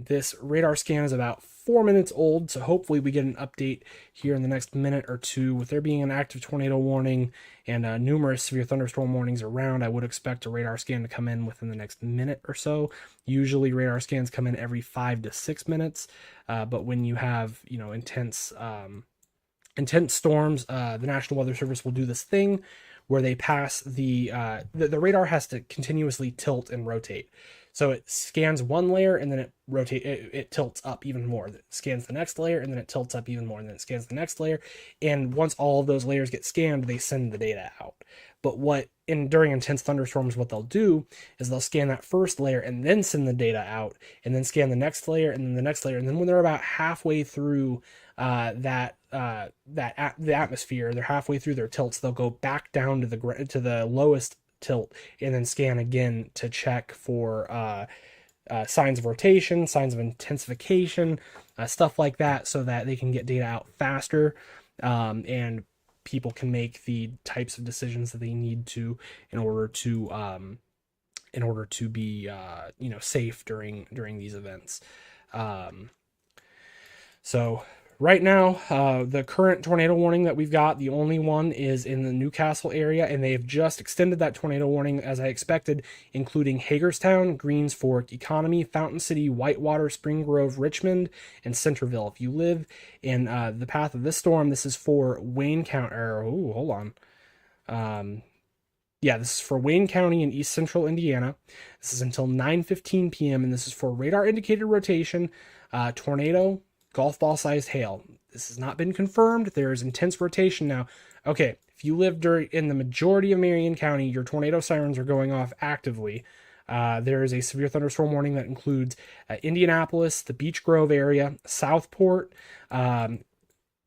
This radar scan is about 4 minutes old, so hopefully we get an update here in the next minute or two. With there being an active tornado warning and numerous severe thunderstorm warnings around, I would expect a radar scan to come in within the next minute or so. Usually radar scans come in every 5 to 6 minutes, but when you have intense storms, the National Weather Service will do this thing where they pass the radar has to continuously tilt and rotate. So it scans one layer and then it tilts up even more. It scans the next layer and then it tilts up even more, and then it scans the next layer. And once all of those layers get scanned, they send the data out. But during intense thunderstorms, what they'll do is they'll scan that first layer and then send the data out, and then scan the next layer and then the next layer. And then when they're about halfway through the atmosphere, they're halfway through their tilts, they'll go back down to the lowest tilt and then scan again to check for signs of rotation, signs of intensification, stuff like that, so that they can get data out faster, and people can make the types of decisions that they need to in order to be safe during these events. So right now, the current tornado warning that we've got, the only one is in the Newcastle area, and they've just extended that tornado warning as I expected, including Hagerstown, Greens Fork, Economy, Fountain City, Whitewater, Spring Grove, Richmond, and Centerville. If you live in the path of this storm, this is for Wayne County. This is for Wayne County in east central Indiana. This is until 9:15 p.m., and this is for radar indicated rotation, tornado, golf ball sized hail. This has not been confirmed. There is intense rotation now. Okay, if you live in the majority of Marion County, your tornado sirens are going off actively. There is a severe thunderstorm warning that includes Indianapolis, the Beech Grove area, Southport,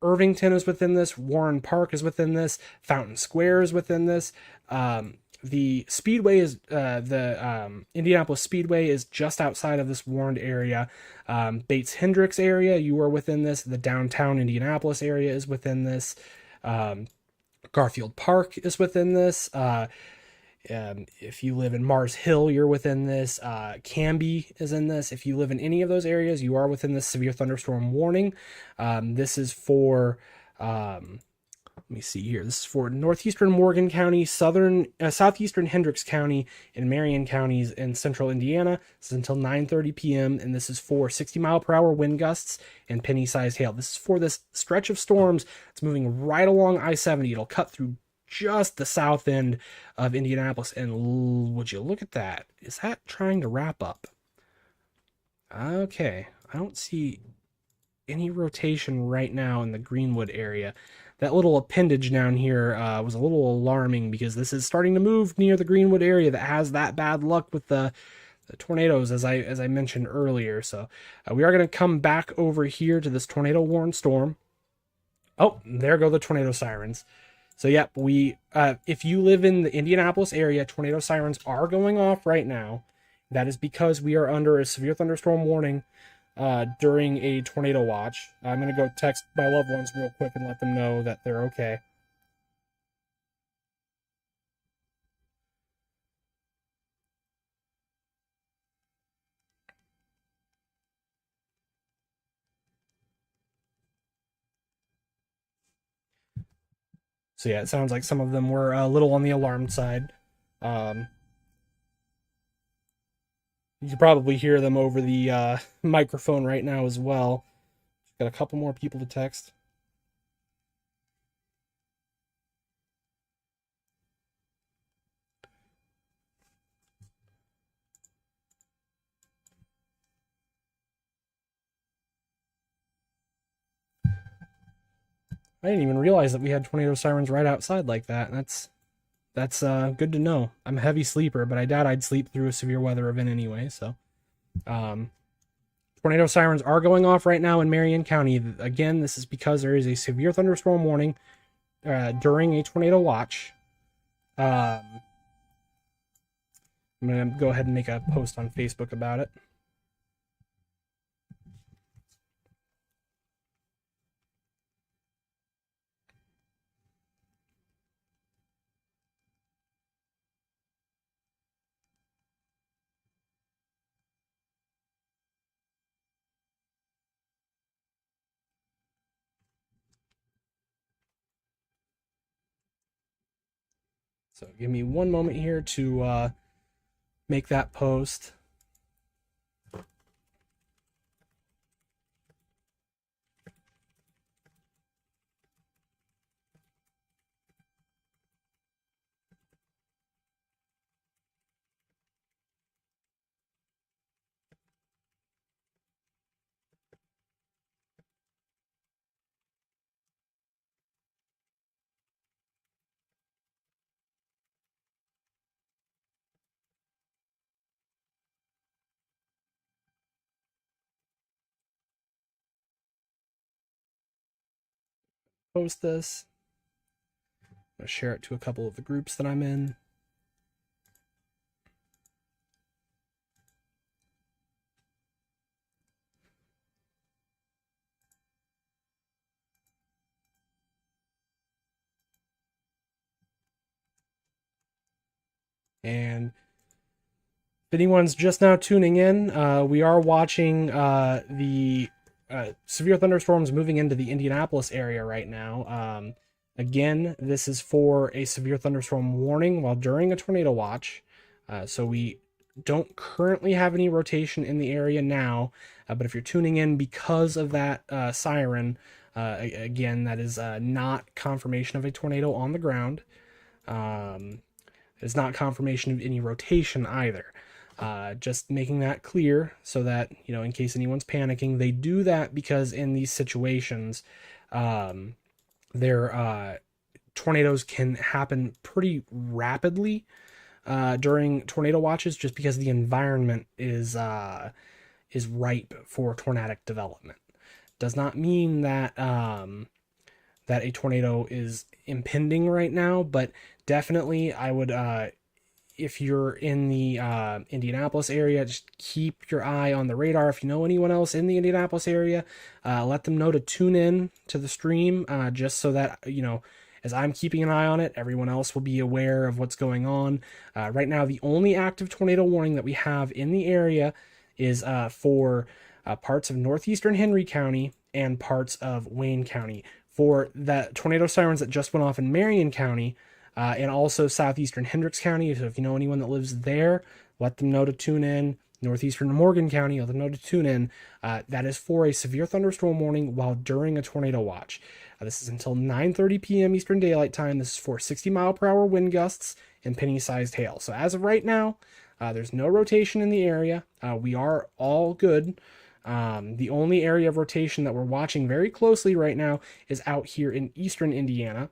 Irvington is within this, Warren Park is within this, Fountain Square is within this. The Speedway is Indianapolis Speedway is just outside of this warned area. Bates Hendricks area, you are within this. The downtown Indianapolis area is within this. Garfield Park is within this. If you live in Mars Hill, you're within this. Canby is in this. If you live in any of those areas, you are within this severe thunderstorm warning. This is for let me see here. This is for northeastern Morgan County, southeastern Hendricks County, and Marion counties in central Indiana. This is until 9:30 p.m., and this is for 60-mile-per-hour wind gusts and penny-sized hail. This is for this stretch of storms. It's moving right along I-70. It'll cut through just the south end of Indianapolis, and would you look at that? Is that trying to wrap up? Okay, I don't see any rotation right now in the Greenwood area. That little appendage down here was a little alarming because this is starting to move near the Greenwood area that has that bad luck with the tornadoes, as I mentioned earlier. So we are going to come back over here to this tornado warned storm. Oh, there go the tornado sirens. So yep, if you live in the Indianapolis area, tornado sirens are going off right now. That is because we are under a severe thunderstorm warning during a tornado watch. I'm going to go text my loved ones real quick and let them know that they're okay. So yeah, it sounds like some of them were a little on the alarmed side. You can probably hear them over the microphone right now as well. Got a couple more people to text. I didn't even realize that we had tornado sirens right outside like that. That's good to know. I'm a heavy sleeper, but I doubt I'd sleep through a severe weather event anyway. So, um, tornado sirens are going off right now in Marion County. Again, this is because there is a severe thunderstorm warning during a tornado watch. I'm gonna go ahead and make a post on Facebook about it. So give me one moment here to make that post. Post this. I'm gonna share it to a couple of the groups that I'm in. And if anyone's just now tuning in, we are watching the severe thunderstorms moving into the Indianapolis area right now. Again, this is for a severe thunderstorm warning while during a tornado watch. So we don't currently have any rotation in the area now, but if you're tuning in because of that siren, again, that is not confirmation of a tornado on the ground. It's not confirmation of any rotation either. Just making that clear so that, you know, in case anyone's panicking, they do that because in these situations, tornadoes can happen pretty rapidly during tornado watches just because the environment is ripe for tornadic development. Does not mean that that a tornado is impending right now, but definitely I would if you're in the Indianapolis area, just keep your eye on the radar. If you know anyone else in the Indianapolis area, let them know to tune in to the stream, just so that, you know, as I'm keeping an eye on it, everyone else will be aware of what's going on. Right now, the only active tornado warning that we have in the area is for parts of northeastern Henry County and parts of Wayne County. For the tornado sirens that just went off in Marion County, and also southeastern Hendricks County. So if you know anyone that lives there, let them know to tune in. Northeastern Morgan County, let them know to tune in. That is for a severe thunderstorm warning while during a tornado watch. This is until 9:30 p.m. Eastern Daylight Time. This is for 60-mile-per-hour wind gusts and penny-sized hail. So as of right now, there's no rotation in the area. We are all good. The only area of rotation that we're watching very closely right now is out here in eastern Indiana.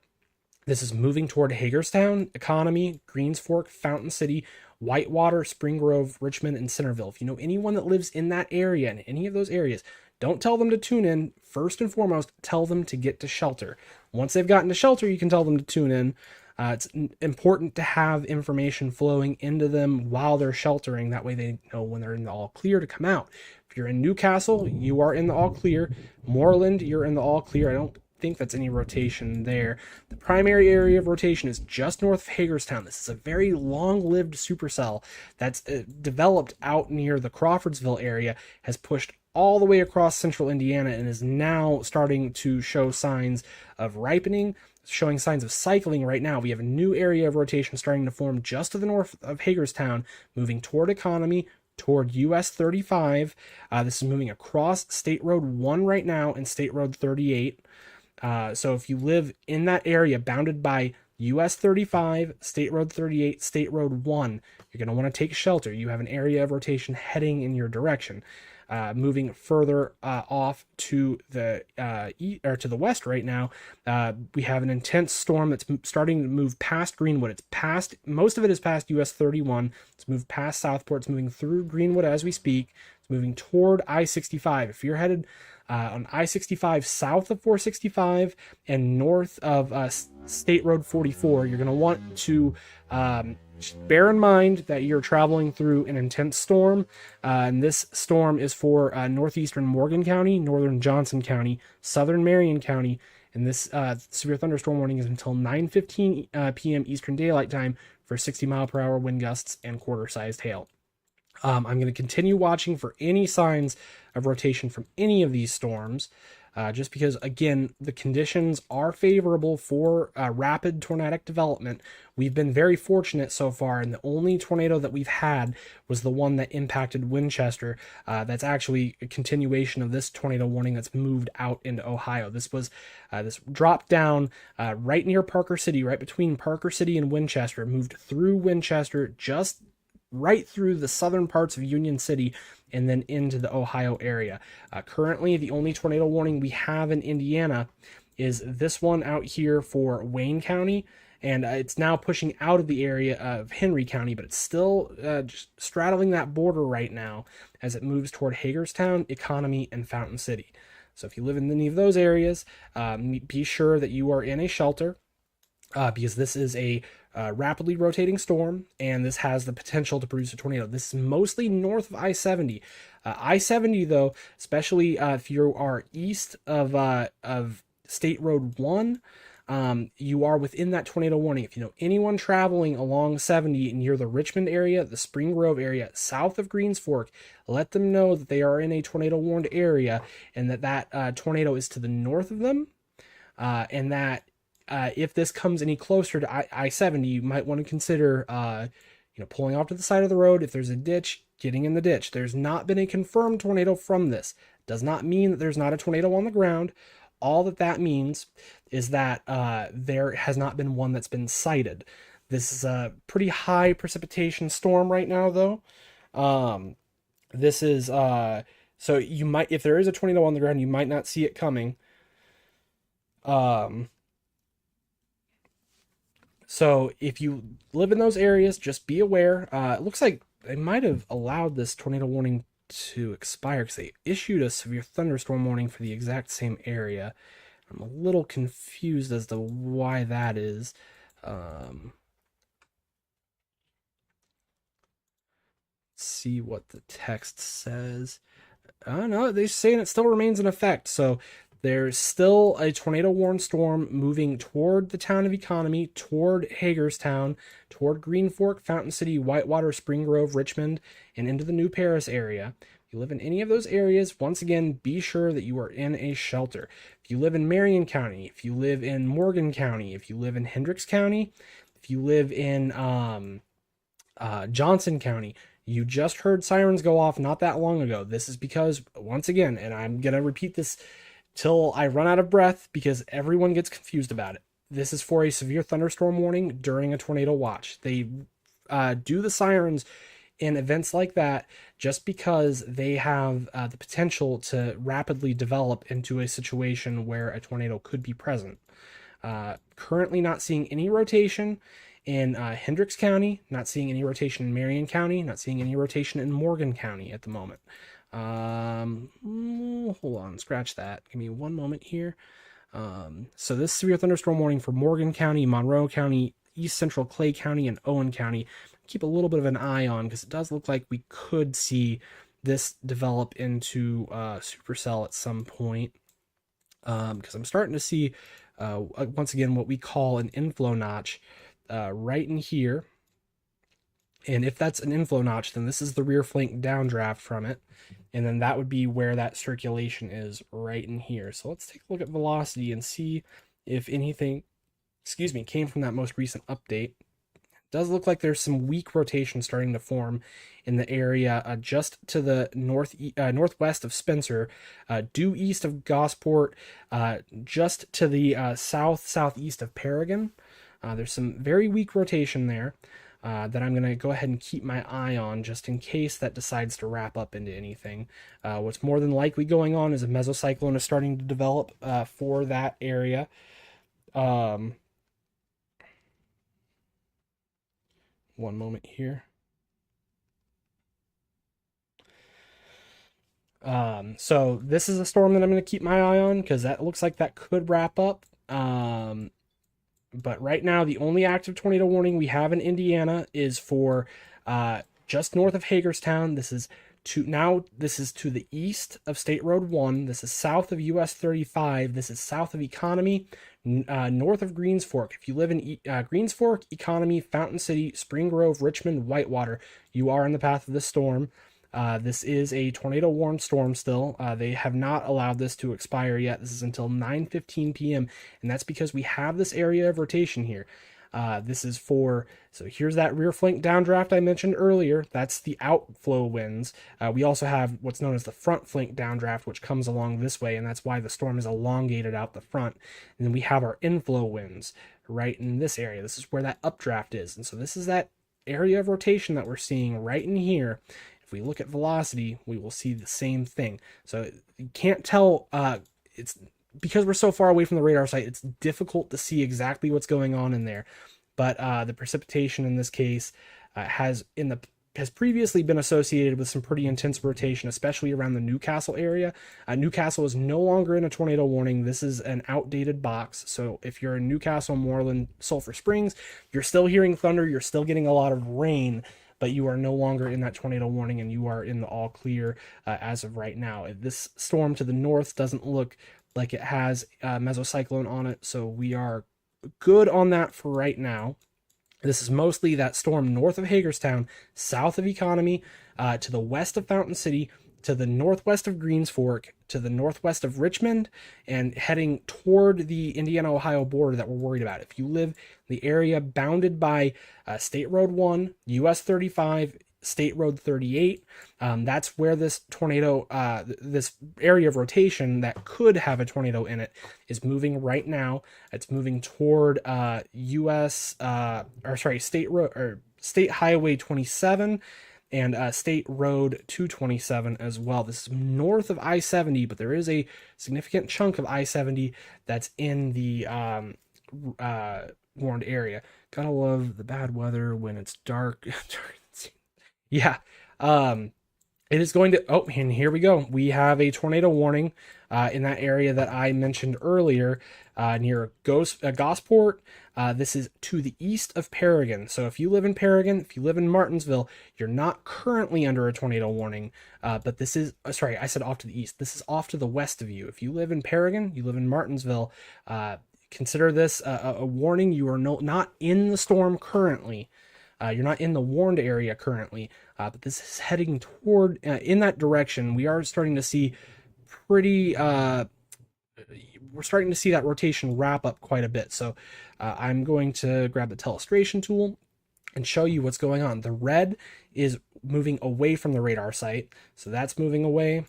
This is moving toward Hagerstown, Economy, Greens Fork, Fountain City, Whitewater, Spring Grove, Richmond, and Centerville. If you know anyone that lives in that area, in any of those areas, don't tell them to tune in. First and foremost, tell them to get to shelter. Once they've gotten to shelter, you can tell them to tune in. It's important to have information flowing into them while they're sheltering. That way they know when they're in the all clear to come out. If you're in Newcastle, you are in the all clear. Moreland, you're in the all clear. I don't think that's any rotation there. The primary area of rotation is just north of Hagerstown. This is a very long-lived supercell that's developed out near the Crawfordsville area, has pushed all the way across central Indiana, and is now starting to show signs of ripening, showing signs of cycling right now. We have a new area of rotation starting to form just to the north of Hagerstown, moving toward Economy, toward US 35. This is moving across State Road 1 right now and State Road 38. So if you live in that area bounded by US 35, State Road 38, State Road 1, you're going to want to take shelter. You have an area of rotation heading in your direction. Moving further off to the to the west right now, we have an intense storm that's starting to move past Greenwood. It's past, most of it is past US 31. It's moved past Southport. It's moving through Greenwood as we speak. It's moving toward I-65. If you're headed on I-65 south of 465 and north of State Road 44, you're going to want to bear in mind that you're traveling through an intense storm, and this storm is for northeastern Morgan County, northern Johnson County, southern Marion County, and this severe thunderstorm warning is until 9:15 p.m. Eastern Daylight Time for 60-mile-per-hour wind gusts and quarter-sized hail. I'm going to continue watching for any signs of rotation from any of these storms, just because, again, the conditions are favorable for rapid tornadic development. We've been very fortunate so far, and the only tornado that we've had was the one that impacted Winchester. That's actually a continuation of this tornado warning that's moved out into Ohio. This was this dropped down right near Parker City, right between Parker City and Winchester, moved through Winchester, just right through the southern parts of Union City and then into the Ohio area. Currently, the only tornado warning we have in Indiana is this one out here for Wayne County, and it's now pushing out of the area of Henry County, but it's still just straddling that border right now as it moves toward Hagerstown, Economy, and Fountain City. So if you live in any of those areas, be sure that you are in a shelter, because this is a rapidly rotating storm, and this has the potential to produce a tornado. This is mostly north of I-70. I-70, though, especially if you are east of State Road 1, you are within that tornado warning. If you know anyone traveling along 70 near the Richmond area, the Spring Grove area, south of Greens Fork, let them know that they are in a tornado warned area, and that tornado is to the north of them, and that if this comes any closer to I-70, you might want to consider, pulling off to the side of the road. If there's a ditch, getting in the ditch. There's not been a confirmed tornado from this. Does not mean that there's not a tornado on the ground. All that means is that there has not been one that's been sighted. This is a pretty high precipitation storm right now, though. This is so you might, if there is a tornado on the ground, you might not see it coming. So if you live in those areas, just be aware. It looks like they might have allowed this tornado warning to expire because they issued a severe thunderstorm warning for the exact same area. I'm a little confused as to why that is. Let's see what the text says. No, they're saying it still remains in effect. So there's still a tornado warned storm moving toward the town of Economy, toward Hagerstown, toward Green Fork, Fountain City, Whitewater, Spring Grove, Richmond, and into the New Paris area. If you live in any of those areas, once again, be sure that you are in a shelter. If you live in Marion County, if you live in Morgan County, if you live in Hendricks County, if you live in Johnson County, you just heard sirens go off not that long ago. This is because, once again, and I'm going to repeat this till I run out of breath because everyone gets confused about it. This is for a severe thunderstorm warning during a tornado watch. They do the sirens in events like that just because they have the potential to rapidly develop into a situation where a tornado could be present. Currently not seeing any rotation in Hendricks County, not seeing any rotation in Marion County, not seeing any rotation in Morgan County at the moment. Hold on, scratch that. Give me one moment here. So this severe thunderstorm warning for Morgan County, Monroe County, East Central Clay County, and Owen County. Keep a little bit of an eye on because it does look like we could see this develop into supercell at some point. Because I'm starting to see, once again, what we call an inflow notch right in here. And if that's an inflow notch, then this is the rear flank downdraft from it. And then that would be where that circulation is, right in here. So let's take a look at velocity and see if anything, came from that most recent update. does look like there's some weak rotation starting to form in the area just to the northwest of Spencer, due east of Gosport, just to the southeast of Paragon. There's some very weak rotation there that I'm going to go ahead and keep my eye on just in case that decides to wrap up into anything. What's more than likely going on is a mesocyclone is starting to develop for that area. One moment here. So this is a storm that I'm going to keep my eye on because that looks like that could wrap up. But right now, the only active tornado warning we have in Indiana is for just north of Hagerstown. This is to the east of State Road 1. This is south of US 35. This is south of Economy, north of Greens Fork. If you live in Greens Fork, Economy, Fountain City, Spring Grove, Richmond, Whitewater, you are in the path of the storm. This is a tornado warned storm still. They have not allowed this to expire yet. This is until 9:15 p.m. and that's because we have this area of rotation here. This is so here's that rear flank downdraft I mentioned earlier. That's the outflow winds. We also have what's known as the front flank downdraft, which comes along this way, and that's why the storm is elongated out the front. And then we have our inflow winds right in this area. This is where that updraft is. And so this is that area of rotation that we're seeing right in here. If we look at velocity, we will see the same thing. So you can't tell, it's because we're so far away from the radar site, it's difficult to see exactly what's going on in there. But the precipitation in this case has previously been associated with some pretty intense rotation, especially around the Newcastle area. Newcastle is no longer in a tornado warning. This is an outdated box. So if you're in Newcastle, Moreland, Sulphur Springs, you're still hearing thunder, you're still getting a lot of rain, but you are no longer in that tornado warning and you are in the all clear as of right now. This storm to the north doesn't look like it has a mesocyclone on it, so we are good on that for right now. This is mostly that storm north of Hagerstown, south of Economy, to the west of Fountain City, to the northwest of Greens Fork, to the northwest of Richmond, and heading toward the Indiana-Ohio border that we're worried about. If you live in the area bounded by State Road 1, US 35, State Road 38, that's where this tornado, this area of rotation that could have a tornado in it is moving right now. It's moving toward State Highway 27 and State Road 227 as well. This is north of I-70, but there is a significant chunk of I-70 that's in the warned area. Gotta love the bad weather when it's dark. Yeah. It is going to, and here we go. We have a tornado warning in that area that I mentioned earlier near Gosport. This is to the east of Paragon. So if you live in Paragon, if you live in Martinsville, you're not currently under a tornado warning, but this is, sorry, I said off to the east. This is off to the west of you. If you live in Paragon, you live in Martinsville, consider this a warning. You are not in the storm currently. You're not in the warned area currently, but this is heading toward, in that direction. We are starting to see we're starting to see that rotation wrap up quite a bit. So I'm going to grab the telestration tool and show you what's going on. The red is moving away from the radar site. So that's moving away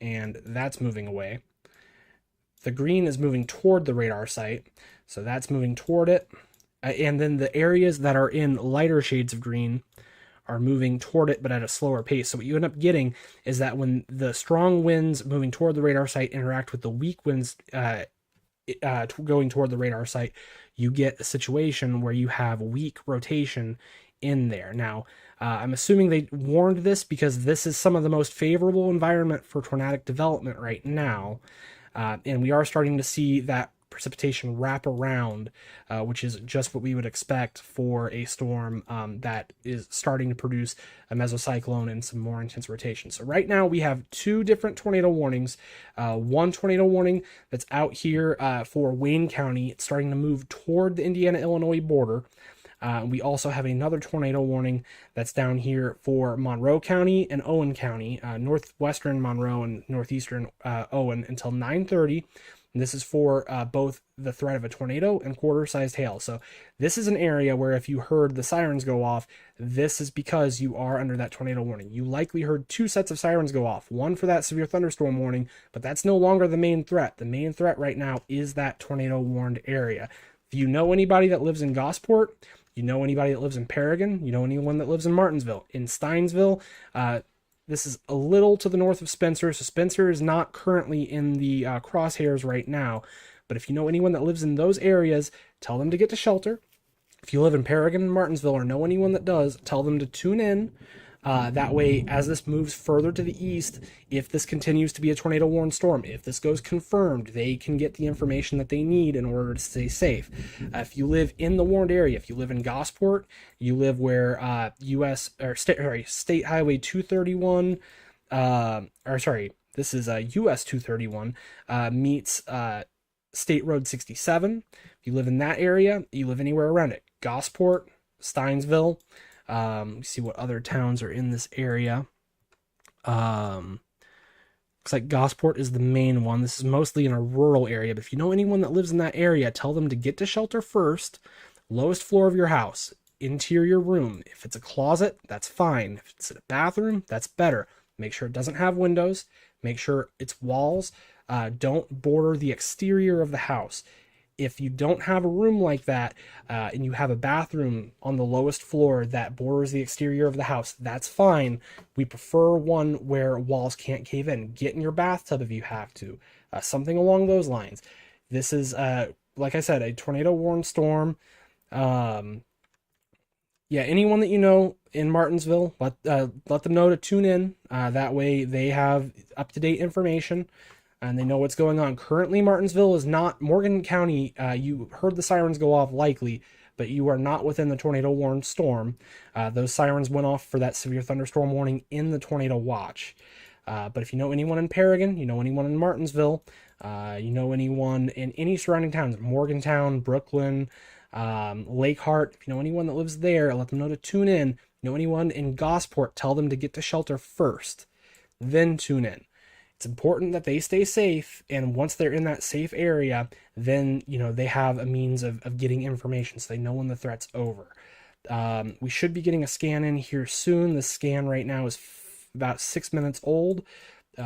and that's moving away. The green is moving toward the radar site. So that's moving toward it. And then the areas that are in lighter shades of green are moving toward it, but at a slower pace. So what you end up getting is that when the strong winds moving toward the radar site interact with the weak winds going toward the radar site, you get a situation where you have weak rotation in there. Now, I'm assuming they warned this because this is some of the most favorable environment for tornadic development right now. And we are starting to see that precipitation wrap around, which is just what we would expect for a storm that is starting to produce a mesocyclone and some more intense rotation. So right now we have two different tornado warnings. One tornado warning that's out here for Wayne County. It's starting to move toward the Indiana-Illinois border. We also have another tornado warning that's down here for Monroe County and Owen County, northwestern Monroe and northeastern Owen until 9:30. And this is for both the threat of a tornado and quarter-sized hail. So this is an area where if you heard the sirens go off, this is because you are under that tornado warning. You likely heard 2 sets of sirens go off, one for that severe thunderstorm warning, but that's no longer the main threat. The main threat right now is that tornado warned area. If you know anybody that lives in Gosport, you know anybody that lives in Paragon, you know anyone that lives in Martinsville, in Steinsville, this is a little to the north of Spencer, so Spencer is not currently in the crosshairs right now. But if you know anyone that lives in those areas, tell them to get to shelter. If you live in Paragon and Martinsville or know anyone that does, tell them to tune in. That way, as this moves further to the east, if this continues to be a tornado warned storm, if this goes confirmed, they can get the information that they need in order to stay safe. If you live in the warned area, if you live in Gosport, you live where State Highway 231, this is US 231 meets State Road 67. If you live in that area, you live anywhere around it. Gosport, Steinsville. See what other towns are in this area. Looks like Gosport is the main one. This is mostly in a rural area, but if you know anyone that lives in that area, tell them to get to shelter first. Lowest floor of your house, interior room. If it's a closet, that's fine. If it's a bathroom, that's better. Make sure it doesn't have windows. Make sure it's walls. Don't border the exterior of the house. If you don't have a room like that and you have a bathroom on the lowest floor that borders the exterior of the house, that's fine. We prefer one where walls can't cave in. Get in your bathtub if you have to. Something along those lines. This is, like I said, a tornado warned storm. Anyone that you know in Martinsville, let them know to tune in. That way they have up-to-date information and they know what's going on. Currently, Martinsville is not Morgan County. You heard the sirens go off likely, but you are not within the tornado warned storm. Those sirens went off for that severe thunderstorm warning in the tornado watch. But if you know anyone in Paragon, you know anyone in Martinsville, you know anyone in any surrounding towns, Morgantown, Brooklyn, Lake Hart, if you know anyone that lives there, let them know to tune in. You know anyone in Gosport, tell them to get to shelter first, then tune in. It's important that they stay safe, and once they're in that safe area, then they have a means of getting information so they know when the threat's over. We should be getting a scan in here soon. The scan right now is about 6 minutes old,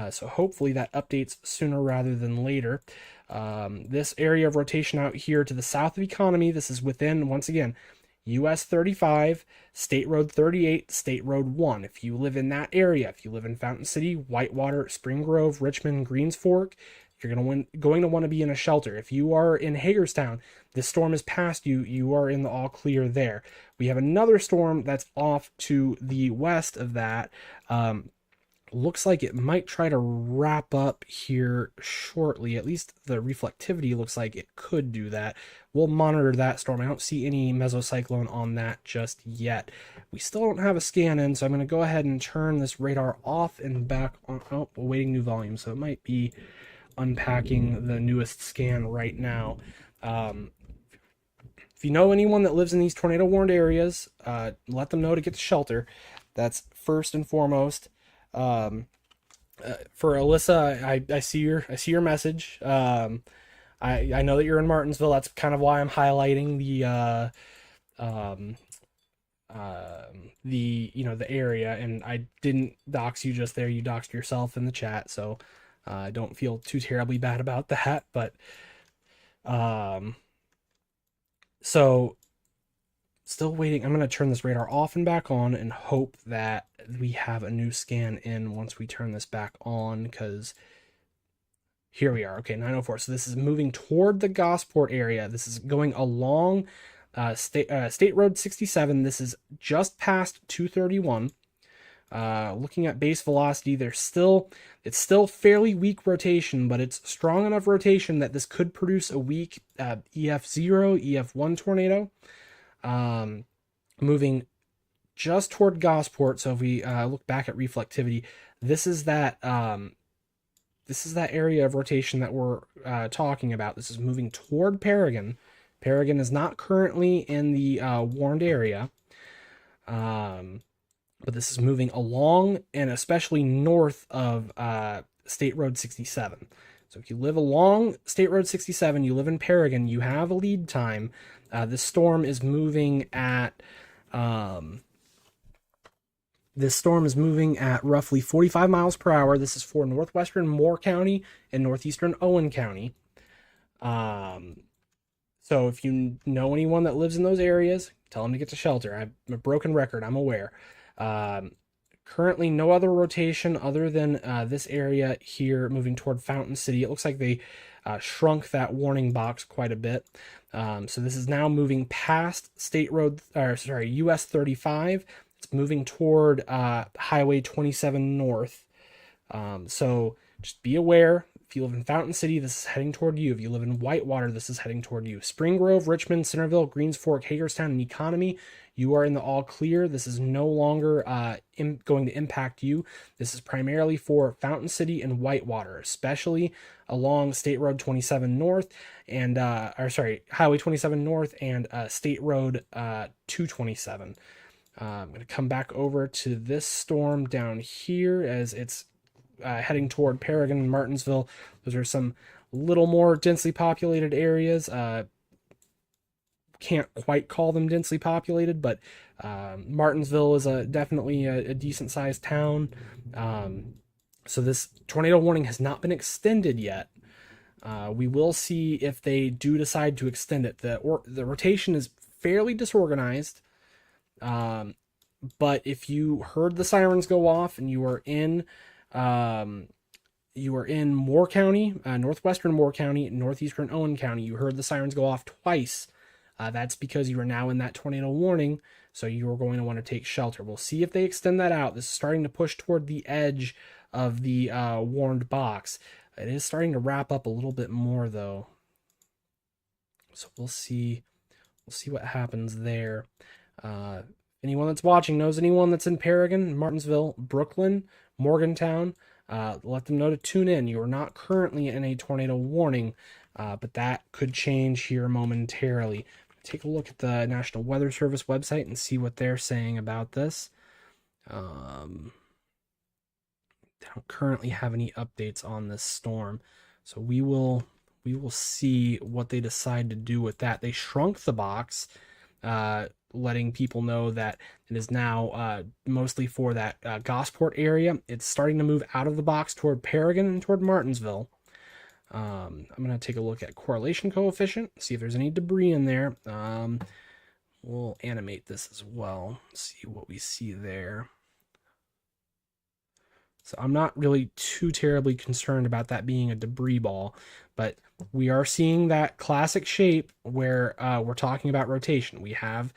so hopefully that updates sooner rather than later. This area of rotation out here to the south of Economy, this is within, once again, US 35, State Road 38, State Road 1. If you live in that area, if you live in Fountain City, Whitewater, Spring Grove, Richmond, Greens Fork, you're going to want to be in a shelter. If you are in Hagerstown, this storm is past you, you are in the all clear there. We have another storm that's off to the west of that. Looks like it might try to wrap up here shortly. At least the reflectivity looks like it could do that. We'll monitor that storm. I don't see any mesocyclone on that just yet. We still don't have a scan in, so I'm going to go ahead and turn this radar off and back on. Oh, awaiting new volume, so it might be unpacking the newest scan right now. If you know anyone that lives in these tornado warned areas, let them know to get to shelter. That's first and foremost. For Alyssa, I see your message. I know that you're in Martinsville. That's kind of why I'm highlighting the area, and I didn't dox you just there. You doxed yourself in the chat, so I don't feel too terribly bad about that. But so still waiting. I'm going to turn this radar off and back on and hope that we have a new scan in once we turn this back on, because here we are. Okay, 904. So this is moving toward the Gosport area. This is going along State Road 67. This is just past 231. Looking at base velocity, it's still fairly weak rotation, but it's strong enough rotation that this could produce a weak EF0, EF1 tornado. Moving just toward Gosport. So if we look back at reflectivity, this is that area of rotation that we're talking about. This is moving toward Paragon. Paragon is not currently in the warned area, but this is moving along and especially north of State Road 67. So if you live along State Road 67, you live in Paragon, you have a lead time. This storm is moving at roughly 45 miles per hour. This is for northwestern Moore County and northeastern Owen County. So if you know anyone that lives in those areas, tell them to get to shelter. I'm a broken record, I'm aware. Currently, no other rotation other than this area here moving toward Fountain City. It looks like they shrunk that warning box quite a bit. So this is now moving past US 35. It's moving toward Highway 27 North. So just be aware. If you live in Fountain City, this is heading toward you. If you live in Whitewater, this is heading toward you. Spring Grove, Richmond, Centerville, Greens Fork, Hagerstown, and Economy, you are in the all clear. This is no longer going to impact you. This is primarily for Fountain City and Whitewater, especially along State Road 27 North and Highway 27 North and State Road 227. I'm going to come back over to this storm down here as it's heading toward Paragon and Martinsville. Those are some little more densely populated areas. Can't quite call them densely populated, but Martinsville is definitely a decent sized town. So this tornado warning has not been extended yet. We will see if they do decide to extend it. The rotation is fairly disorganized. But if you heard the sirens go off and you were in Moore County, northwestern Moore County, northeastern Owen County, you heard the sirens go off twice. That's because you are now in that tornado warning, so you are going to want to take shelter. We'll see if they extend that out. This is starting to push toward the edge of the warned box. It is starting to wrap up a little bit more, though. So we'll see. We'll see what happens there. Anyone that's watching knows anyone that's in Paragon, Martinsville, Brooklyn, Morgantown, let them know to tune in. You are not currently in a tornado warning, but that could change here momentarily. Take a look at the National Weather Service website and see what they're saying about this. They don't currently have any updates on this storm, so we will see what they decide to do with that. They shrunk the box, letting people know that it is now mostly for that Gosport area. It's starting to move out of the box toward Paragon and toward Martinsville. I'm going to take a look at correlation coefficient, see if there's any debris in there. We'll animate this as well, see what we see there. So I'm not really too terribly concerned about that being a debris ball, but we are seeing that classic shape where we're talking about rotation. We have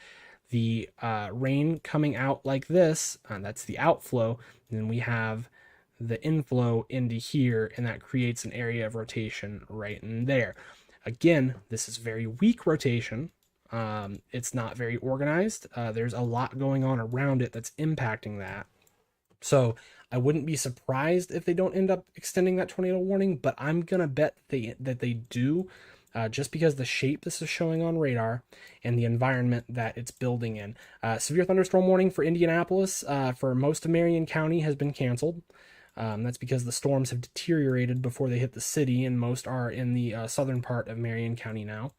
the rain coming out like this, and that's the outflow, and then we have the inflow into here, and that creates an area of rotation right in there. Again, this is very weak rotation. It's not very organized. There's a lot going on around it that's impacting that. So I wouldn't be surprised if they don't end up extending that tornado warning, but I'm gonna bet that they do, just because the shape this is showing on radar and the environment that it's building in. Severe thunderstorm warning for Indianapolis for most of Marion County has been canceled. That's because the storms have deteriorated before they hit the city, and most are in the southern part of Marion County now.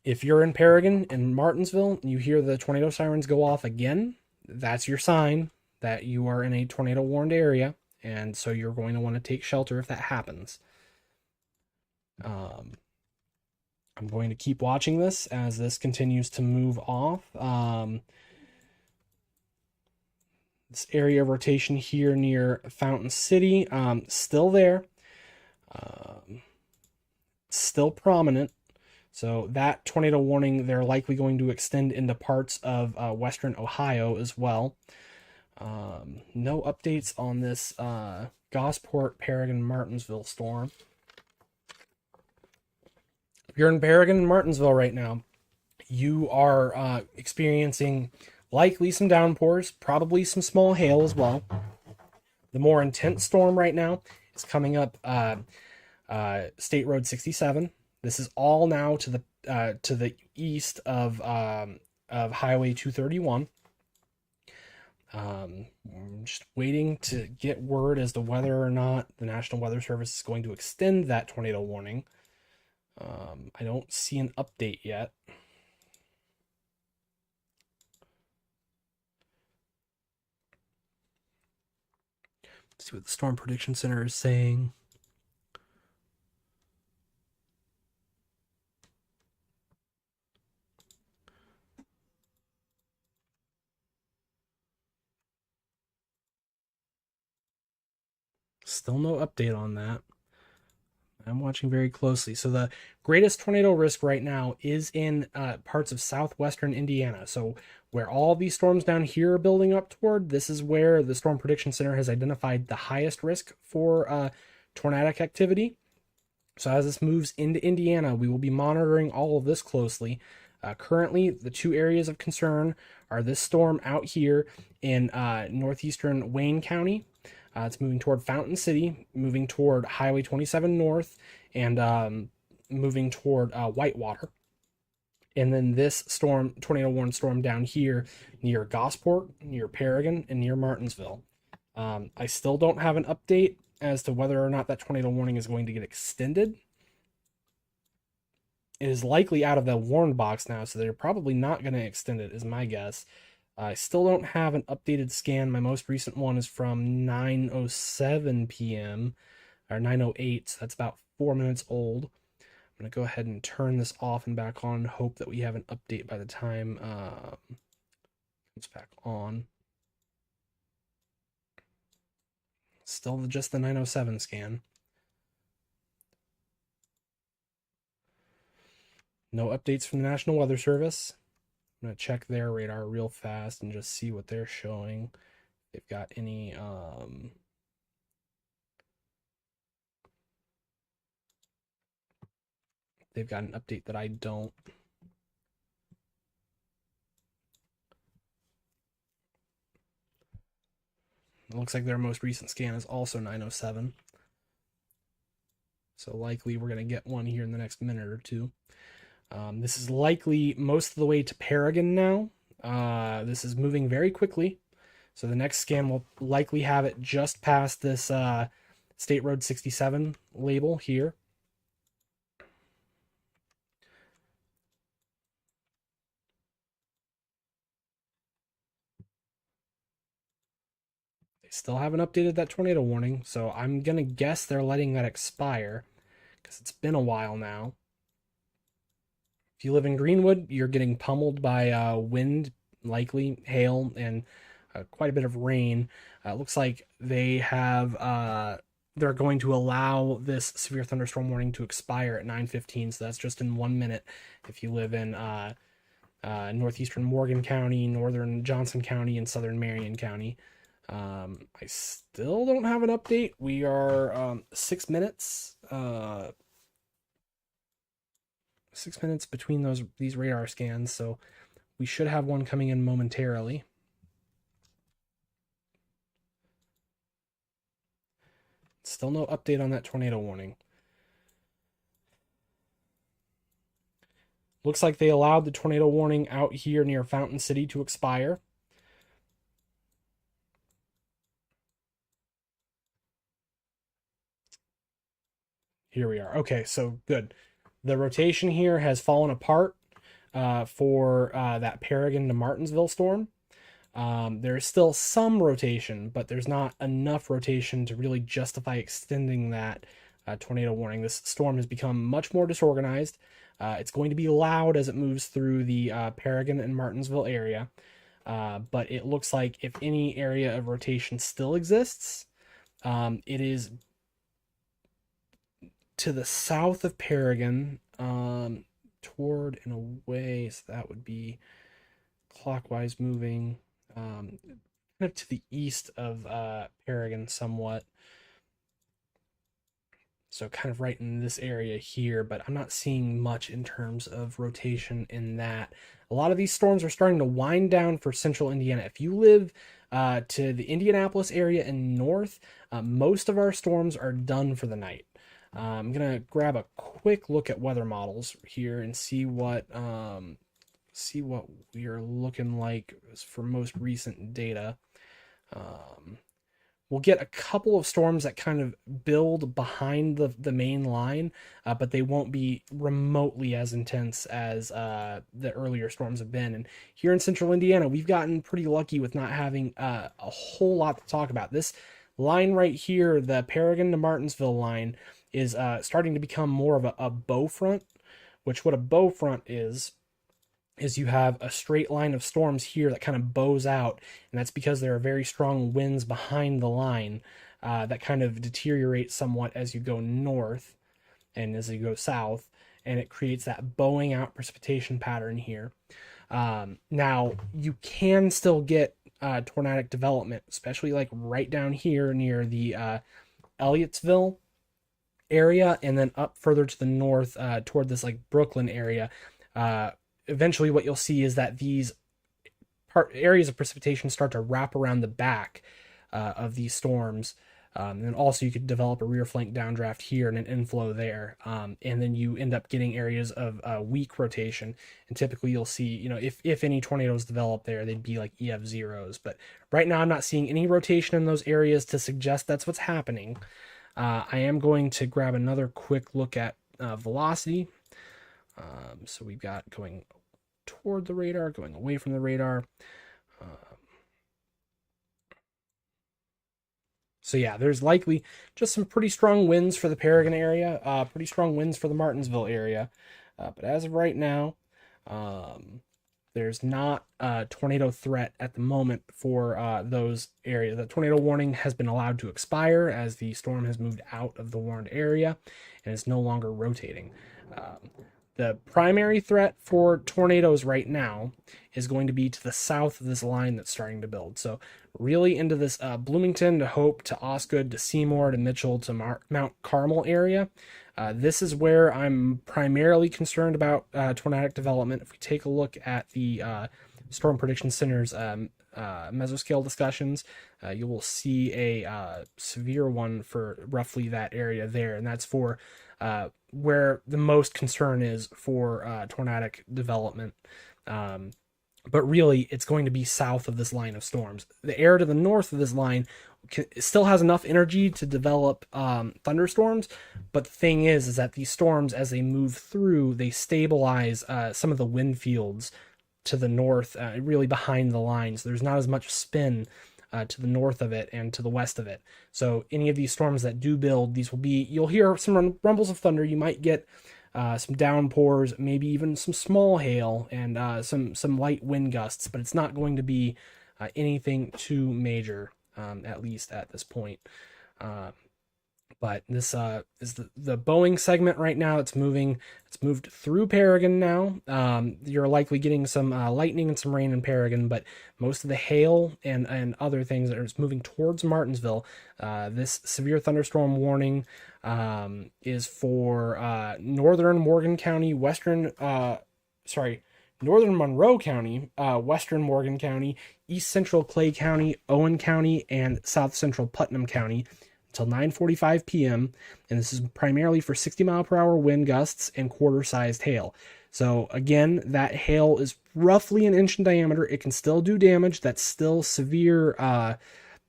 If you're in Paragon and Martinsville, and you hear the tornado sirens go off again, that's your sign that you are in a tornado warned area, and so you're going to want to take shelter if that happens. I'm going to keep watching this as this continues to move off. This area of rotation here near Fountain City, still there, still prominent. So that tornado warning, they're likely going to extend into parts of western Ohio as well. No updates on this Gosport, Paragon, Martinsville storm. If you're in Paragon and Martinsville right now, you are experiencing likely some downpours, probably some small hail as well. The more intense storm right now is coming up State Road 67. This is all now to the east of Highway 231. I'm just waiting to get word as to whether or not the National Weather Service is going to extend that tornado warning. I don't see an update yet. Let's see what the Storm Prediction Center is saying. Still no update on that. I'm watching very closely. So the greatest tornado risk right now is in parts of southwestern Indiana. So where all these storms down here are building up toward, this is where the Storm Prediction Center has identified the highest risk for tornadic activity. So as this moves into Indiana, we will be monitoring all of this closely. Currently, the two areas of concern are this storm out here in northeastern Wayne County. It's moving toward Fountain City, moving toward Highway 27 North, and moving toward Whitewater. And then this storm, tornado warned storm down here near Gosport, near Paragon, and near Martinsville. I still don't have an update as to whether or not that tornado warning is going to get extended. It is likely out of the warned box now, so they're probably not going to extend it, is my guess. I still don't have an updated scan. My most recent one is from 9:07 p.m. or 9:08, so that's about 4 minutes old. I'm going to go ahead and turn this off and back on and hope that we have an update by the time it's back on. Still just the 9:07 scan. No updates from the National Weather Service. I'm going to check their radar real fast and just see what they're showing. They've got any they've got an update that I don't. It looks like their most recent scan is also 9:07. So likely we're going to get one here in the next minute or two. This is likely most of the way to Paragon now. This is moving very quickly. So the next scan will likely have it just past this State Road 67 label here. They still haven't updated that tornado warning, so I'm going to guess they're letting that expire because it's been a while now. If you live in Greenwood, you're getting pummeled by wind, likely hail, and quite a bit of rain. It looks like they have they're going to allow this severe thunderstorm warning to expire at 9:15. So that's just in 1 minute. If you live in northeastern Morgan County, northern Johnson County, and southern Marion County. I still don't have an update. We are 6 minutes. 6 minutes between these radar scans, so we should have one coming in momentarily. Still no update on that tornado warning. Looks like they allowed the tornado warning out here near Fountain City to expire. Here we are. Okay, so good. The rotation here has fallen apart for that Paragon to Martinsville storm. There's still some rotation, but there's not enough rotation to really justify extending that tornado warning. This storm has become much more disorganized. It's going to be loud as it moves through the Paragon and Martinsville area, but it looks like if any area of rotation still exists, it is to the south of Paragon, toward and away, so that would be clockwise moving, kind of to the east of Paragon somewhat. So kind of right in this area here, but I'm not seeing much in terms of rotation in that. A lot of these storms are starting to wind down for central Indiana. If you live to the Indianapolis area and north, most of our storms are done for the night. I'm gonna grab a quick look at weather models here and see what we are looking like for most recent data. We'll get a couple of storms that kind of build behind the main line, but they won't be remotely as intense as the earlier storms have been. And here in central Indiana, we've gotten pretty lucky with not having a whole lot to talk about. This line right here, the Paragon to Martinsville line, is starting to become more of a bow front, which what a bow front is you have a straight line of storms here that kind of bows out, and that's because there are very strong winds behind the line that kind of deteriorate somewhat as you go north and as you go south, and it creates that bowing out precipitation pattern here. Now, you can still get tornadic development, especially like right down here near the Elliotsville area, and then up further to the north toward this like Brooklyn area. Eventually what you'll see is that these areas of precipitation start to wrap around the back of these storms. And also you could develop a rear flank downdraft here and an inflow there. And then you end up getting areas of weak rotation. And typically you'll see, if any tornadoes develop there, they'd be like EF zeros. But right now I'm not seeing any rotation in those areas to suggest that's what's happening. I am going to grab another quick look at velocity. So we've got going toward the radar, going away from the radar. So yeah, there's likely just some pretty strong winds for the Paragon area, pretty strong winds for the Martinsville area. But as of right now, there's not a tornado threat at the moment for those areas. The tornado warning has been allowed to expire as the storm has moved out of the warned area and is no longer rotating. The primary threat for tornadoes right now is going to be to the south of this line that's starting to build. So really into this Bloomington to Hope to Osgood to Seymour to Mitchell to Mount Carmel area. This is where I'm primarily concerned about tornadic development. If we take a look at the Storm Prediction Center's mesoscale discussions, you will see a severe one for roughly that area there, and that's for where the most concern is for tornadic development. But really, it's going to be south of this line of storms. The air to the north of this line still has enough energy to develop thunderstorms, but the thing is that these storms, as they move through, they stabilize some of the wind fields to the north, really behind the lines. There's not as much spin to the north of it and to the west of it. So any of these storms that do build, these will be, you'll hear some rumbles of thunder. You might get some downpours, maybe even some small hail and some light wind gusts, but it's not going to be anything too major, at least at this point. But this is the Boeing segment right now. It's moving. It's moved through Paragon now. You're likely getting some lightning and some rain in Paragon, but most of the hail and other things are moving towards Martinsville. This severe thunderstorm warning is for northern Morgan County, northern Monroe County, western Morgan County, east central Clay County, Owen County, and south central Putnam County until 9:45 p.m. And this is primarily for 60-mile-per-hour wind gusts and quarter-sized hail. So again, that hail is roughly an inch in diameter. It can still do damage. That's still severe.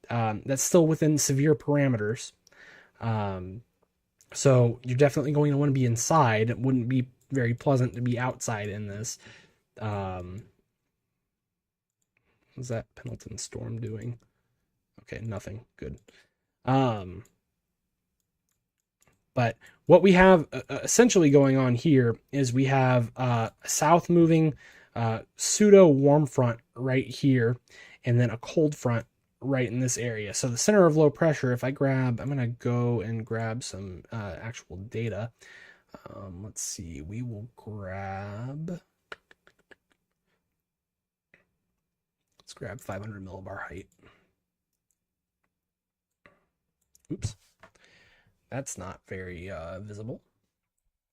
That's still within severe parameters. So you're definitely going to want to be inside. It wouldn't be very pleasant to be outside in this. What's that Pendleton storm doing? Okay, nothing. Good. But what we have essentially going on here is we have a south moving pseudo warm front right here, and then a cold front right in this area. So the center of low pressure, I'm going to go and grab some actual data. Let's see, let's grab 500 millibar height. Oops, that's not very visible.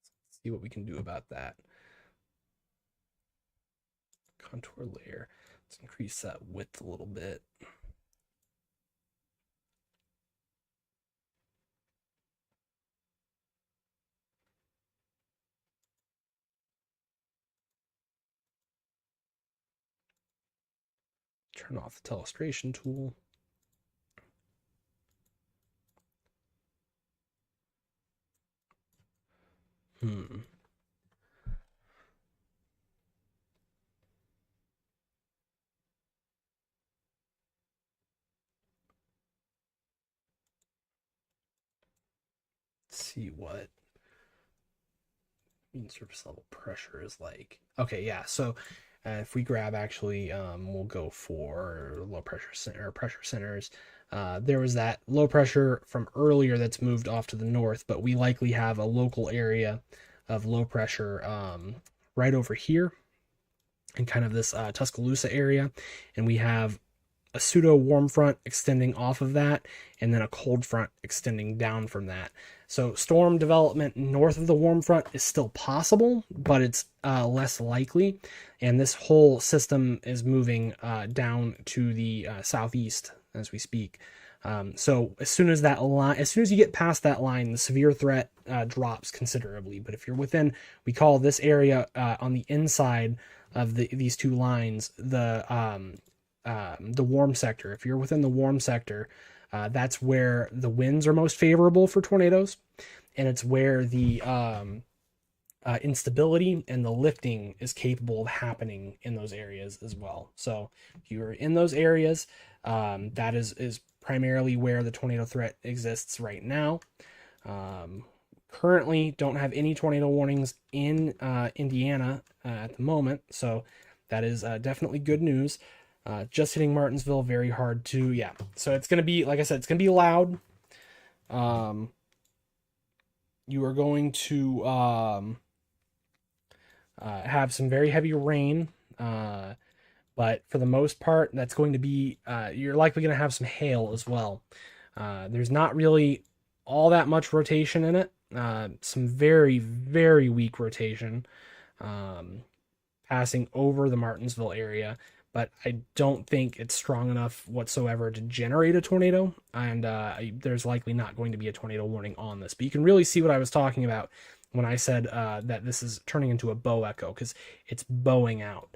Let's see what we can do about that. Contour layer. Let's increase that width a little bit. Turn off the telestration tool. Hmm. Let's see what mean surface level pressure is like. Okay, yeah. So if we grab actually, we'll go for low pressure center or pressure centers. There was that low pressure from earlier that's moved off to the north, but we likely have a local area of low pressure right over here in kind of this Tuscaloosa area, and we have a pseudo warm front extending off of that, and then a cold front extending down from that. So storm development north of the warm front is still possible, but it's less likely. And this whole system is moving down to the southeast as we speak. So as soon as that line, as soon as you get past that line, the severe threat drops considerably. But if you're within, we call this area on the inside of these two lines the warm sector. If you're within the warm sector, that's where the winds are most favorable for tornadoes, and it's where the instability and the lifting is capable of happening in those areas as well. So if you're in those areas, that is primarily where the tornado threat exists right now. Currently, don't have any tornado warnings in Indiana at the moment, so that is definitely good news. Just hitting Martinsville very hard too. Yeah. So it's gonna be, like I said, it's gonna be loud. Um, you are going to have some very heavy rain. But for the most part, that's going to be you're likely going to have some hail as well. There's not really all that much rotation in it. Some very, very weak rotation passing over the Martinsville area, but I don't think it's strong enough whatsoever to generate a tornado, and there's likely not going to be a tornado warning on this. But you can really see what I was talking about when I said that this is turning into a bow echo, because it's bowing out.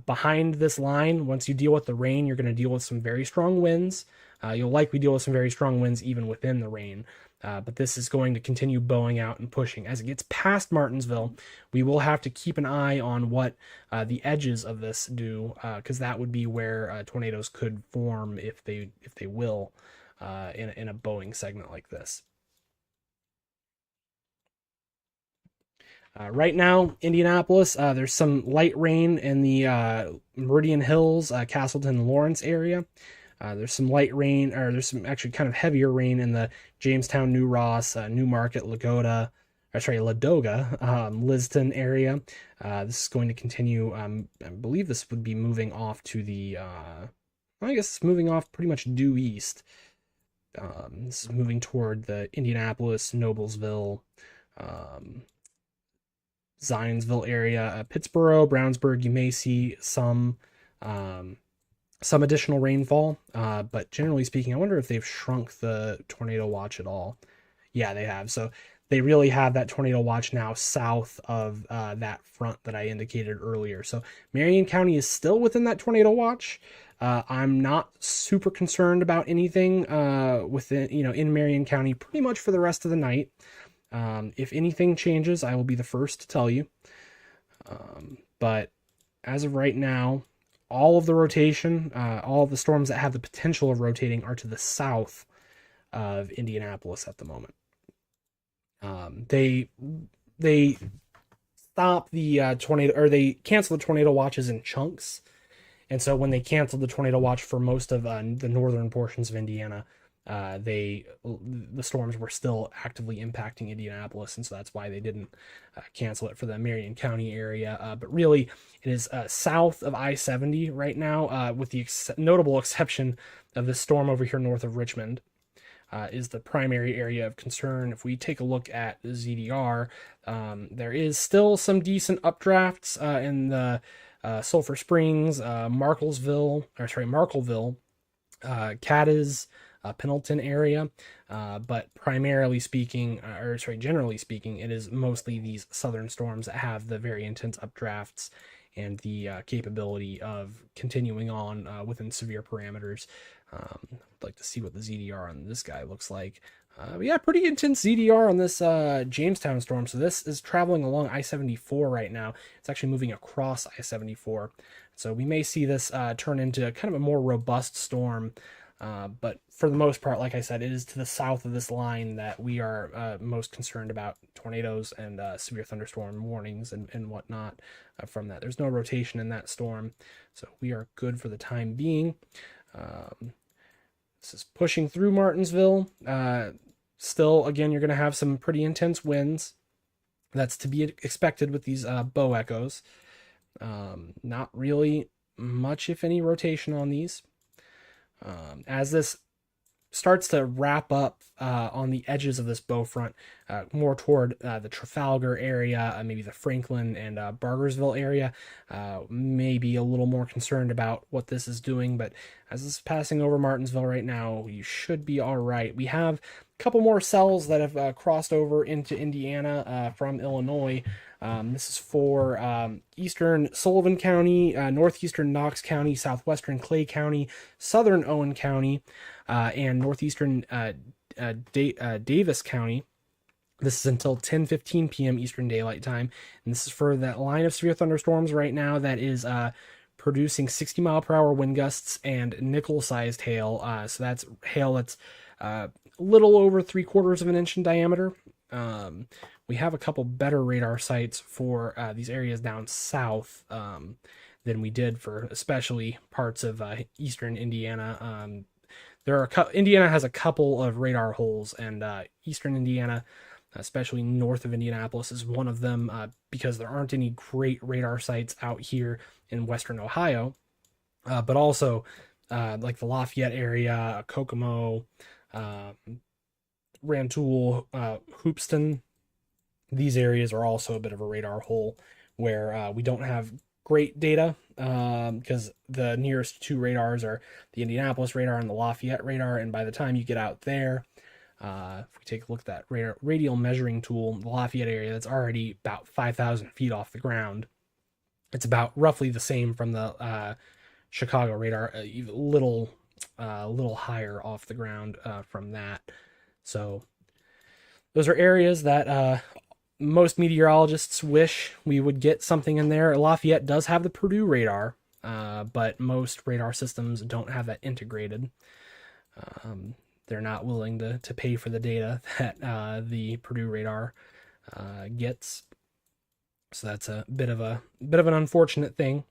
Behind this line, once you deal with the rain, you're going to deal with some very strong winds. You'll likely deal with some very strong winds even within the rain. But this is going to continue bowing out and pushing. As it gets past Martinsville, we will have to keep an eye on what the edges of this do, because that would be where tornadoes could form if they will in a bowing segment like this. Right now, Indianapolis, there's some light rain in the Meridian Hills, Castleton, Lawrence area. There's some light rain, or there's some actually kind of heavier rain in the Jamestown, New Ross, New Market, Ladoga, Liston area. This is going to continue. I believe this would be moving off to the, I guess it's moving off pretty much due east. This is moving toward the Indianapolis, Noblesville, Zionsville area, Pittsboro, Brownsburg. You may see some additional rainfall, but generally speaking, I wonder if they've shrunk the tornado watch at all. Yeah, they have. So they really have that tornado watch now south of that front that I indicated earlier. So Marion County is still within that tornado watch. I'm not super concerned about anything within, in Marion County pretty much for the rest of the night. If anything changes, I will be the first to tell you. But as of right now, all of the rotation, all of the storms that have the potential of rotating are to the south of Indianapolis at the moment. They stop the tornado, or they cancel the tornado watches in chunks. And so when they canceled the tornado watch for most of the northern portions of Indiana, the storms were still actively impacting Indianapolis, and so that's why they didn't cancel it for the Marion County area. But really, it is south of I-70 right now, with the notable exception of this storm over here north of Richmond. Is the primary area of concern. If we take a look at the ZDR, there is still some decent updrafts in the Sulphur Springs, Markleville, Cadiz, Pendleton area, but primarily speaking, generally speaking, it is mostly these southern storms that have the very intense updrafts and the capability of continuing on within severe parameters. I'd like to see what the ZDR on this guy looks like. Yeah, pretty intense ZDR on this Jamestown storm. So this is traveling along I-74 right now. It's actually moving across I-74. So we may see this turn into kind of a more robust storm. But for the most part, like I said, it is to the south of this line that we are most concerned about tornadoes and severe thunderstorm warnings and whatnot from that. There's no rotation in that storm, so we are good for the time being. Um, this is pushing through Martinsville. Still, again, you're going to have some pretty intense winds. That's to be expected with these bow echoes. Not really much, if any, rotation on these. As this starts to wrap up on the edges of this bow front, more toward the Trafalgar area, maybe the Franklin and Bargersville area. Maybe a little more concerned about what this is doing, but as this is passing over Martinsville right now, you should be all right. We have a couple more cells that have crossed over into Indiana from Illinois. This is for eastern Sullivan County, northeastern Knox County, southwestern Clay County, southern Owen County, and northeastern Davis County. This is until 10:15 p.m. Eastern Daylight Time, and this is for that line of severe thunderstorms right now that is producing 60-mile-per-hour wind gusts and nickel-sized hail. So that's hail that's a little over 3/4 of an inch in diameter. We have a couple better radar sites for these areas down south than we did for especially parts of eastern Indiana. Indiana has a couple of radar holes, and eastern Indiana, especially north of Indianapolis, is one of them because there aren't any great radar sites out here in western Ohio. But also, like the Lafayette area, Kokomo, Rantoul, Hoopeston, these areas are also a bit of a radar hole where we don't have great data because the nearest two radars are the Indianapolis radar and the Lafayette radar. And by the time you get out there, if we take a look at that radial measuring tool, the Lafayette area, that's already about 5,000 feet off the ground. It's about roughly the same from the Chicago radar, a little higher off the ground from that. So those are areas that most meteorologists wish we would get something in there. Lafayette does have the Purdue radar, but most radar systems don't have that integrated. They're not willing to pay for the data that the Purdue radar gets. So that's a bit of an unfortunate thing.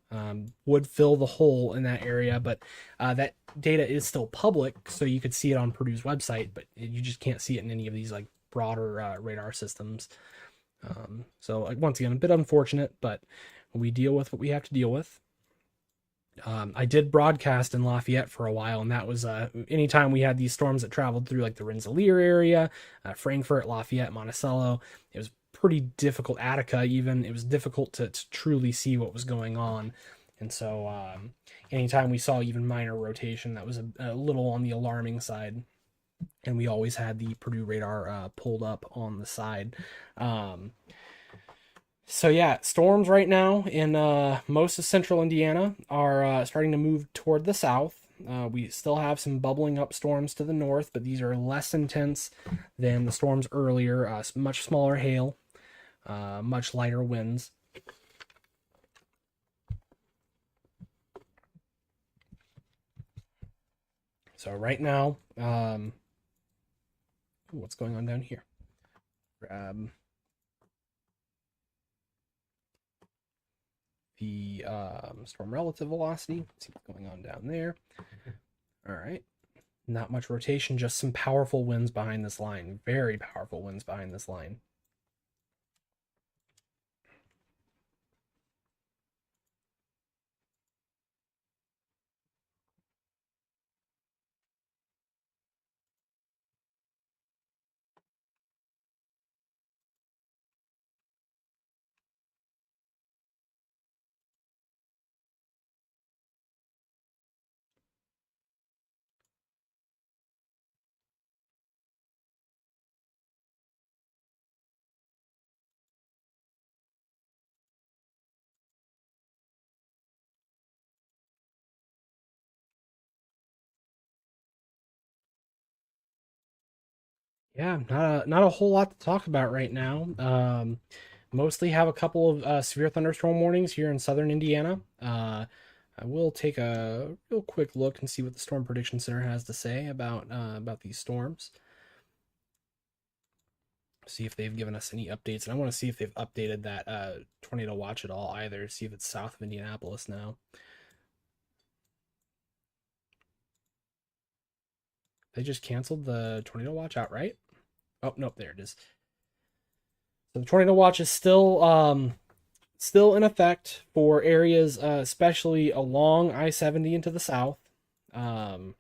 Would fill the hole in that area, but that data is still public, so you could see it on Purdue's website, but you just can't see it in any of these like broader radar systems. So once again, a bit unfortunate, but we deal with what we have to deal with. I did broadcast in Lafayette for a while, and that was anytime we had these storms that traveled through like the Rensselaer area, Frankfort, Lafayette, Monticello. It was pretty difficult. Attica, even it was difficult to truly see what was going on, and so anytime we saw even minor rotation, that was a little on the alarming side. And we always had the Purdue radar pulled up on the side. So yeah, storms right now in most of central Indiana are starting to move toward the south. We still have some bubbling up storms to the north, but these are less intense than the storms earlier. Much smaller hail, much lighter winds. So right now, what's going on down here? Grab the storm relative velocity. Let's see what's going on down there. All right. Not much rotation, just some powerful winds behind this line. Very powerful winds behind this line. Yeah, not a whole lot to talk about right now. Mostly have a couple of severe thunderstorm warnings here in southern Indiana. I will take a real quick look and see what the Storm Prediction Center has to say about these storms. See if they've given us any updates, and I want to see if they've updated that tornado watch at all either. See if it's south of Indianapolis now. They just canceled the tornado watch outright. Oh nope, there it is. So the tornado watch is still in effect for areas, especially along I-70 into the south. Um,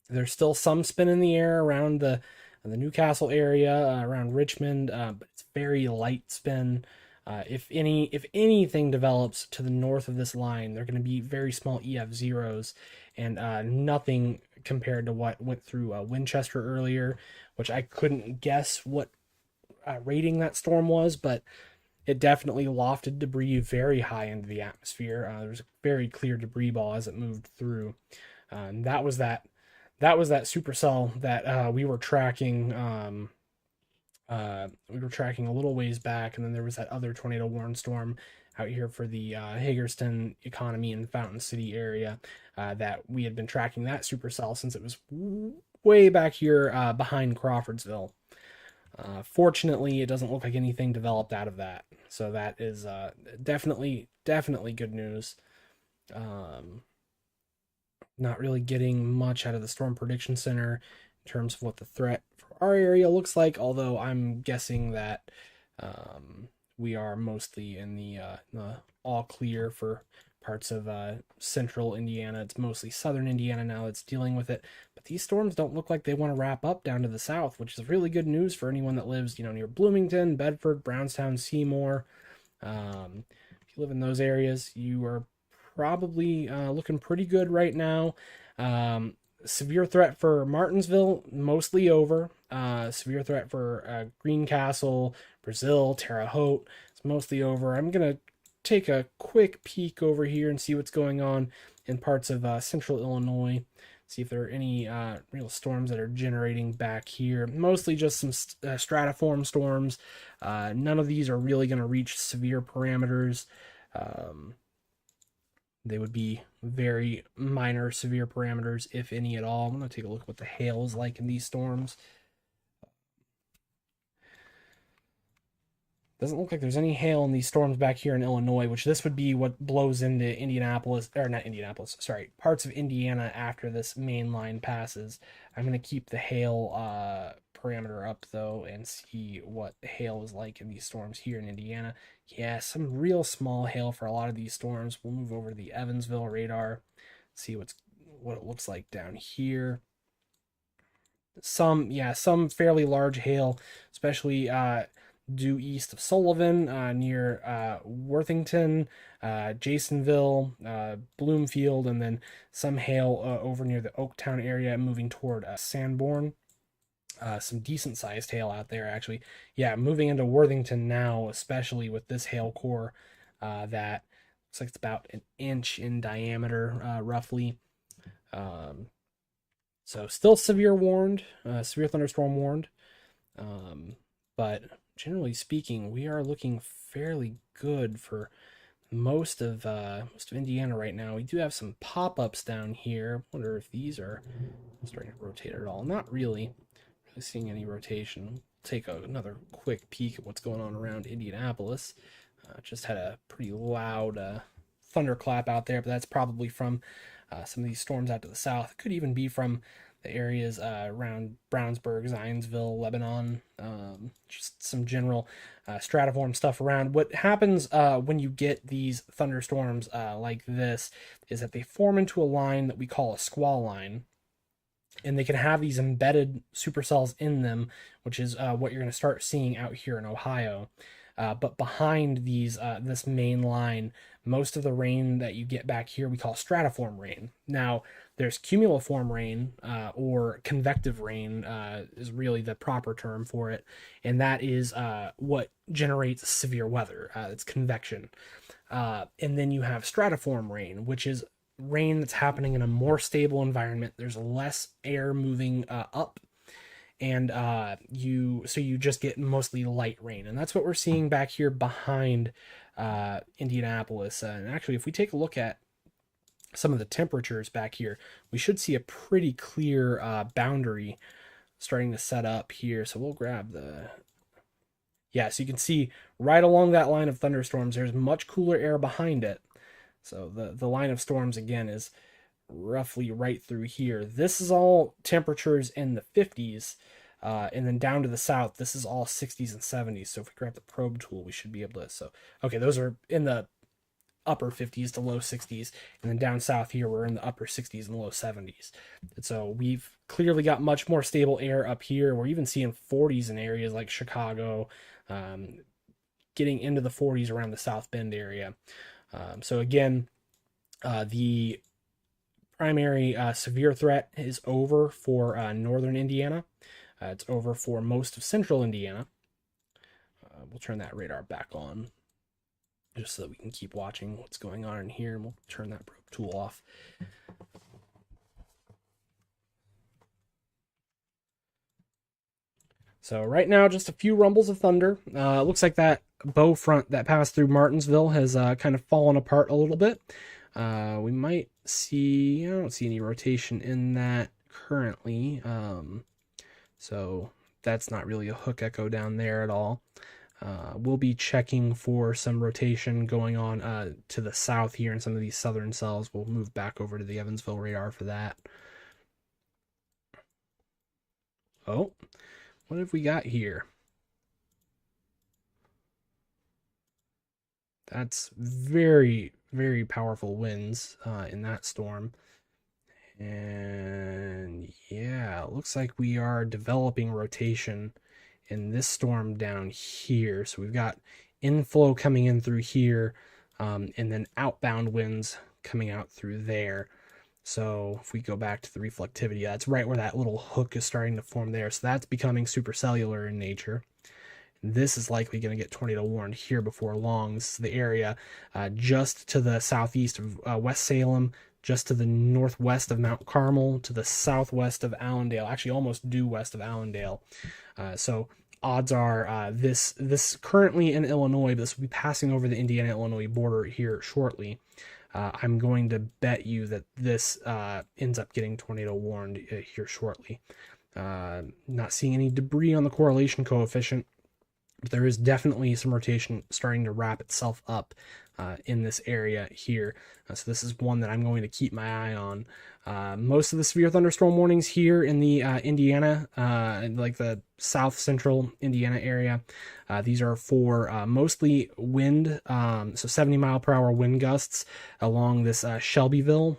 there's still some spin in the air around the Newcastle area, around Richmond, but it's very light spin. If anything develops to the north of this line, they're going to be very small EF zeros, and nothing compared to what went through Winchester earlier, which I couldn't guess what rating that storm was, but it definitely lofted debris very high into the atmosphere. There was a very clear debris ball as it moved through. And that was that supercell that we were tracking. We were tracking a little ways back, and then there was that other tornado warning storm out here for the Hagerstown Economy and Fountain City area that we had been tracking that supercell since it was way back here behind Crawfordsville. Fortunately, it doesn't look like anything developed out of that, so that is definitely good news. Um, Not really getting much out of the Storm Prediction Center in terms of what the threat for our area looks like, although I'm guessing that we are mostly in the all clear for parts of central Indiana. It's mostly southern Indiana now that's dealing with it. But these storms don't look like they want to wrap up down to the south, which is really good news for anyone that lives, near Bloomington, Bedford, Brownstown, Seymour. If you live in those areas, you are probably looking pretty good right now. Severe threat for Martinsville, mostly over. Severe threat for Greencastle, Brazil, Terre Haute, it's mostly over. I'm going to take a quick peek over here and see what's going on in parts of central Illinois. See if there are any real storms that are generating back here. Mostly just some stratiform storms. None of these are really going to reach severe parameters. They would be very minor severe parameters, if any at all. I'm going to take a look at what the hail is like in these storms. Doesn't look like there's any hail in these storms back here in Illinois, which this would be what blows into Indianapolis, or not Indianapolis, sorry, parts of Indiana after this main line passes. I'm going to keep the hail parameter up, though, and see what hail is like in these storms here in Indiana. Yeah, some real small hail for a lot of these storms. We'll move over to the Evansville radar, see what it looks like down here. Some fairly large hail, especially due east of Sullivan, near Worthington, Jasonville, Bloomfield, and then some hail over near the Oaktown area, moving toward Sanborn. Some decent sized hail out there, actually. Yeah, moving into Worthington now, especially with this hail core that looks like it's about an inch in diameter, roughly. So still severe thunderstorm warned. But generally speaking, we are looking fairly good for most of Indiana right now. We do have some pop-ups down here. Wonder if these are starting to rotate at all. Not really seeing any rotation. Take another quick peek at what's going on around Indianapolis. Just had a pretty loud thunderclap out there, but that's probably from some of these storms out to the south. It could even be from the areas around Brownsburg, Zionsville, Lebanon, just some general stratiform stuff around. What happens when you get these thunderstorms like this is that they form into a line that we call a squall line. And they can have these embedded supercells in them, which is what you're going to start seeing out here in Ohio. But behind this main line, most of the rain that you get back here we call stratiform rain. Now, there's cumuliform rain, or convective rain is really the proper term for it, and that is what generates severe weather. It's convection. And then you have stratiform rain, which is rain that's happening in a more stable environment. There's less air moving up, and you just get mostly light rain, and that's what we're seeing back here behind Indianapolis. And actually, if we take a look at some of the temperatures back here, we should see a pretty clear boundary starting to set up here. So we'll grab the, yeah, so you can see right along that line of thunderstorms, there's much cooler air behind it. So the line of storms again is roughly right through here. This is all temperatures in the 50s, and then down to the south, this is all 60s and 70s. So if we grab the probe tool, we should be able to, so, okay, those are in the upper 50s to low 60s, and then down south here, we're in the upper 60s and low 70s. And so we've clearly got much more stable air up here. We're even seeing 40s in areas like Chicago, getting into the 40s around the South Bend area. So again, the primary severe threat is over for northern Indiana. It's over for most of central Indiana. We'll turn that radar back on just so that we can keep watching what's going on in here, and we'll turn that probe tool off. So right now, just a few rumbles of thunder. Looks like that bow front that passed through Martinsville has kind of fallen apart a little bit. We might see, I don't see any rotation in that currently. So that's not really a hook echo down there at all. We'll be checking for some rotation going on to the south here in some of these southern cells. We'll move back over to the Evansville radar for that. Oh, what have we got here? That's very, very powerful winds in that storm. And yeah, it looks like we are developing rotation in this storm down here. So we've got inflow coming in through here, and then outbound winds coming out through there. So if we go back to the reflectivity, that's right where that little hook is starting to form there. So that's becoming supercellular in nature. This is likely going to get tornado warned here before long. This is the area just to the southeast of West Salem, just to the northwest of Mount Carmel, to the southwest of Allendale, actually almost due west of Allendale. So odds are this currently in Illinois, but this will be passing over the Indiana-Illinois border here shortly. I'm going to bet you that this ends up getting tornado warned here shortly. Not seeing any debris on the correlation coefficient, but there is definitely some rotation starting to wrap itself up in this area here. So this is one that I'm going to keep my eye on. Most of the severe thunderstorm warnings here in the Indiana, like the south central Indiana area, these are for mostly wind, so 70-mile-per-hour wind gusts along this Shelbyville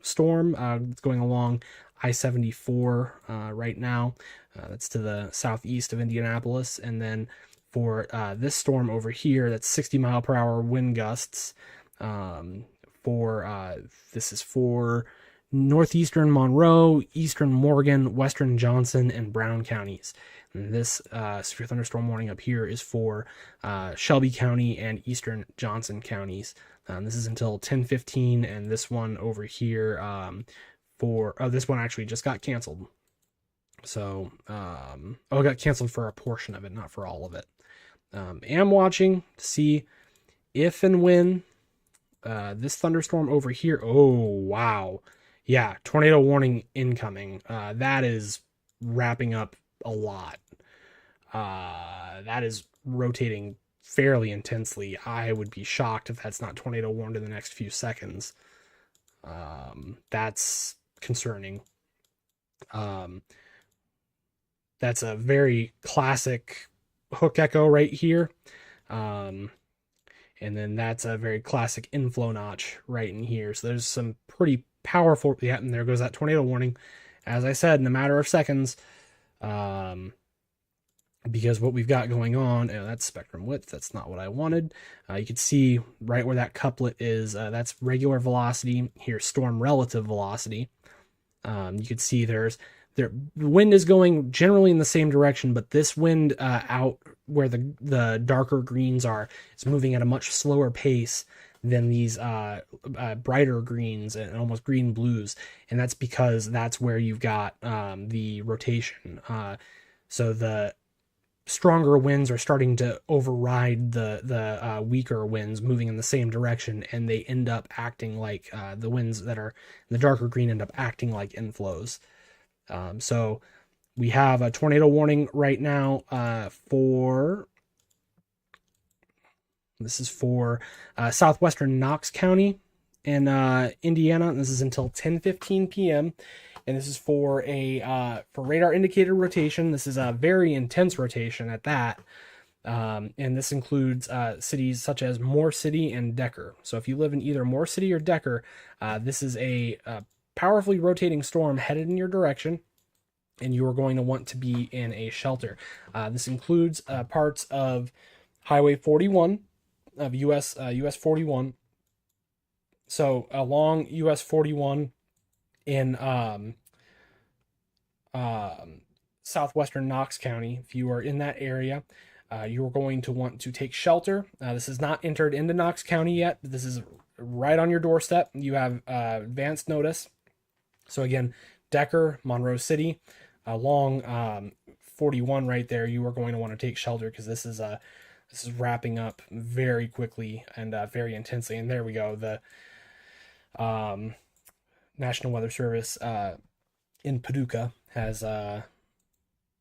storm. It's going along I-74 right now. That's to the southeast of Indianapolis. And then for this storm over here, that's 60-mile-per-hour wind gusts. This is for northeastern Monroe, eastern Morgan, western Johnson, and Brown counties. And this severe thunderstorm warning up here is for Shelby County and eastern Johnson counties. This is until 10:15, and this one over here this one actually just got canceled. So, it got canceled for a portion of it, not for all of it. Am watching to see if and when this thunderstorm over here. Oh, wow. Yeah, tornado warning incoming. That is wrapping up a lot. That is rotating fairly intensely. I would be shocked if that's not tornado warned in the next few seconds. That's concerning. That's a very classic hook echo right here. And then that's a very classic inflow notch right in here. So there's some pretty powerful, yeah, and there goes that tornado warning. As I said, in a matter of seconds, because what we've got going on, that's spectrum width, that's not what I wanted. You can see right where that couplet is, that's regular velocity, here's storm relative velocity. You can see the wind is going generally in the same direction, but this wind out where the darker greens are is moving at a much slower pace than these brighter greens and almost green blues, and that's because that's where you've got the rotation. So the stronger winds are starting to override the weaker winds moving in the same direction, and they end up acting like the winds that are in the darker green end up acting like inflows. So we have a tornado warning right now for this is for southwestern Knox County in Indiana. This is until 10:15 p.m. and this is for for radar indicated rotation. This is a very intense rotation at that. And this includes cities such as Moore City and Decker. So if you live in either Moore City or Decker, this is a powerfully rotating storm headed in your direction, and you are going to want to be in a shelter. This includes parts of Highway 41 of US 41. So along US 41 in southwestern Knox County, if you are in that area, you are going to want to take shelter. This is not entered into Knox County yet. This is right on your doorstep. You have advanced notice. So again, Decker, Monroe City, along 41 right there, you are going to want to take shelter because this is wrapping up very quickly and very intensely. And there we go. The National Weather Service in Paducah has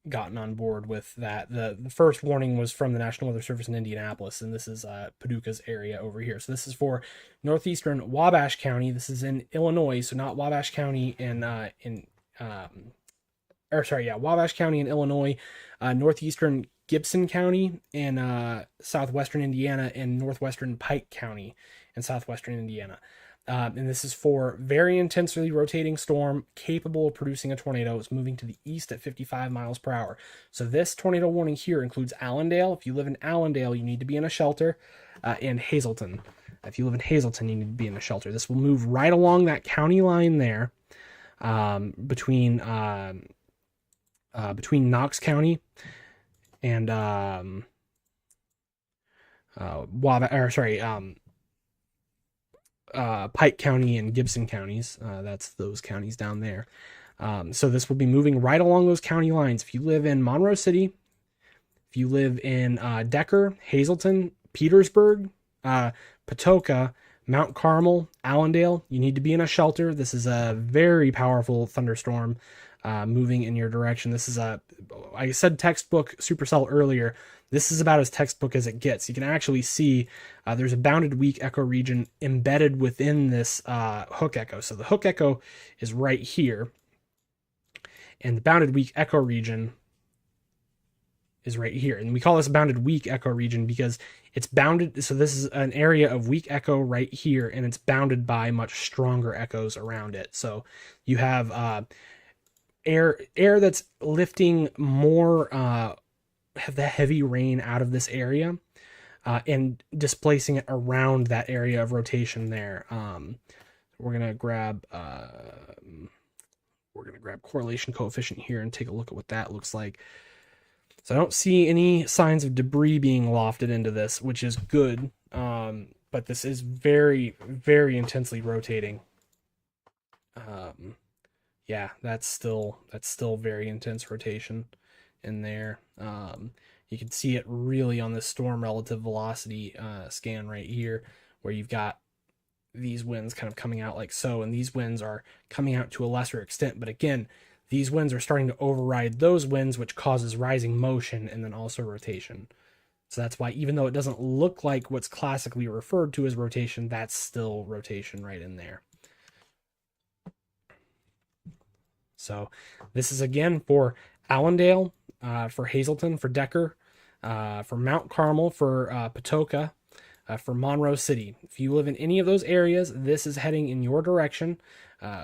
gotten on board with that. The first warning was from the National Weather Service in Indianapolis, and this is Paducah's area over here. So this is for northeastern Wabash County. This is in Illinois, so not Wabash County Wabash County in Illinois, northeastern Gibson County in southwestern Indiana, and northwestern Pike County in southwestern Indiana. And this is for very intensely rotating storm capable of producing a tornado. It's moving to the east at 55 miles per hour. So this tornado warning here includes Allendale. If you live in Allendale, you need to be in a shelter, and Hazleton. If you live in Hazleton, you need to be in a shelter. This will move right along that county line there, between Knox County and Pike County and Gibson counties. That's those counties down there. So this will be moving right along those county lines. If you live in Monroe City, if you live in Decker, Hazleton, Petersburg, Patoka, Mount Carmel, Allendale, you need to be in a shelter. This is a very powerful thunderstorm moving in your direction. This is I said textbook supercell earlier. This is about as textbook as it gets. You can actually see there's a bounded weak ecoregion embedded within this hook echo. So the hook echo is right here, and the bounded weak ecoregion is right here. And we call this bounded weak ecoregion because it's bounded. So this is an area of weak echo right here, and it's bounded by much stronger echoes around it. So you have air that's lifting more the heavy rain out of this area and displacing it around that area of rotation there. We're gonna grab correlation coefficient here and take a look at what that looks like. So I don't see any signs of debris being lofted into this, which is good. But this is very, very intensely rotating. Yeah, that's still very intense rotation in there. You can see it really on the storm relative velocity scan right here, where you've got these winds kind of coming out like so, and these winds are coming out to a lesser extent, but again, these winds are starting to override those winds, which causes rising motion and then also rotation. So that's why, even though it doesn't look like what's classically referred to as rotation, that's still rotation right in there. So this is again for Allendale, for Hazleton, for Decker, for Mount Carmel, for Patoka, for Monroe City. If you live in any of those areas, this is heading in your direction.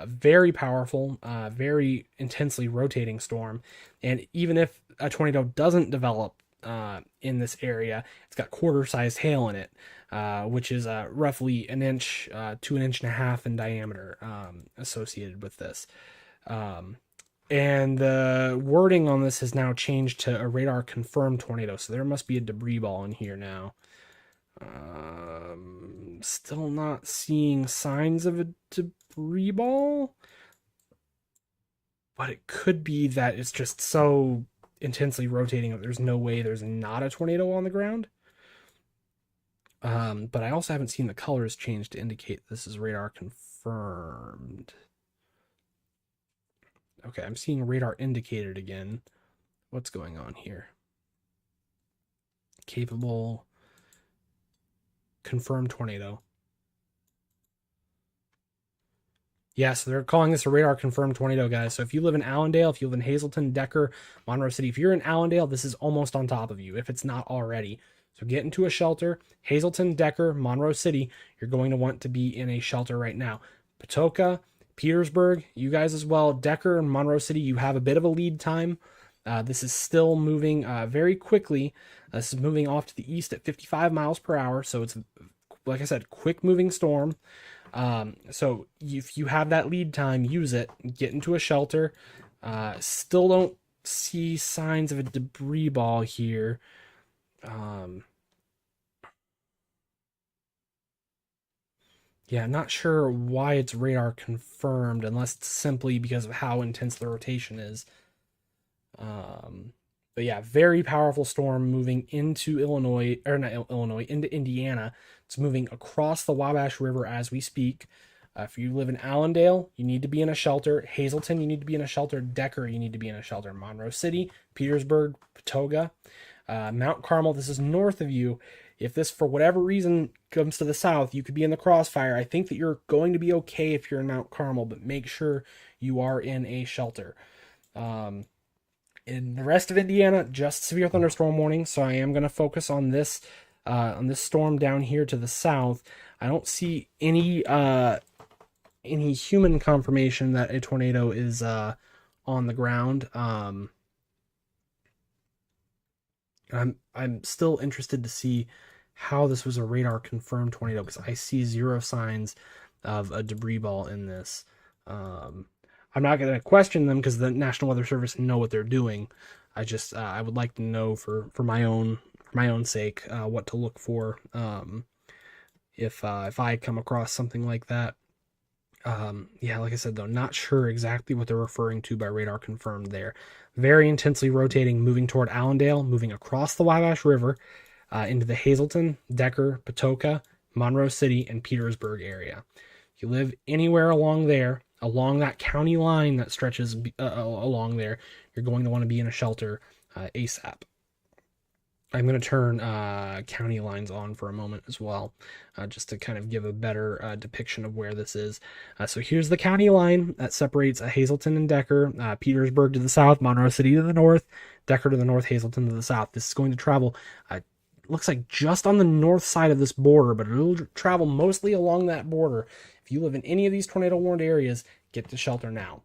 Very powerful, very intensely rotating storm. And even if a tornado doesn't develop in this area, it's got quarter-sized hail in it, which is roughly an inch to an inch and a half in diameter associated with this. And the wording on this has now changed to a radar confirmed tornado. So there must be a debris ball in here now. Still not seeing signs of a debris ball, but it could be that it's just so intensely rotating that there's no way there's not a tornado on the ground. But I also haven't seen the colors change to indicate this is radar confirmed. Okay, I'm seeing radar indicated again. What's going on here? Capable, confirmed tornado. Yeah, so they're calling this a radar confirmed tornado, guys. So if you live in Allendale, if you live in Hazleton, Decker, Monroe City, if you're in Allendale, this is almost on top of you, if it's not already. So get into a shelter. Hazleton, Decker, Monroe City, you're going to want to be in a shelter right now. Patoka, Petersburg, you guys as well. Decker and Monroe City, you have a bit of a lead time. This is still moving very quickly. This is moving off to the east at 55 miles per hour. So it's, like I said, quick moving storm. So if you have that lead time, use it. Get into a shelter. Still don't see signs of a debris ball here. Yeah, not sure why it's radar confirmed, unless it's simply because of how intense the rotation is. But yeah, very powerful storm moving into Illinois, or not Illinois, into Indiana. It's moving across the Wabash River as we speak. If you live in Allendale, you need to be in a shelter. Hazleton, you need to be in a shelter. Decker, you need to be in a shelter. Monroe City, Petersburg, Patoga, Mount Carmel, this is north of you. If this, for whatever reason, comes to the south, you could be in the crossfire. I think that you're going to be okay if you're in Mount Carmel, but make sure you are in a shelter. In the rest of Indiana, just severe thunderstorm warning, so I am going to focus on this storm down here to the south. I don't see any human confirmation that a tornado is on the ground. I'm still interested to see how this was a radar confirmed tornado, because I see zero signs of a debris ball in this. I'm not going to question them because the National Weather Service know what they're doing. I would like to know for my own sake what to look for if I come across something like that. Yeah, like I said, though, not sure exactly what they're referring to by radar confirmed there. Very intensely rotating, moving toward Allendale, moving across the Wabash River into the Hazleton, Decker, Patoka, Monroe City, and Petersburg area. If you live anywhere along there, along that county line that stretches along there, you're going to want to be in a shelter ASAP. I'm going to turn county lines on for a moment as well, just to kind of give a better depiction of where this is. So here's the county line that separates Hazleton and Decker, Petersburg to the south, Monroe City to the north, Decker to the north, Hazleton to the south. This is going to travel, looks like just on the north side of this border, but it'll travel mostly along that border. If you live in any of these tornado-warned areas, get to shelter now.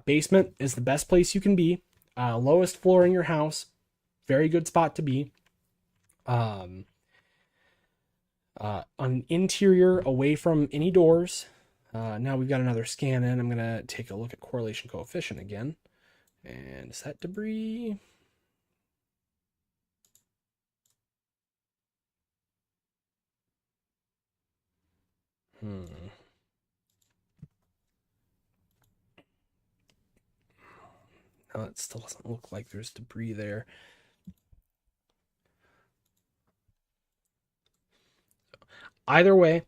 Basement is the best place you can be. Lowest floor in your house. Very good spot to be. On interior, away from any doors. Now we've got another scan in. I'm going to take a look at correlation coefficient again. And is that debris? No, it still doesn't look like there's debris there. Either way,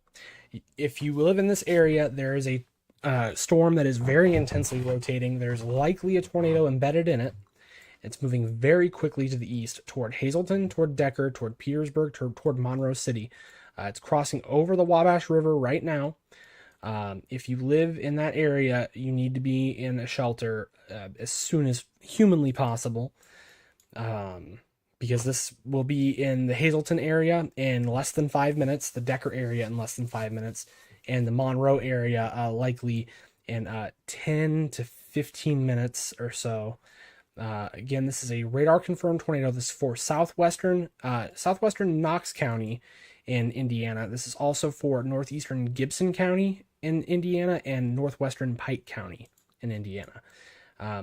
if you live in this area, there is a storm that is very intensely rotating. There's likely a tornado embedded in it. It's moving very quickly to the east toward Hazleton, toward Decker, toward Petersburg, toward Monroe City. It's crossing over the Wabash River right now. If you live in that area, you need to be in a shelter as soon as humanly possible. Because this will be in the Hazleton area in less than 5 minutes, the Decker area in less than 5 minutes, and the Monroe area likely in 10 to 15 minutes or so. Again, this is a radar confirmed tornado. This is for southwestern Knox County in Indiana. This is also for northeastern Gibson County in Indiana and northwestern Pike County in Indiana.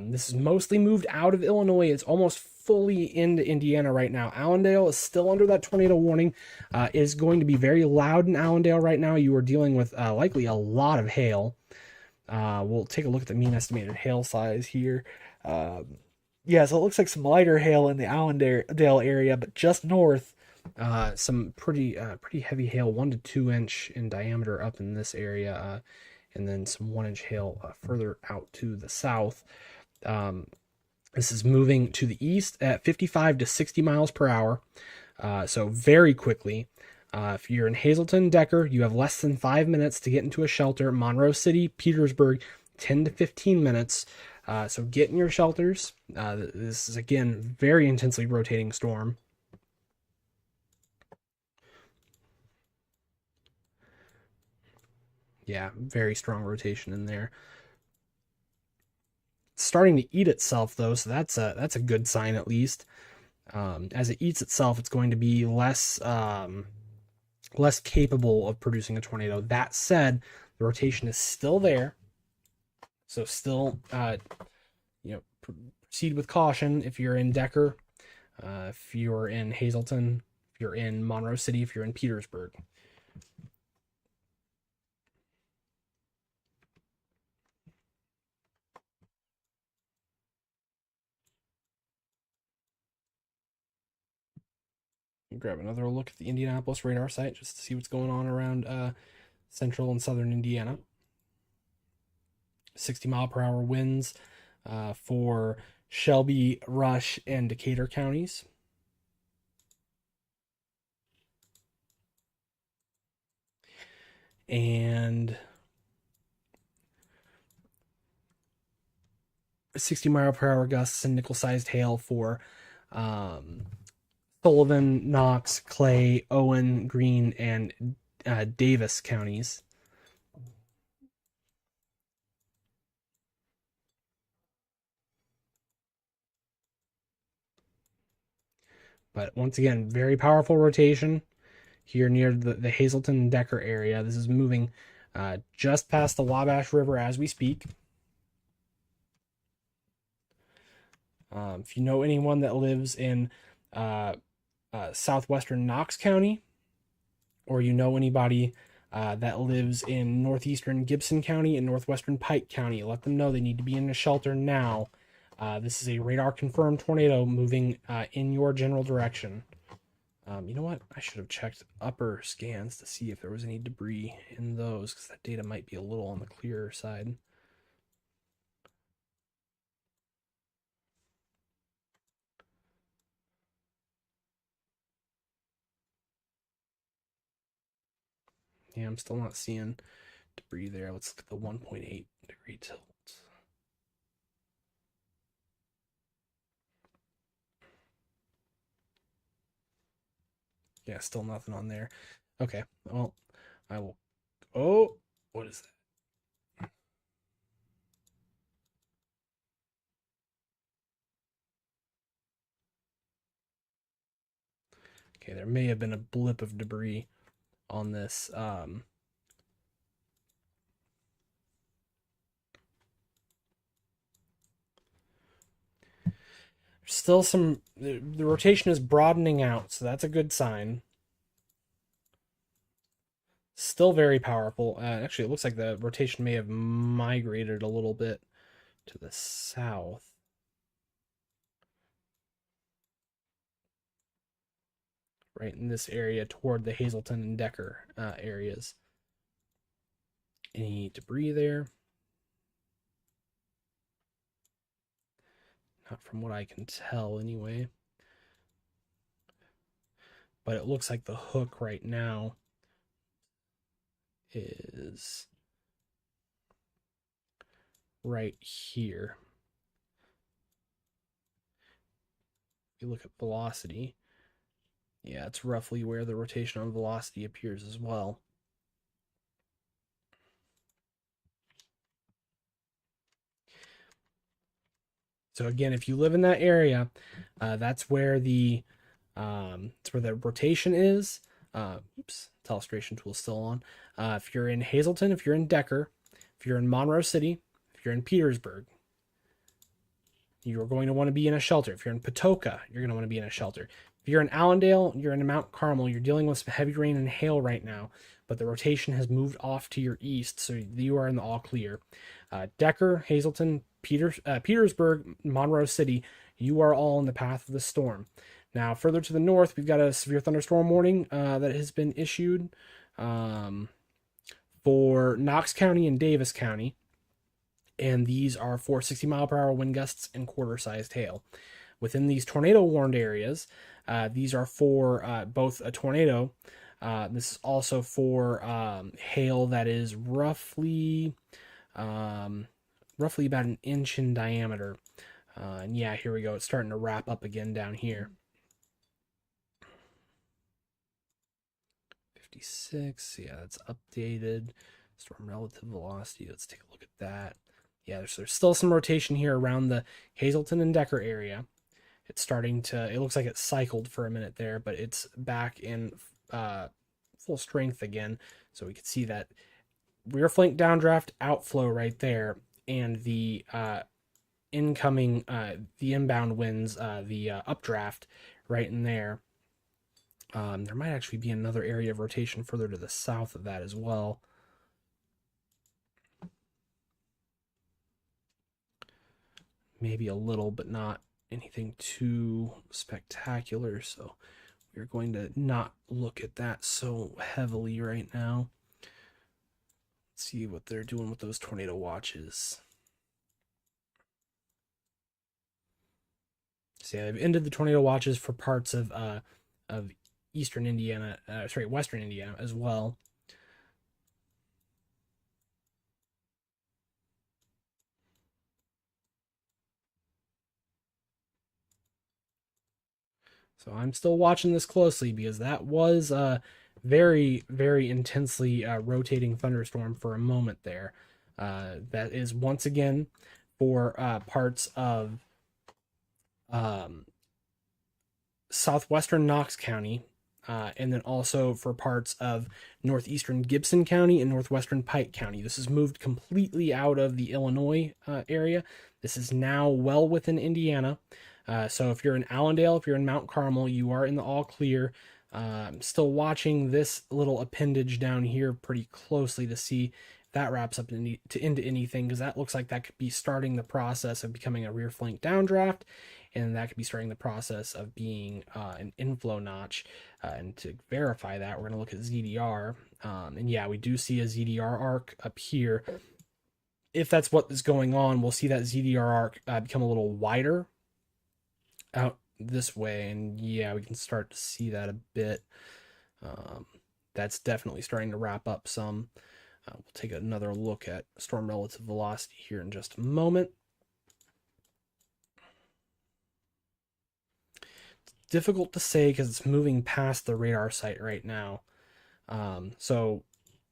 This is mostly moved out of Illinois. It's almost fully into Indiana right now. Allendale is still under that tornado warning. Is going to be very loud in Allendale right now. You are dealing with likely a lot of hail. We'll take a look at the mean estimated hail size here. Yeah, so it looks like some lighter hail in the Allendale area, but just north, some pretty heavy hail, 1 to 2 inch in diameter up in this area, and then some 1 inch hail further out to the south. This is moving to the east at 55 to 60 miles per hour, so very quickly. If you're in Hazleton, Decker, you have less than 5 minutes to get into a shelter. Monroe City, Petersburg, 10 to 15 minutes. So get in your shelters. This is, again, very intensely rotating storm. Yeah, very strong rotation in there. It's starting to eat itself, though, so that's a good sign at least. As it eats itself, it's going to be less capable of producing a tornado. That said, the rotation is still there, so still proceed with caution if you're in Decker, if you're in Hazleton, if you're in Monroe City, if you're in Petersburg. Grab another look at the Indianapolis radar site just to see what's going on around central and southern Indiana. 60-mile-per-hour winds for Shelby, Rush, and Decatur counties. And 60-mile-per-hour gusts and nickel-sized hail for Sullivan, Knox, Clay, Owen, Greene, and Davis counties. But once again, very powerful rotation here near the Hazleton and Decker area. This is moving just past the Wabash River as we speak. If you know anyone that lives in southwestern Knox County, or you know anybody that lives in northeastern Gibson County and northwestern Pike County, let them know they need to be in a shelter now. This is a radar confirmed tornado moving in your general direction. You know what? I should have checked upper scans to see if there was any debris in those, because that data might be a little on the clearer side. Yeah, I'm still not seeing debris there. Let's look at the 1.8 degree tilt. Yeah, still nothing on there. Okay, well, I will. Oh, what is that? Okay, there may have been a blip of debris on this. Still some. The rotation is broadening out, so that's a good sign. Still very powerful. Actually, it looks like the rotation may have migrated a little bit to the south. Right in this area toward the Hazleton and Decker areas. Any debris there? Not from what I can tell, anyway. But it looks like the hook right now is right here. If you look at velocity, yeah, it's roughly where the rotation on velocity appears as well. So again, if you live in that area, that's where the rotation is. Oops, telestration tool still on. If you're in Hazleton, if you're in Decker, if you're in Monroe City, if you're in Petersburg, you're going to want to be in a shelter. If you're in Patoka, you're going to want to be in a shelter. If you're in Allendale, you're in Mount Carmel, you're dealing with some heavy rain and hail right now, but the rotation has moved off to your east, so you are in the all clear. Decker, Hazleton, Petersburg, Monroe City, you are all in the path of the storm. Now, further to the north, we've got a severe thunderstorm warning that has been issued for Knox County and Davis County, and these are for 60-mile-per-hour wind gusts and quarter-sized hail. Within these tornado-warned areas, these are for both a tornado. This is also for hail that is roughly about an inch in diameter. And yeah, here we go. It's starting to wrap up again down here. 56. Yeah, that's updated. Storm relative velocity. Let's take a look at that. Yeah, there's still some rotation here around the Hazleton and Decker area. It's starting to, it looks like it cycled for a minute there, but it's back in full strength again. So we can see that rear flank downdraft outflow right there, and the incoming, the inbound winds, the updraft right in there. There might actually be another area of rotation further to the south of that as well. Maybe a little, but not anything too spectacular. So we're going to not look at that so heavily right now. Let's see what they're doing with those tornado watches. So yeah, they've ended the tornado watches for parts of eastern Indiana, western Indiana as well. So I'm still watching this closely because that was a very, very intensely rotating thunderstorm for a moment there. That is once again for parts of southwestern Knox County, and then also for parts of northeastern Gibson County and northwestern Pike County. This has moved completely out of the Illinois area. This is now well within Indiana. So if you're in Allendale, if you're in Mount Carmel, you are in the all clear. I'm still watching this little appendage down here pretty closely to see if that wraps up into anything, because that looks like that could be starting the process of becoming a rear flank downdraft, and that could be starting the process of being an inflow notch. And to verify that, we're going to look at ZDR. And yeah, we do see a ZDR arc up here. If that's what is going on, we'll see that ZDR arc become a little wider out this way, and yeah, we can start to see that a bit. That's definitely starting to wrap up some. We'll take another look at storm relative velocity here in just a moment. It's difficult to say because it's moving past the radar site right now. So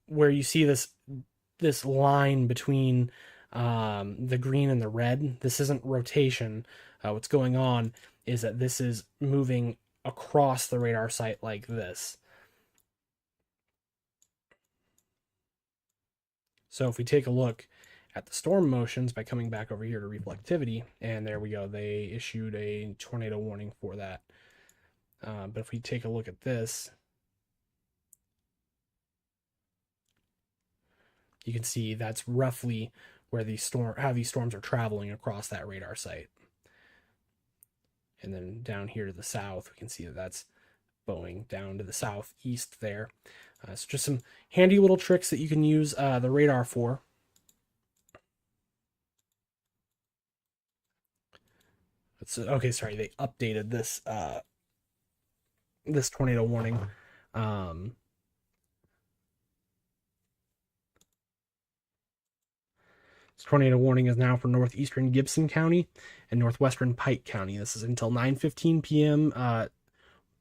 where you see this line between the green and the red, this isn't rotation. What's going on is that this is moving across the radar site like this. So if we take a look at the storm motions by coming back over here to reflectivity, and there we go, they issued a tornado warning for that. But if we take a look at this, you can see that's roughly where how these storms are traveling across that radar site. And then down here to the south, we can see that that's bowing down to the southeast there. So just some handy little tricks that you can use the radar for. Okay, sorry, they updated this this tornado warning. This tornado warning is now for northeastern Gibson County and northwestern Pike County. This is until 9:15 p.m.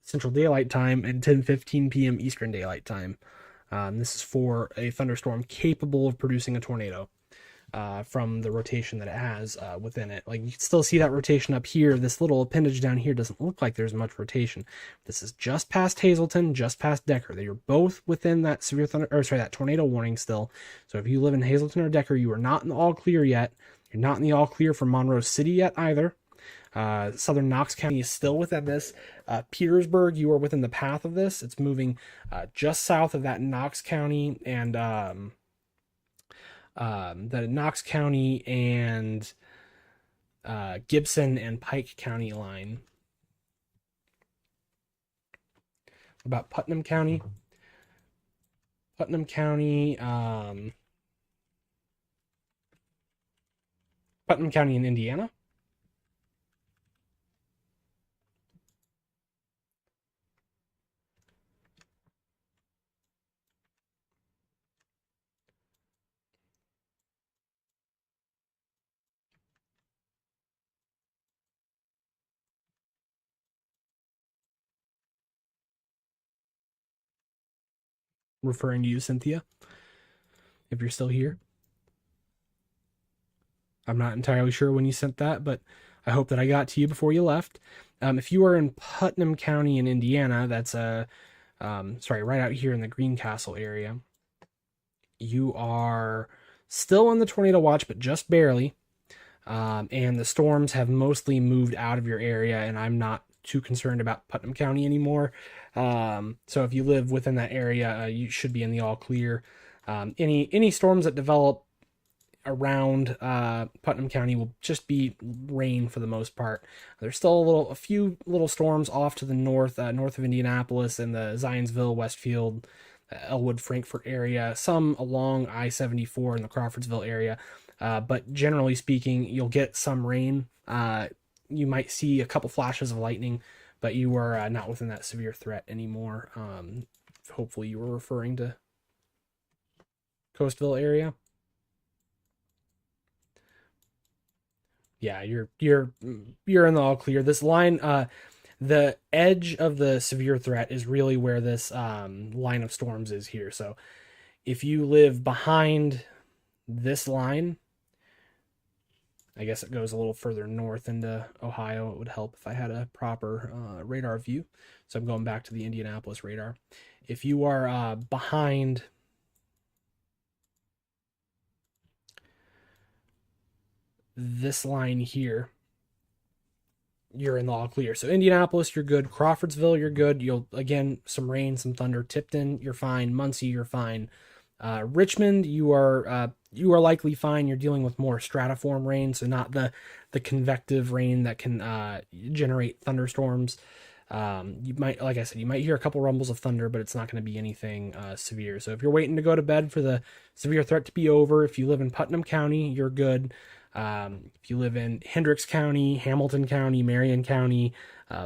Central Daylight Time and 10:15 p.m. Eastern Daylight Time. This is for a thunderstorm capable of producing a tornado from the rotation that it has within it. Like, you can still see that rotation up here. This little appendage down here doesn't look like there's much rotation. This is just past Hazleton, just past Decker. They are both within that that tornado warning still. So if you live in Hazleton or Decker, you are not in the all clear yet. You're not in the all clear for Monroe City yet either. Southern Knox County is still within this. Petersburg, you are within the path of this. It's moving just south of that Knox County and the Knox County and Gibson and Pike County line. About Putnam County. Putnam County in Indiana. Referring to you, Cynthia, if you're still here. I'm not entirely sure when you sent that, but I hope that I got to you before you left. If you are in Putnam County in Indiana, that's right out here in the Greencastle area, you are still in the tornado watch, but just barely. And the storms have mostly moved out of your area, and I'm not too concerned about Putnam County anymore. So if you live within that area, you should be in the all clear. Any storms that develop around Putnam County will just be rain for the most part. There's still a few little storms off to the north of Indianapolis and the Zionsville, Westfield, Elwood, Frankfort area, some along I-74 in the Crawfordsville area. But generally speaking, you'll get some rain. You might see a couple flashes of lightning, but you are not within that severe threat anymore. Hopefully you were referring to Coastville area. Yeah, you're in the all clear. This line, the edge of the severe threat is really where this line of storms is here. So if you live behind this line, I guess it goes a little further north into Ohio. It would help if I had a proper radar view. So I'm going back to the Indianapolis radar. If you are behind this line here, you're in the all clear. So Indianapolis, you're good. Crawfordsville, you're good. You'll, again, some rain, some thunder. Tipton, you're fine. Muncie, you're fine. Richmond, you are likely fine. You're dealing with more stratiform rain, so not the convective rain that can generate thunderstorms. You might, like I said, you might hear a couple rumbles of thunder, but it's not going to be anything severe. So if you're waiting to go to bed for the severe threat to be over, if you live in Putnam County, you're good. If you live in Hendricks County, Hamilton County, Marion County,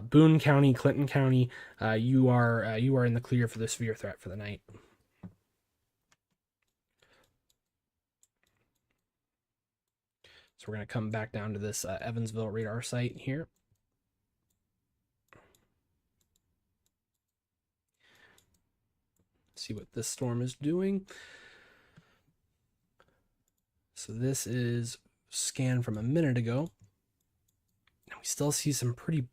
Boone County, Clinton County, you are in the clear for the severe threat for the night. So we're going to come back down to this Evansville radar site here. See what this storm is doing. So this is scanned from a minute ago. And we still see some pretty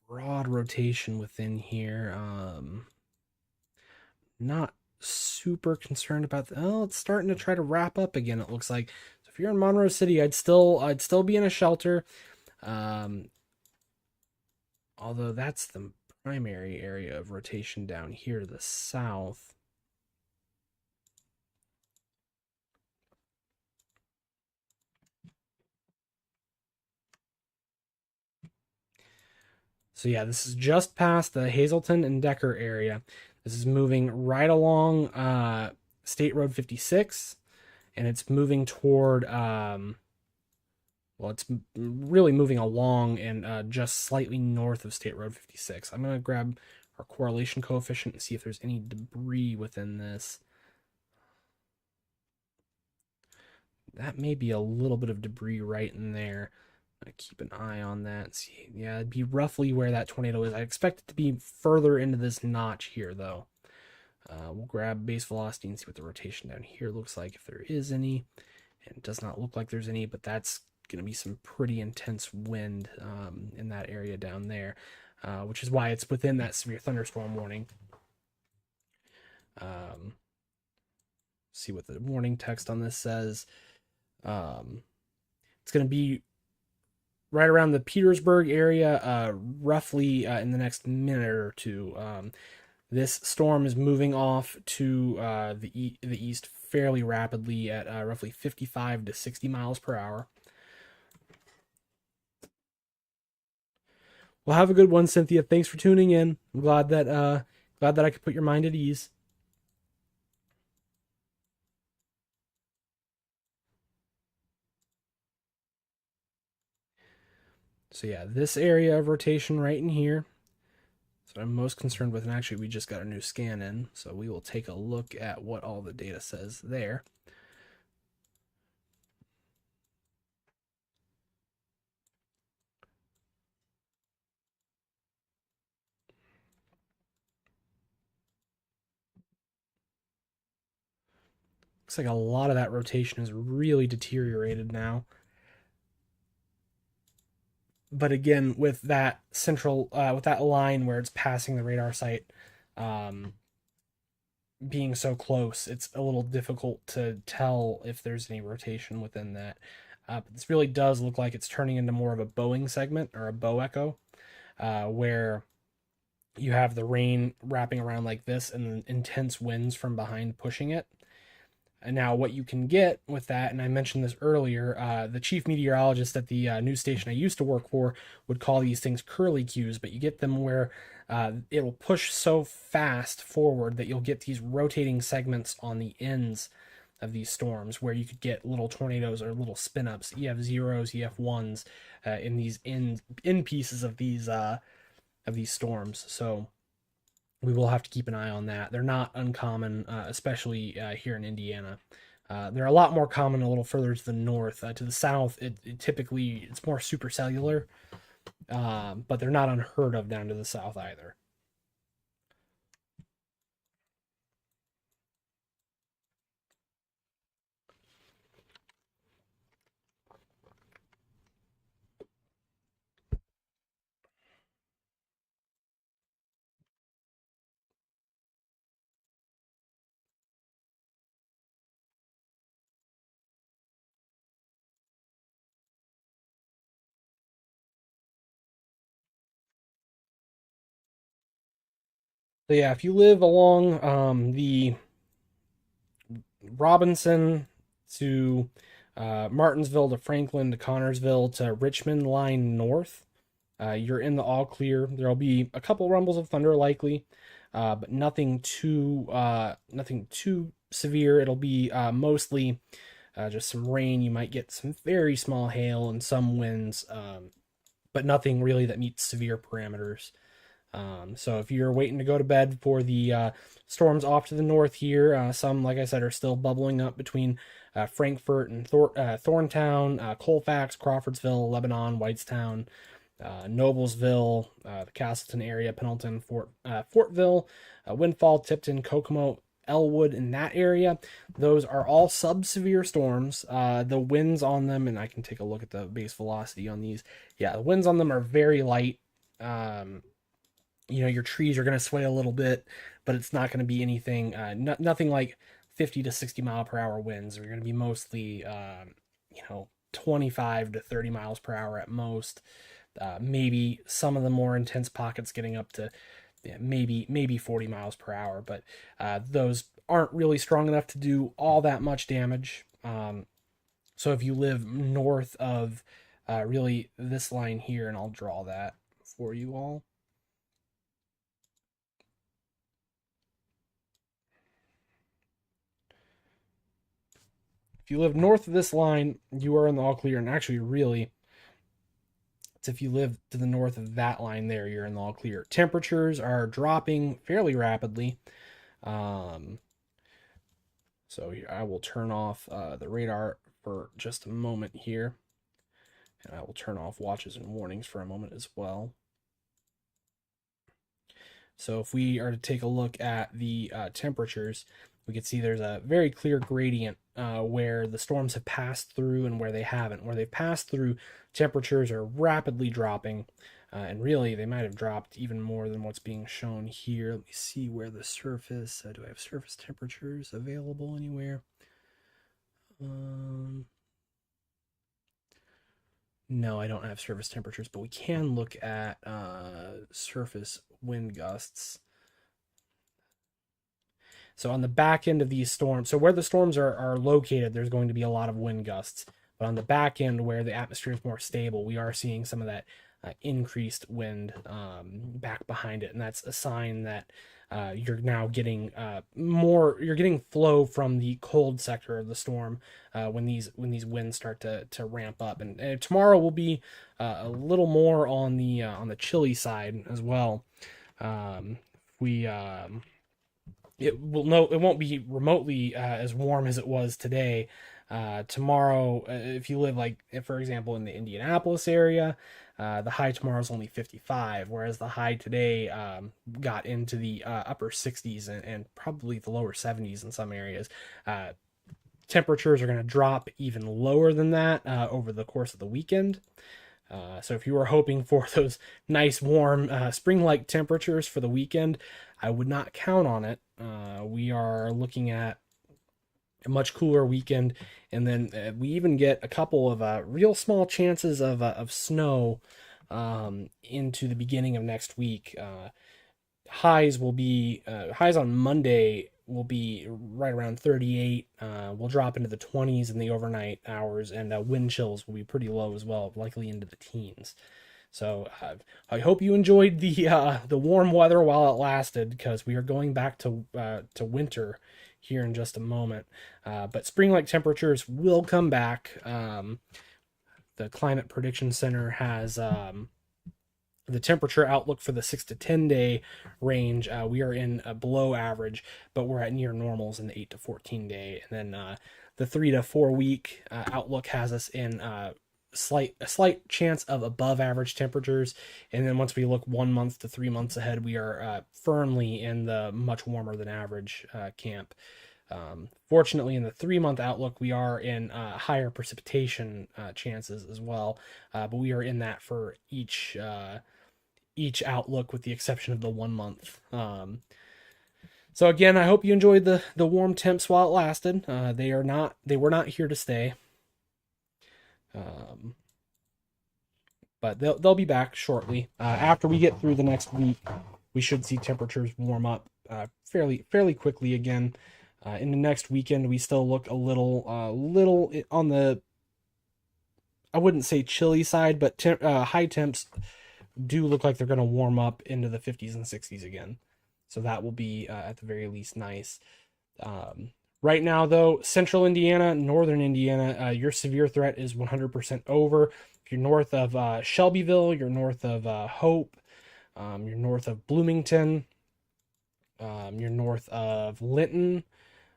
broad rotation within here. Not super concerned about that. Oh, it's starting to try to wrap up again, it looks like. So if you're in Monroe City, I'd still be in a shelter. Although that's the primary area of rotation down here to the south. So yeah, this is just past the Hazleton and Decker area. This is moving right along State Road 56, and it's moving toward, well, it's really moving along and just slightly north of State Road 56. I'm going to grab our correlation coefficient and see if there's any debris within this. That may be a little bit of debris right in there. Keep an eye on that. See, yeah, it'd be roughly where that tornado is. I expect it to be further into this notch here, though. We'll grab base velocity and see what the rotation down here looks like, if there is any. And it does not look like there's any, but that's going to be some pretty intense wind in that area down there, which is why it's within that severe thunderstorm warning. See what the warning text on this says. It's going to be right around the Petersburg area, roughly in the next minute or two. This storm is moving off to the east fairly rapidly at roughly 55 to 60 miles per hour. Well, have a good one, Cynthia. Thanks for tuning in. I'm glad that I could put your mind at ease. So yeah, this area of rotation right in here. So I'm most concerned with, and actually we just got a new scan in, so we will take a look at what all the data says there. Looks like a lot of that rotation is really deteriorated now. But again, with that with that line where it's passing the radar site, um, being so close, it's a little difficult to tell if there's any rotation within that. But this really does look like it's turning into more of a bowing segment or a bow echo, where you have the rain wrapping around like this and intense winds from behind pushing it. And now, what you can get with that, and I mentioned this earlier, the chief meteorologist at the news station I used to work for would call these things curly cues, but you get them where it'll push so fast forward that you'll get these rotating segments on the ends of these storms where you could get little tornadoes or little spin ups, EF0s, EF1s in these in pieces of these storms. So we will have to keep an eye on that. They're not uncommon, especially here in Indiana. They're a lot more common a little further to the north. To the south, it typically it's more supercellular, but they're not unheard of down to the south either. So yeah, if you live along the Robinson to Martinsville to Franklin to Connorsville to Richmond line north, you're in the all clear. There'll be a couple rumbles of thunder likely, but nothing too severe. It'll be mostly just some rain. You might get some very small hail and some winds, but nothing really that meets severe parameters. So if you're waiting to go to bed for the storms off to the north here, some, like I said, are still bubbling up between Frankfort and Thorntown, Colfax, Crawfordsville, Lebanon, Whitestown, Noblesville, the Castleton area, Pendleton, Fortville, Windfall, Tipton, Kokomo, Elwood, in that area. Those are all sub-severe storms. The winds on them, and I can take a look at the base velocity on these. Yeah, the winds on them are very light. Your trees are going to sway a little bit, but it's not going to be anything, nothing like 50 to 60 mile per hour winds. They're going to be mostly, 25 to 30 miles per hour at most. Maybe some of the more intense pockets getting up to maybe 40 miles per hour, but those aren't really strong enough to do all that much damage. So if you live north of really this line here, and I'll draw that for you all. If you live north of this line, you are in the all clear. And actually, really, it's if you live to the north of that line there, you're in the all clear. Temperatures are dropping fairly rapidly. So I will turn off the radar for just a moment here. And I will turn off watches and warnings for a moment as well. So if we are to take a look at the temperatures, we can see there's a very clear gradient where the storms have passed through and where they haven't. Where they've passed through, temperatures are rapidly dropping, and really they might have dropped even more than what's being shown here. Let me see where the surface, do I have surface temperatures available anywhere? No, I don't have surface temperatures, but we can look at surface wind gusts. So on the back end of these storms, so where the storms are located, there's going to be a lot of wind gusts. But on the back end, where the atmosphere is more stable, we are seeing some of that increased wind back behind it, and that's a sign that you're now getting more. You're getting flow from the cold sector of the storm when these winds start to ramp up. And tomorrow will be a little more on the chilly side as well. We it will no it won't be remotely as warm as it was today. Tomorrow, if you live like for example in the Indianapolis area, the high tomorrow is only 55, whereas the high today got into the upper 60s and probably the lower 70s in some areas. Temperatures are going to drop even lower than that over the course of the weekend. So if you were hoping for those nice warm spring-like temperatures for the weekend, I would not count on it. We are looking at a much cooler weekend, and then we even get a couple of real small chances of snow into the beginning of next week. Highs will be highs on Monday will be right around 38. We'll drop into the 20s in the overnight hours, and wind chills will be pretty low as well, likely into the teens. So I hope you enjoyed the warm weather while it lasted, because we are going back to winter here in just a moment. But spring-like temperatures will come back. The Climate Prediction Center has the temperature outlook for the 6 to 10 day range. We are in below average, but we're at near normals in the 8 to 14 day. And then the 3 to 4 week outlook has us in a slight chance of above average temperatures. And then once we look 1 month to 3 months ahead, we are firmly in the much warmer than average camp. Fortunately, in the 3 month outlook, we are in higher precipitation chances as well, but we are in that for each outlook, with the exception of the 1 month. So again, I hope you enjoyed the warm temps while it lasted. They were not here to stay. But they'll be back shortly. After we get through the next week, we should see temperatures warm up fairly quickly again. In the next weekend, we still look a little on the, I wouldn't say chilly side, but high temps do look like they're going to warm up into the 50s and 60s again. So that will be at the very least nice. Right now, though, central Indiana, northern Indiana, your severe threat is 100% over. If you're north of Shelbyville, you're north of Hope, you're north of Bloomington, you're north of Linton,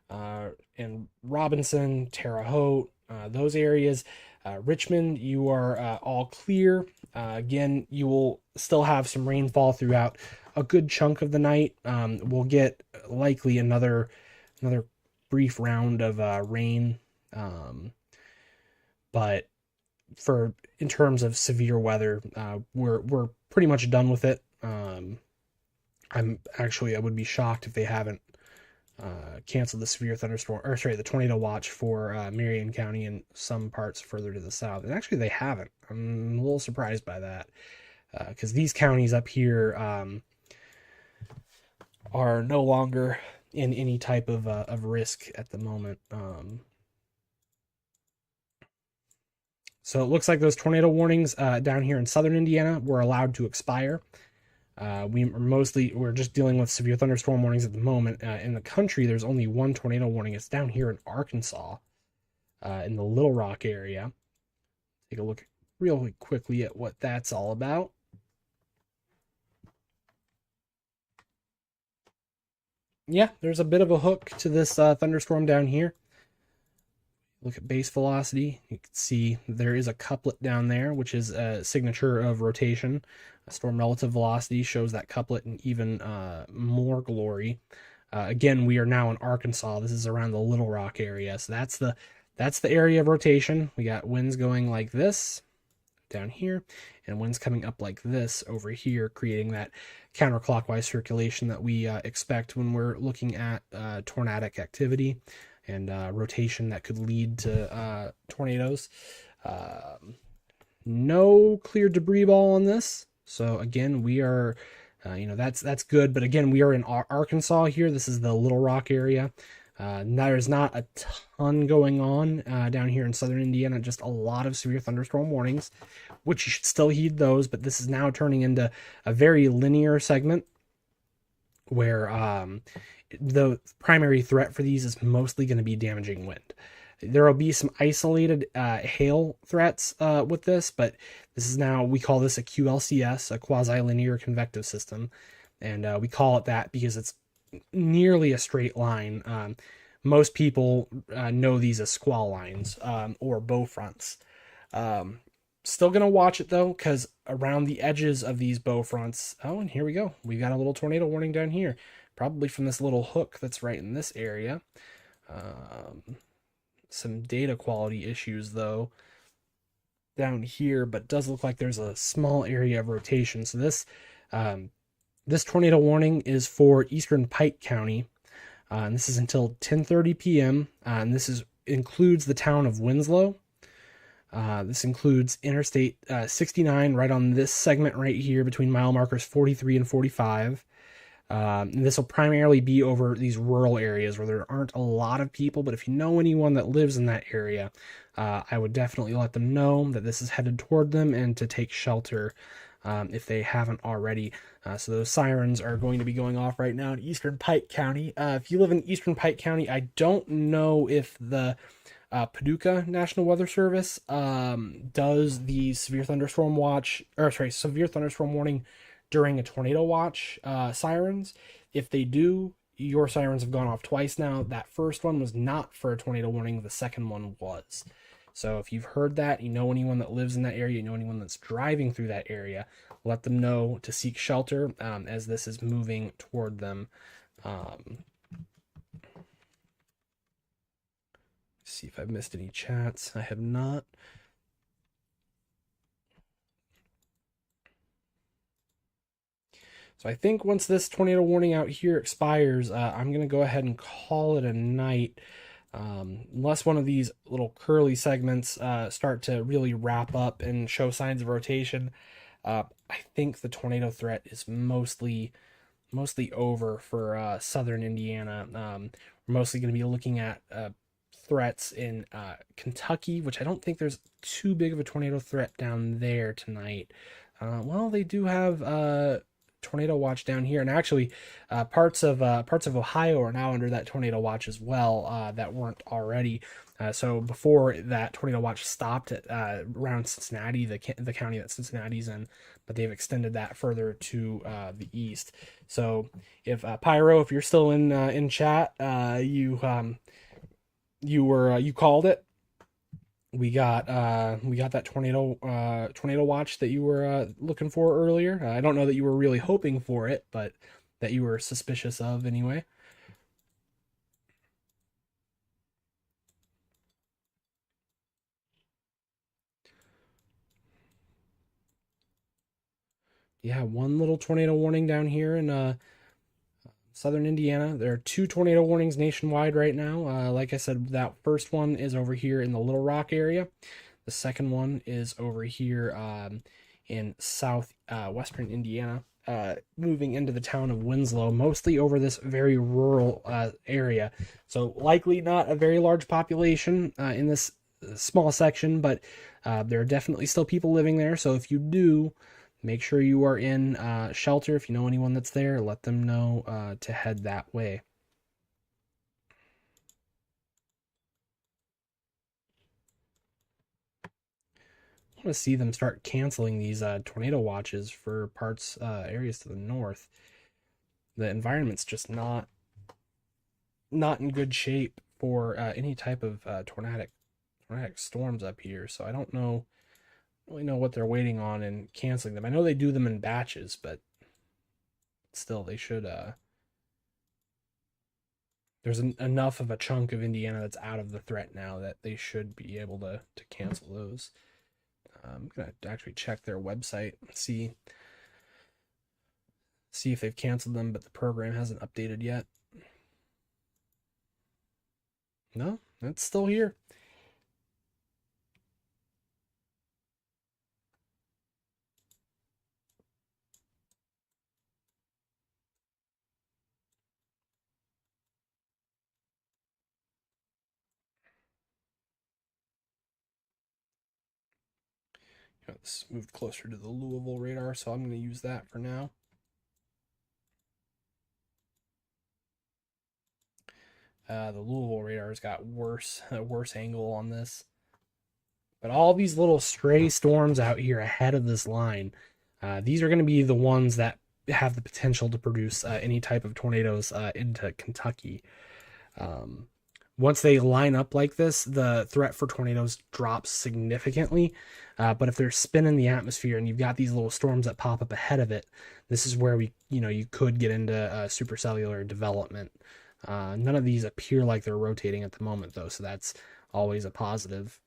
and Robinson, Terre Haute, those areas. Richmond, you are all clear. Again, you will still have some rainfall throughout a good chunk of the night. We'll get likely another brief round of rain, but in terms of severe weather, we're pretty much done with it. I would be shocked if they haven't canceled the severe thunderstorm, or sorry, the tornado watch for Marion County and some parts further to the south. And actually, they haven't. I'm a little surprised by that, because these counties up here are no longer in any type of risk at the moment. So it looks like those tornado warnings down here in southern Indiana were allowed to expire. We're just dealing with severe thunderstorm warnings at the moment. In the country, there's only one tornado warning. It's down here in Arkansas, in the Little Rock area. Take a look really quickly at what that's all about. Yeah, there's a bit of a hook to this thunderstorm down here. Look at base velocity. You can see there is a couplet down there, which is a signature of rotation. Storm relative velocity shows that couplet in even more glory. Again, we are now in Arkansas. This is around the Little Rock area. So that's the area of rotation. We got winds going like this down here, and winds coming up like this over here, creating that counterclockwise circulation that we expect when we're looking at tornadic activity and rotation that could lead to tornadoes. No clear debris ball on this. So again, we are, that's good. But again, we are in Arkansas here. This is the Little Rock area. There's not a ton going on down here in southern Indiana, just a lot of severe thunderstorm warnings, which you should still heed those. But this is now turning into a very linear segment where the primary threat for these is mostly going to be damaging wind. There will be some isolated hail threats with this, but this is now, we call this a QLCS, a quasi-linear convective system. And we call it that because it's nearly a straight line. Most people know these as squall lines or bow fronts. Still going to watch it though, because around the edges of these bow fronts, oh, and here we go. We got a little tornado warning down here, probably from this little hook that's right in this area. Some data quality issues though down here, but does look like there's a small area of rotation. So this tornado warning is for eastern Pike County, and this is until 10:30 p.m. And this includes the town of Winslow. This includes Interstate 69 right on this segment right here between mile markers 43 and 45. This will primarily be over these rural areas where there aren't a lot of people, but if you know anyone that lives in that area, I would definitely let them know that this is headed toward them and to take shelter if they haven't already. So those sirens are going to be going off right now in eastern Pike County. If you live in eastern Pike County, I don't know if the Paducah National Weather Service does the severe thunderstorm warning during a tornado watch sirens. If they do, your sirens have gone off twice now. That first one was not for a tornado warning. The second one was. So if you've heard that, you know anyone that lives in that area, you know anyone that's driving through that area, let them know to seek shelter as this is moving toward them. See if I've missed any chats. I have not. So I think once this tornado warning out here expires, I'm going to go ahead and call it a night. Unless one of these little curly segments start to really wrap up and show signs of rotation, I think the tornado threat is mostly over for southern Indiana. We're mostly going to be looking at threats in Kentucky, which I don't think there's too big of a tornado threat down there tonight. Well, they do have tornado watch down here, and actually parts of Ohio are now under that tornado watch as well that weren't already. So before that tornado watch stopped at around Cincinnati, the county that Cincinnati's in, but they've extended that further to the east. So if Pyro, if you're still in chat, you called it. We got that tornado watch that you were looking for earlier. I don't know that you were really hoping for it, but that you were suspicious of anyway. Yeah, one little tornado warning down here in southern Indiana. There are 2 tornado warnings nationwide right now. Like I said, that first one is over here in the Little Rock area. The second one is over here in western Indiana, moving into the town of Winslow, mostly over this very rural area. So likely not a very large population in this small section, but there are definitely still people living there. So if you do, make sure you are in shelter. If you know anyone that's there, let them know to head that way. I want to see them start canceling these tornado watches for areas to the north. The environment's just not in good shape for any type of tornadic storms up here. So I don't really know what they're waiting on and canceling them. I know they do them in batches, but still, they should. There's enough of a chunk of Indiana that's out of the threat now that they should be able to cancel those. I'm gonna actually check their website and see if they've canceled them, but the program hasn't updated yet. No, it's still here. This moved closer to the Louisville radar, so I'm going to use that for now. The Louisville radar's got a worse angle on this. But all these little stray storms out here ahead of this line, these are going to be the ones that have the potential to produce any type of tornadoes into Kentucky. Once they line up like this, the threat for tornadoes drops significantly. But if they're spinning the atmosphere and you've got these little storms that pop up ahead of it, this is where you could get into supercellular development. None of these appear like they're rotating at the moment, though, so that's always a positive.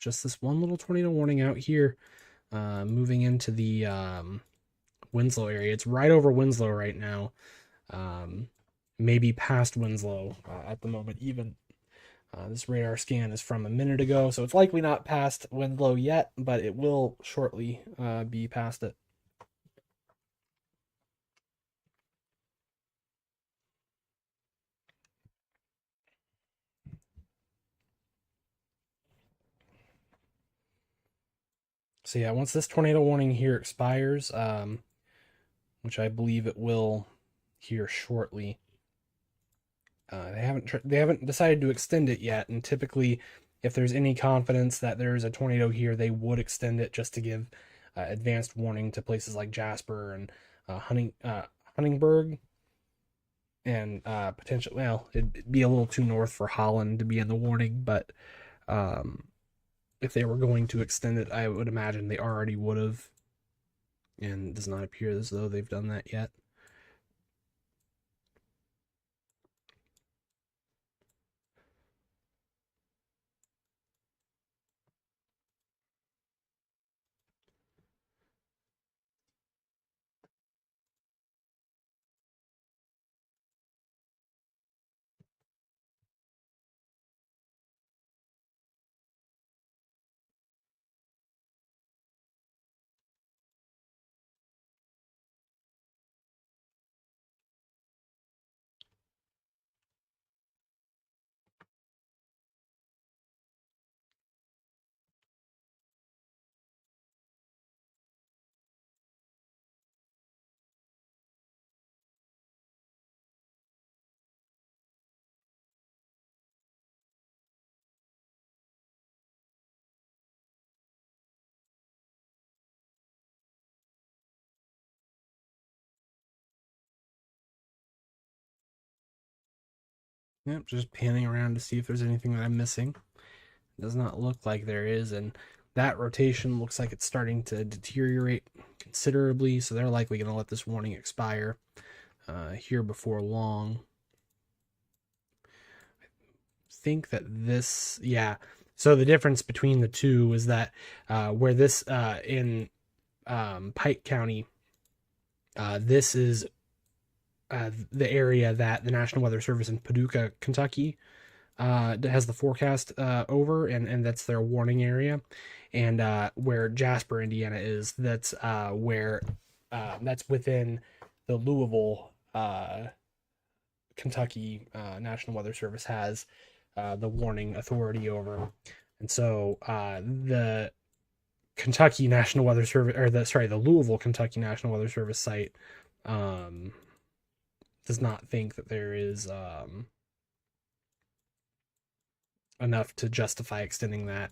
Just this one little tornado warning out here, moving into the Winslow area. It's right over Winslow right now. Maybe past Winslow at the moment, even. This radar scan is from a minute ago, so it's likely not past Winslow yet, but it will shortly be past it. So yeah, once this tornado warning here expires, which I believe it will here shortly, they haven't decided to extend it yet. And typically, if there's any confidence that there's a tornado here, they would extend it just to give advanced warning to places like Jasper and Huntingburg, and potentially, well, it'd be a little too north for Holland to be in the warning, but if they were going to extend it, I would imagine they already would have, and it does not appear as though they've done that yet. Yep, just panning around to see if there's anything that I'm missing. It does not look like there is, and that rotation looks like it's starting to deteriorate considerably, so they're likely going to let this warning expire here before long. I think that this, yeah. So the difference between the two is that where this in Pike County, this is the area that the National Weather Service in Paducah, Kentucky, has the forecast over, and that's their warning area. And where Jasper, Indiana is, that's where that's within the Louisville, Kentucky National Weather Service has the warning authority over. And so the Kentucky National Weather Service, or the Louisville, Kentucky National Weather Service site does not think that there is enough to justify extending that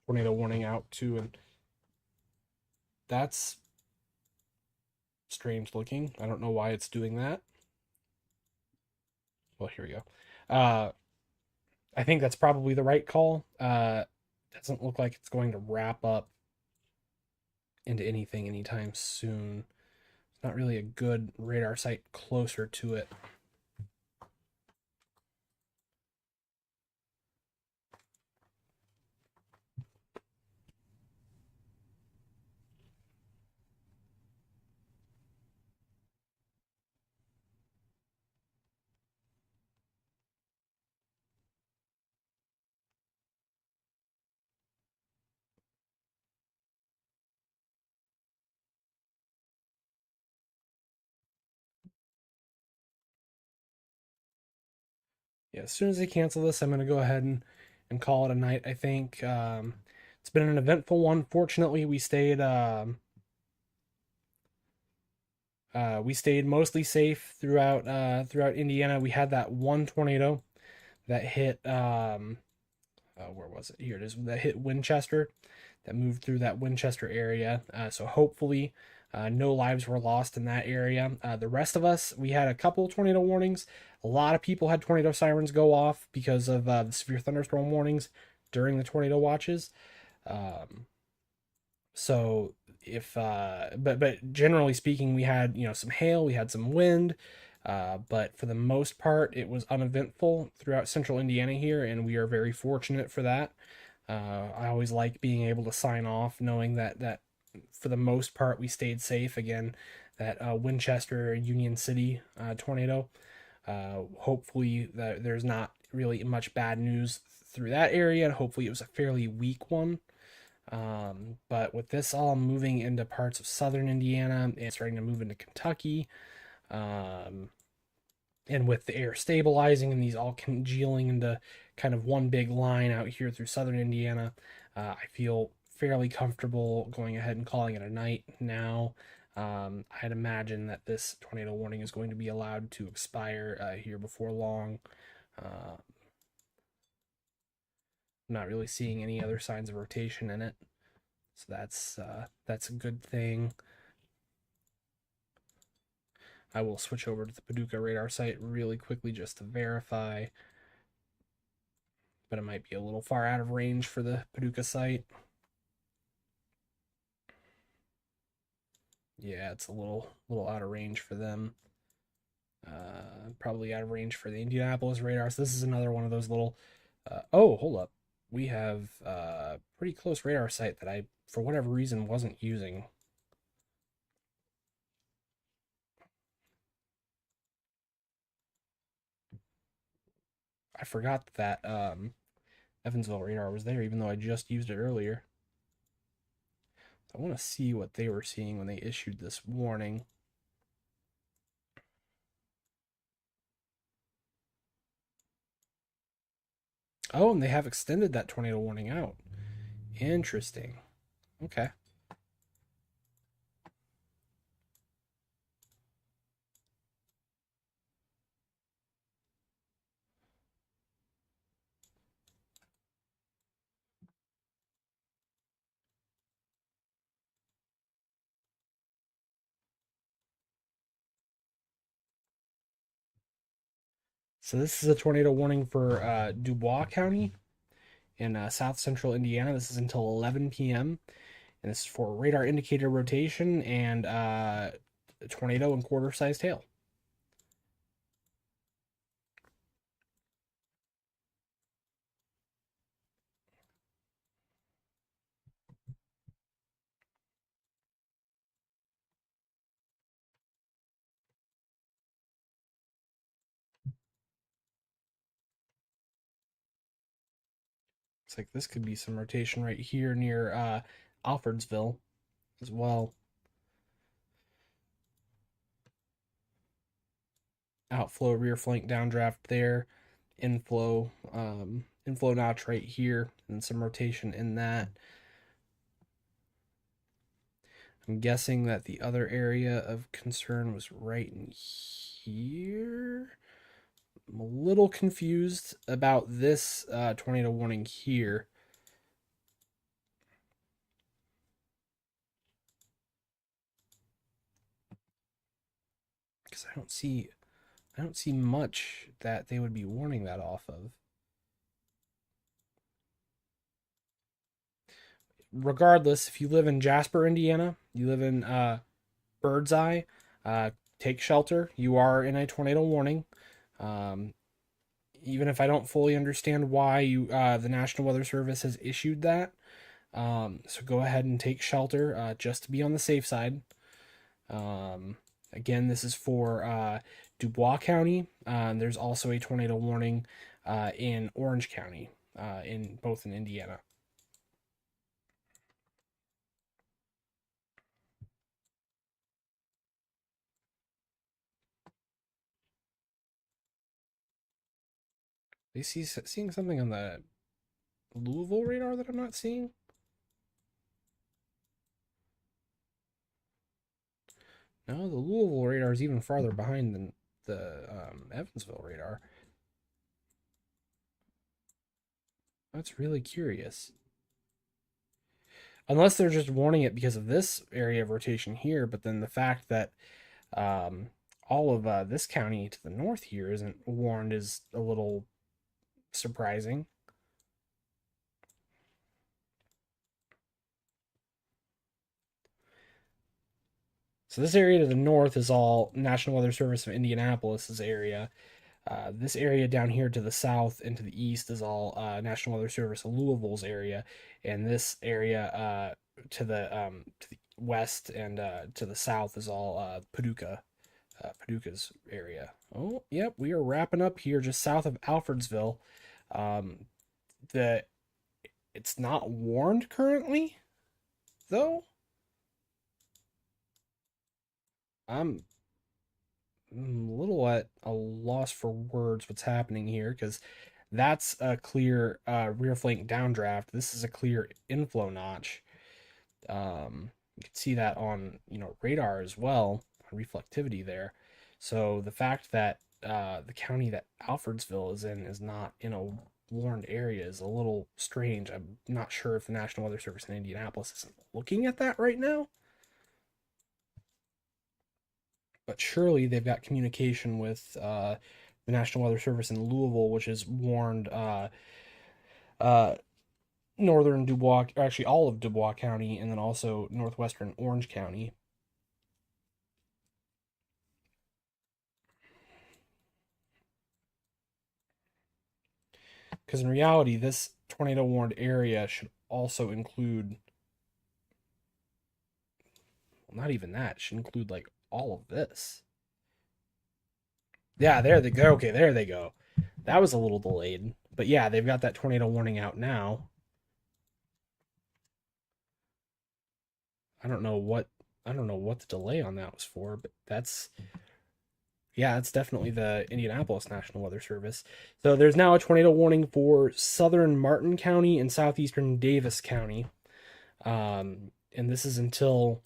tornado warning out to, and that's strange looking. I don't know why it's doing that. Well, here we go. I think that's probably the right call. Doesn't look like it's going to wrap up into anything anytime soon. It's not really a good radar site closer to it. Yeah, as soon as they cancel this, I'm going to go ahead and call it a night, I think. It's been an eventful one. Fortunately, we stayed mostly safe throughout Indiana. We had that one tornado that hit where was it? Here it is. That hit Winchester, that moved through that Winchester area. So hopefully, no lives were lost in that area. The rest of us, we had a couple tornado warnings. A lot of people had tornado sirens go off because of the severe thunderstorm warnings during the tornado watches. Um, so if but generally speaking, we had some hail, we had some wind, but for the most part, it was uneventful throughout central Indiana here, and we are very fortunate for that. I always like being able to sign off knowing that for the most part we stayed safe. Again, that Winchester Union City tornado. Hopefully that there's not really much bad news through that area, and hopefully it was a fairly weak one. But with this all moving into parts of southern Indiana and starting to move into Kentucky, um, and with the air stabilizing and these all congealing into kind of one big line out here through southern Indiana, I feel fairly comfortable going ahead and calling it a night now. I'd imagine that this tornado warning is going to be allowed to expire here before long. I'm not really seeing any other signs of rotation in it. So that's a good thing. I will switch over to the Paducah radar site really quickly just to verify, but it might be a little far out of range for the Paducah site. Yeah, it's a little out of range for them. Probably out of range for the Indianapolis radar. So this is another one of those little. Oh, hold up. We have a pretty close radar site that I, for whatever reason, wasn't using. I forgot that Evansville radar was there, even though I just used it earlier. I want to see what they were seeing when they issued this warning. Oh, and they have extended that tornado warning out. Interesting. Okay. So this is a tornado warning for Dubois County in south central Indiana. This is until 11 p.m. And this is for radar indicator rotation and tornado and quarter-sized hail. It's like this could be some rotation right here near Alfredsville as well. Outflow, rear flank, downdraft there, inflow notch right here, and some rotation in that. I'm guessing that the other area of concern was right in here. I'm a little confused about this tornado warning here. Because I don't see much that they would be warning that off of. Regardless, if you live in Jasper, Indiana, you live in Birdseye, uh, take shelter. You are in a tornado warning. Um, Even if I don't fully understand why the National Weather Service has issued that, so go ahead and take shelter just to be on the safe side. Again, this is for Dubois County. There's also a tornado warning in Orange County, in both in Indiana. They seeing something on the Louisville radar that I'm not seeing. No, the Louisville radar is even farther behind than the Evansville radar. That's really curious. Unless they're just warning it because of this area of rotation here, but then the fact that um, all of this county to the north here isn't warned is a little surprising. So this area to the north is all National Weather Service of Indianapolis's area. This area down here to the south and to the east is all National Weather Service of Louisville's area, and this area to the west and to the south is all Paducah's area. Oh, yep, we are wrapping up here just south of Alfredsville. Um, the it's not warned currently, though. I'm a little at a loss for words what's happening here because that's a clear rear flank downdraft. This is a clear inflow notch. You can see that on radar as well, on reflectivity there. So the fact that the county that Alfredsville is in is not in a warned area is a little strange. I'm not sure if the National Weather Service in Indianapolis isn't looking at that right now. But surely they've got communication with the National Weather Service in Louisville, which has warned uh, northern Dubois, or actually all of Dubois County, and then also northwestern Orange County. Because in reality, this tornado warned area should also include, well, not even that, it should include like all of this. Yeah, there they go. Okay, there they go. That was a little delayed. But yeah, they've got that tornado warning out now. I don't know what I don't know what the delay on that was for, but that's definitely the Indianapolis National Weather Service. So there's now a tornado warning for southern Martin County and southeastern Davis County. And this is until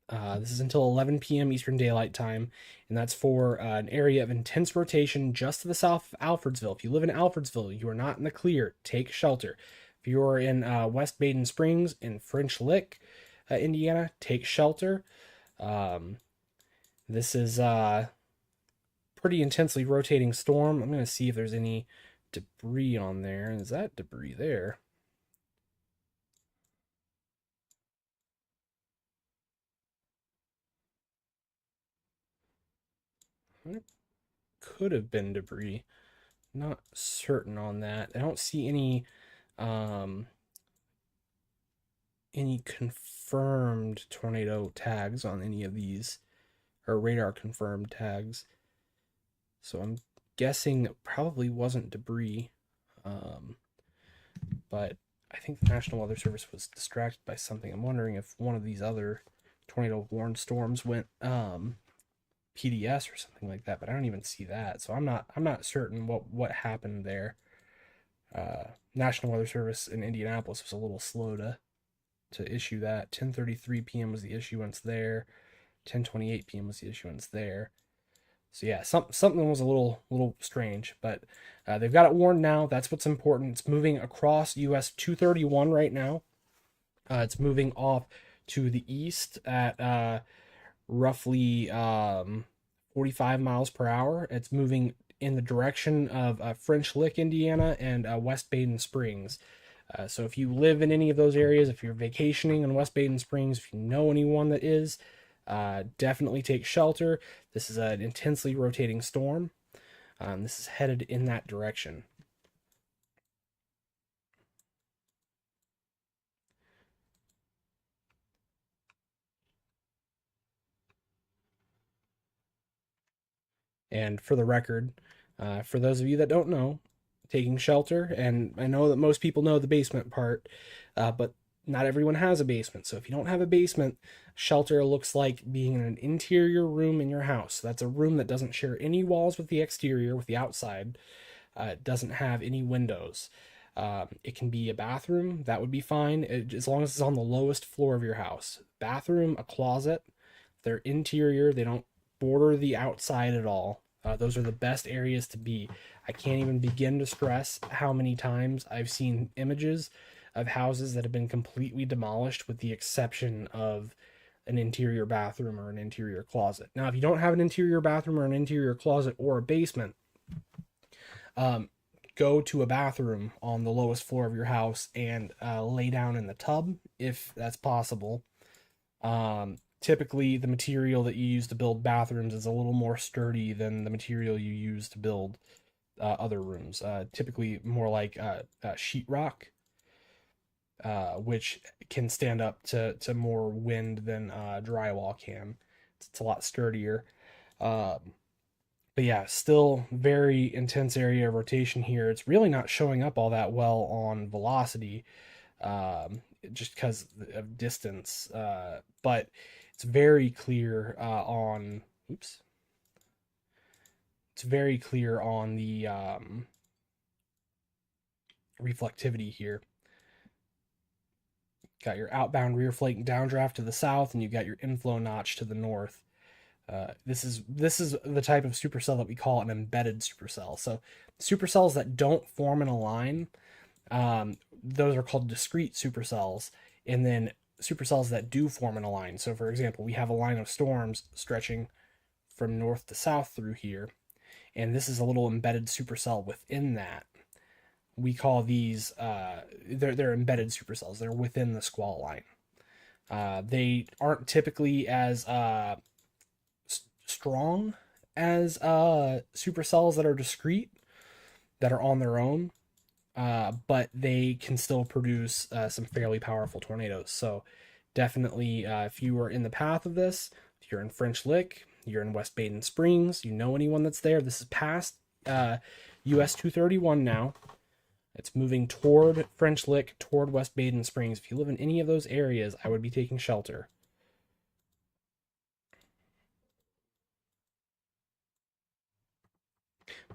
11 p.m. Eastern Daylight Time, and that's for an area of intense rotation just to the south of Alfredsville. If you live in Alfredsville, you are not in the clear. Take shelter. If you are in West Baden Springs in French Lick, Indiana, take shelter. Um, this is pretty intensely rotating storm. I'm going to see if there's any debris on there. Is that debris there? It could have been debris. Not certain on that. I don't see um any confirmed tornado tags on any of these, or radar confirmed tags. So I'm guessing it probably wasn't debris. Um, but I think the National Weather Service was distracted by something. I'm wondering if one of these other tornado warned storms went PDS or something like that, but I don't even see that. So I'm not certain what happened there. National Weather Service in Indianapolis was a little slow to issue that. 10:33 p.m. was the issuance there. 10:28 p.m. was the issuance there. So yeah, something was a little strange, but they've got it warned now. That's what's important. It's moving across US 231 right now. It's moving off to the east at roughly 45 miles per hour. It's moving in the direction of French Lick, Indiana, and West Baden Springs. So if you live in any of those areas, if you're vacationing in West Baden Springs, if you know anyone that is, definitely take shelter. This is an intensely rotating storm. This is headed in that direction. And for the record, for those of you that don't know, taking shelter, and I know that most people know the basement part, but not everyone has a basement. So if you don't have a basement, shelter looks like being in an interior room in your house. That's a room that doesn't share any walls with the exterior, with the outside. It doesn't have any windows. It can be a bathroom, that would be fine, as long as it's on the lowest floor of your house. Bathroom, a closet, They're interior. They don't border the outside at all. Those are the best areas to be. I can't even begin to stress how many times I've seen images of houses that have been completely demolished with the exception of an interior bathroom or an interior closet. Now, if you don't have an interior bathroom or an interior closet or a basement, um, go to a bathroom on the lowest floor of your house and lay down in the tub if that's possible. Typically, the material that you use to build bathrooms is a little more sturdy than the material you use to build other rooms. Typically, more like sheetrock, which can stand up to more wind than drywall can. It's a lot sturdier. But yeah, still very intense area of rotation here. It's really not showing up all that well on velocity, just because of distance. But it's very clear on. Oops. It's very clear on the reflectivity here. Got your outbound rear flake downdraft to the south, and you've got your inflow notch to the north. This is the type of supercell that we call an embedded supercell. So supercells that don't form in a line, those are called discrete supercells, and then supercells that do form in a line. So for example, we have a line of storms stretching from north to south through here, and this is a little embedded supercell within that. We call these they're embedded supercells. They're within the squall line. They aren't typically as strong as supercells that are discrete, that are on their own, but they can still produce some fairly powerful tornadoes. So definitely, if you are in the path of this, if you're in French Lick, you're in West Baden Springs, you know anyone that's there. This is past US 231 now. It's moving toward French Lick, toward West Baden Springs. If you live in any of those areas, I would be taking shelter.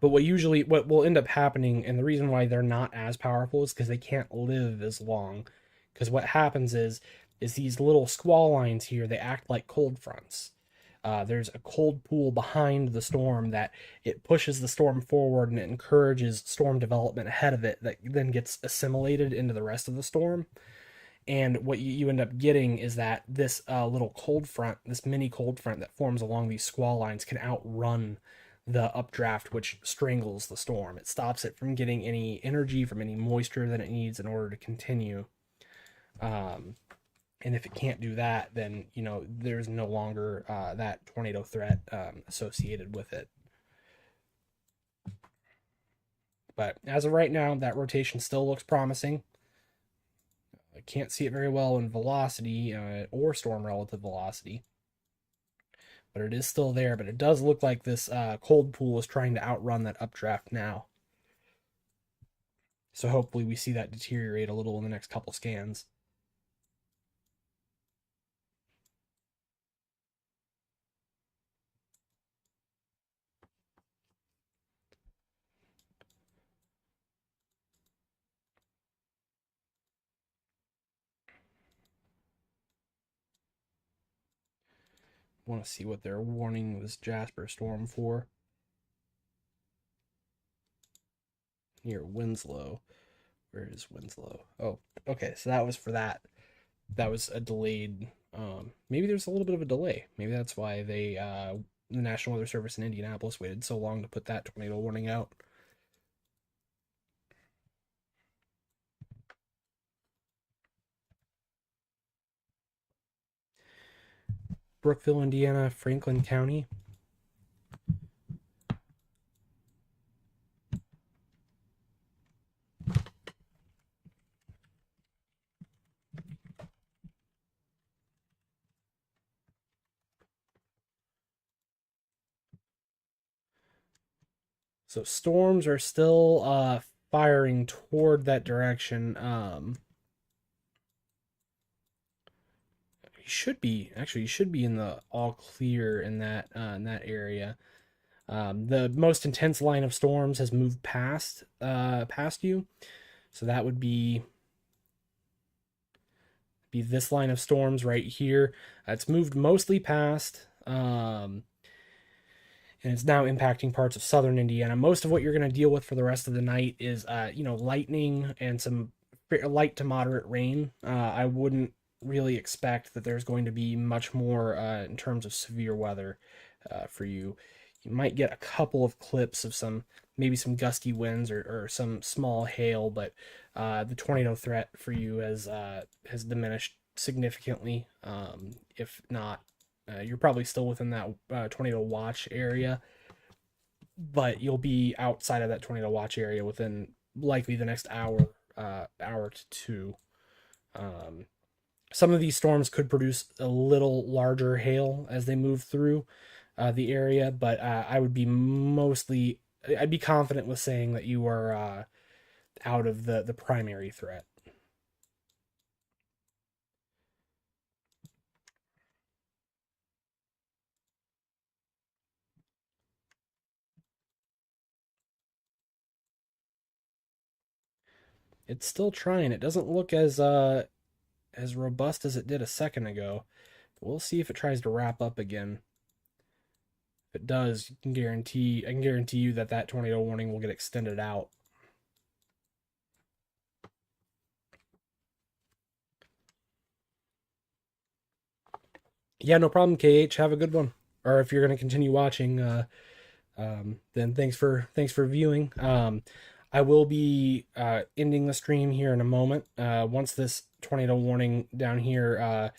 But what will end up happening, and the reason why they're not as powerful is because they can't live as long. Because what happens is these little squall lines here, they act like cold fronts. There's a cold pool behind the storm that it pushes the storm forward and it encourages storm development ahead of it that then gets assimilated into the rest of the storm. And what you end up getting is that this little cold front, this mini cold front that forms along these squall lines can outrun the updraft, which strangles the storm. It stops it from getting any energy, from any moisture that it needs in order to continue. And if it can't do that, then there's no longer that tornado threat associated with it. But as of right now, that rotation still looks promising. I can't see it very well in velocity or storm relative velocity, but it is still there. But it does look like this cold pool is trying to outrun that updraft now. So hopefully we see that deteriorate a little in the next couple scans. Want to see what they're warning this Jasper storm for. Near Winslow. Where is Winslow? Oh, okay. So that was for that. That was a delayed. Maybe there's a little bit of a delay. Maybe that's why the National Weather Service in Indianapolis waited so long to put that tornado warning out. Brookville, Indiana, Franklin County. So storms are still firing toward that direction. You should be in the all clear in that area. The most intense line of storms has moved past you, so that would be be this line of storms right here. It's moved mostly past, and it's now impacting parts of southern Indiana. Most of what you're going to deal with for the rest of the night is, lightning and some light to moderate rain. I wouldn't really expect that there's going to be much more in terms of severe weather for you. You might get a couple of clips of maybe some gusty winds or some small hail, but the tornado threat for you has diminished significantly. If not, you're probably still within that tornado watch area, but you'll be outside of that tornado watch area within likely the next hour to two. Um, some of these storms could produce a little larger hail as they move through the area, but I'd be confident with saying that you are out of the primary threat. It's still trying. It doesn't look as robust as it did a second ago. We'll see if it tries to wrap up again. If it does, I can guarantee you that that tornado warning will get extended out. Yeah, no problem, KH. Have a good one. Or if you're going to continue watching, then thanks for viewing. I will be ending the stream here in a moment. Once this tornado warning down here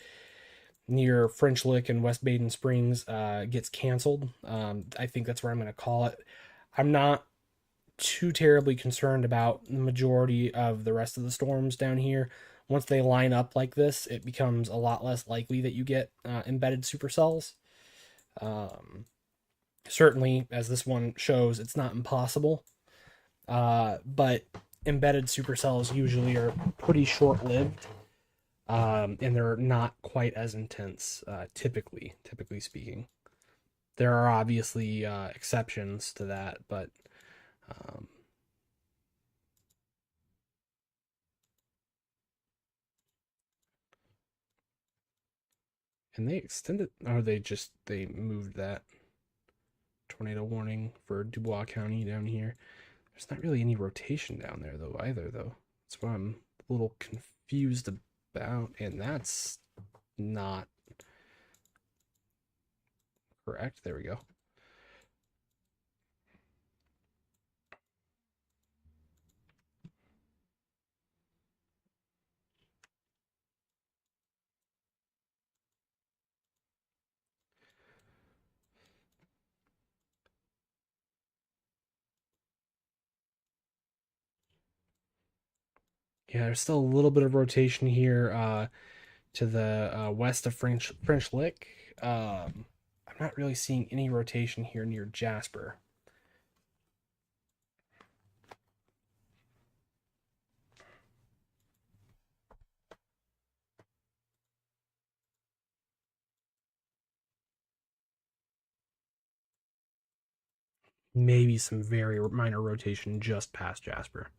near French Lick and West Baden Springs gets canceled, I think that's where I'm going to call it. I'm not too terribly concerned about the majority of the rest of the storms down here. Once they line up like this, it becomes a lot less likely that you get embedded supercells. Certainly, as this one shows, it's not impossible. But embedded supercells usually are pretty short-lived, and they're not quite as intense, typically speaking. There are obviously exceptions to that, but um, and they extended, or they moved that tornado warning for Dubois County down here. There's not really any rotation down there though either though. That's what I'm a little confused about, and that's not correct. There we go. Yeah, there's still a little bit of rotation here to the west of French Lick. I'm not really seeing any rotation here near Jasper. Maybe some very minor rotation just past Jasper.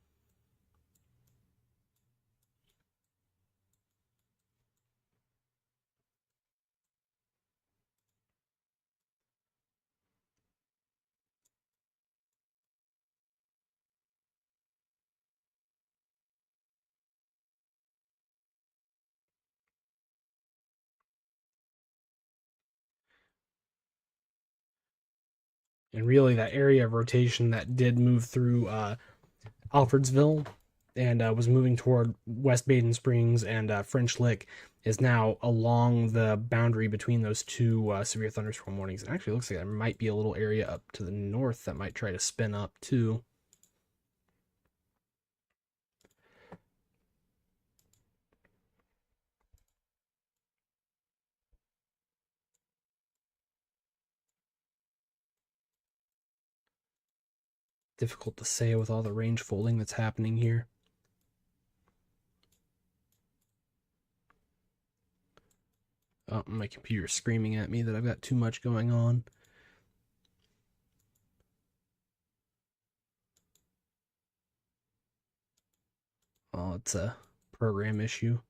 And really, that area of rotation that did move through Alfredsville and was moving toward West Baden Springs and French Lick is now along the boundary between those two severe thunderstorm warnings. It actually looks like there might be a little area up to the north that might try to spin up too. Difficult to say with all the range folding that's happening here. Oh, my computer's screaming at me that I've got too much going on. Oh, it's a program issue.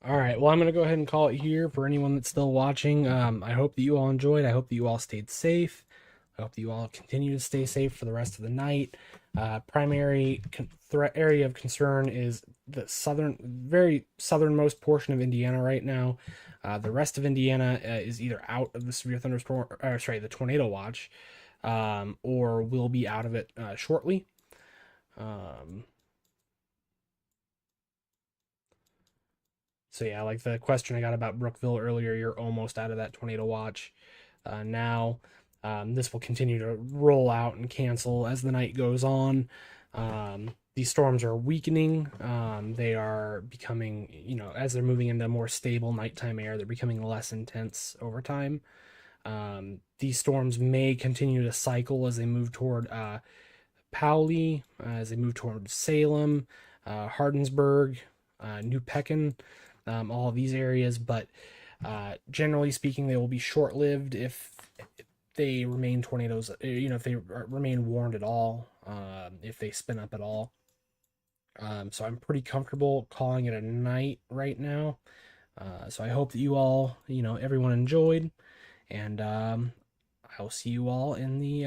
All right. Well, I'm going to go ahead and call it here for anyone that's still watching. I hope that you all enjoyed. I hope that you all stayed safe. I hope that you all continue to stay safe for the rest of the night. Primary threat area of concern is the very southernmost portion of Indiana right now. The rest of Indiana is either out of the severe thunderstorm, or sorry, the tornado watch, or will be out of it shortly. Um, So yeah, like the question I got about Brookville earlier, you're almost out of that tornado watch now. This will continue to roll out and cancel as the night goes on. These storms are weakening. They are becoming, as they're moving into more stable nighttime air, they're becoming less intense over time. These storms may continue to cycle as they move toward Powley, as they move toward Salem, Hardensburg, New Pekin, all of these areas. But generally speaking, they will be short lived if they remain tornadoes, if they remain warned at all, if they spin up at all. So I'm pretty comfortable calling it a night right now. So I hope that you all, everyone enjoyed, and I'll see you all in the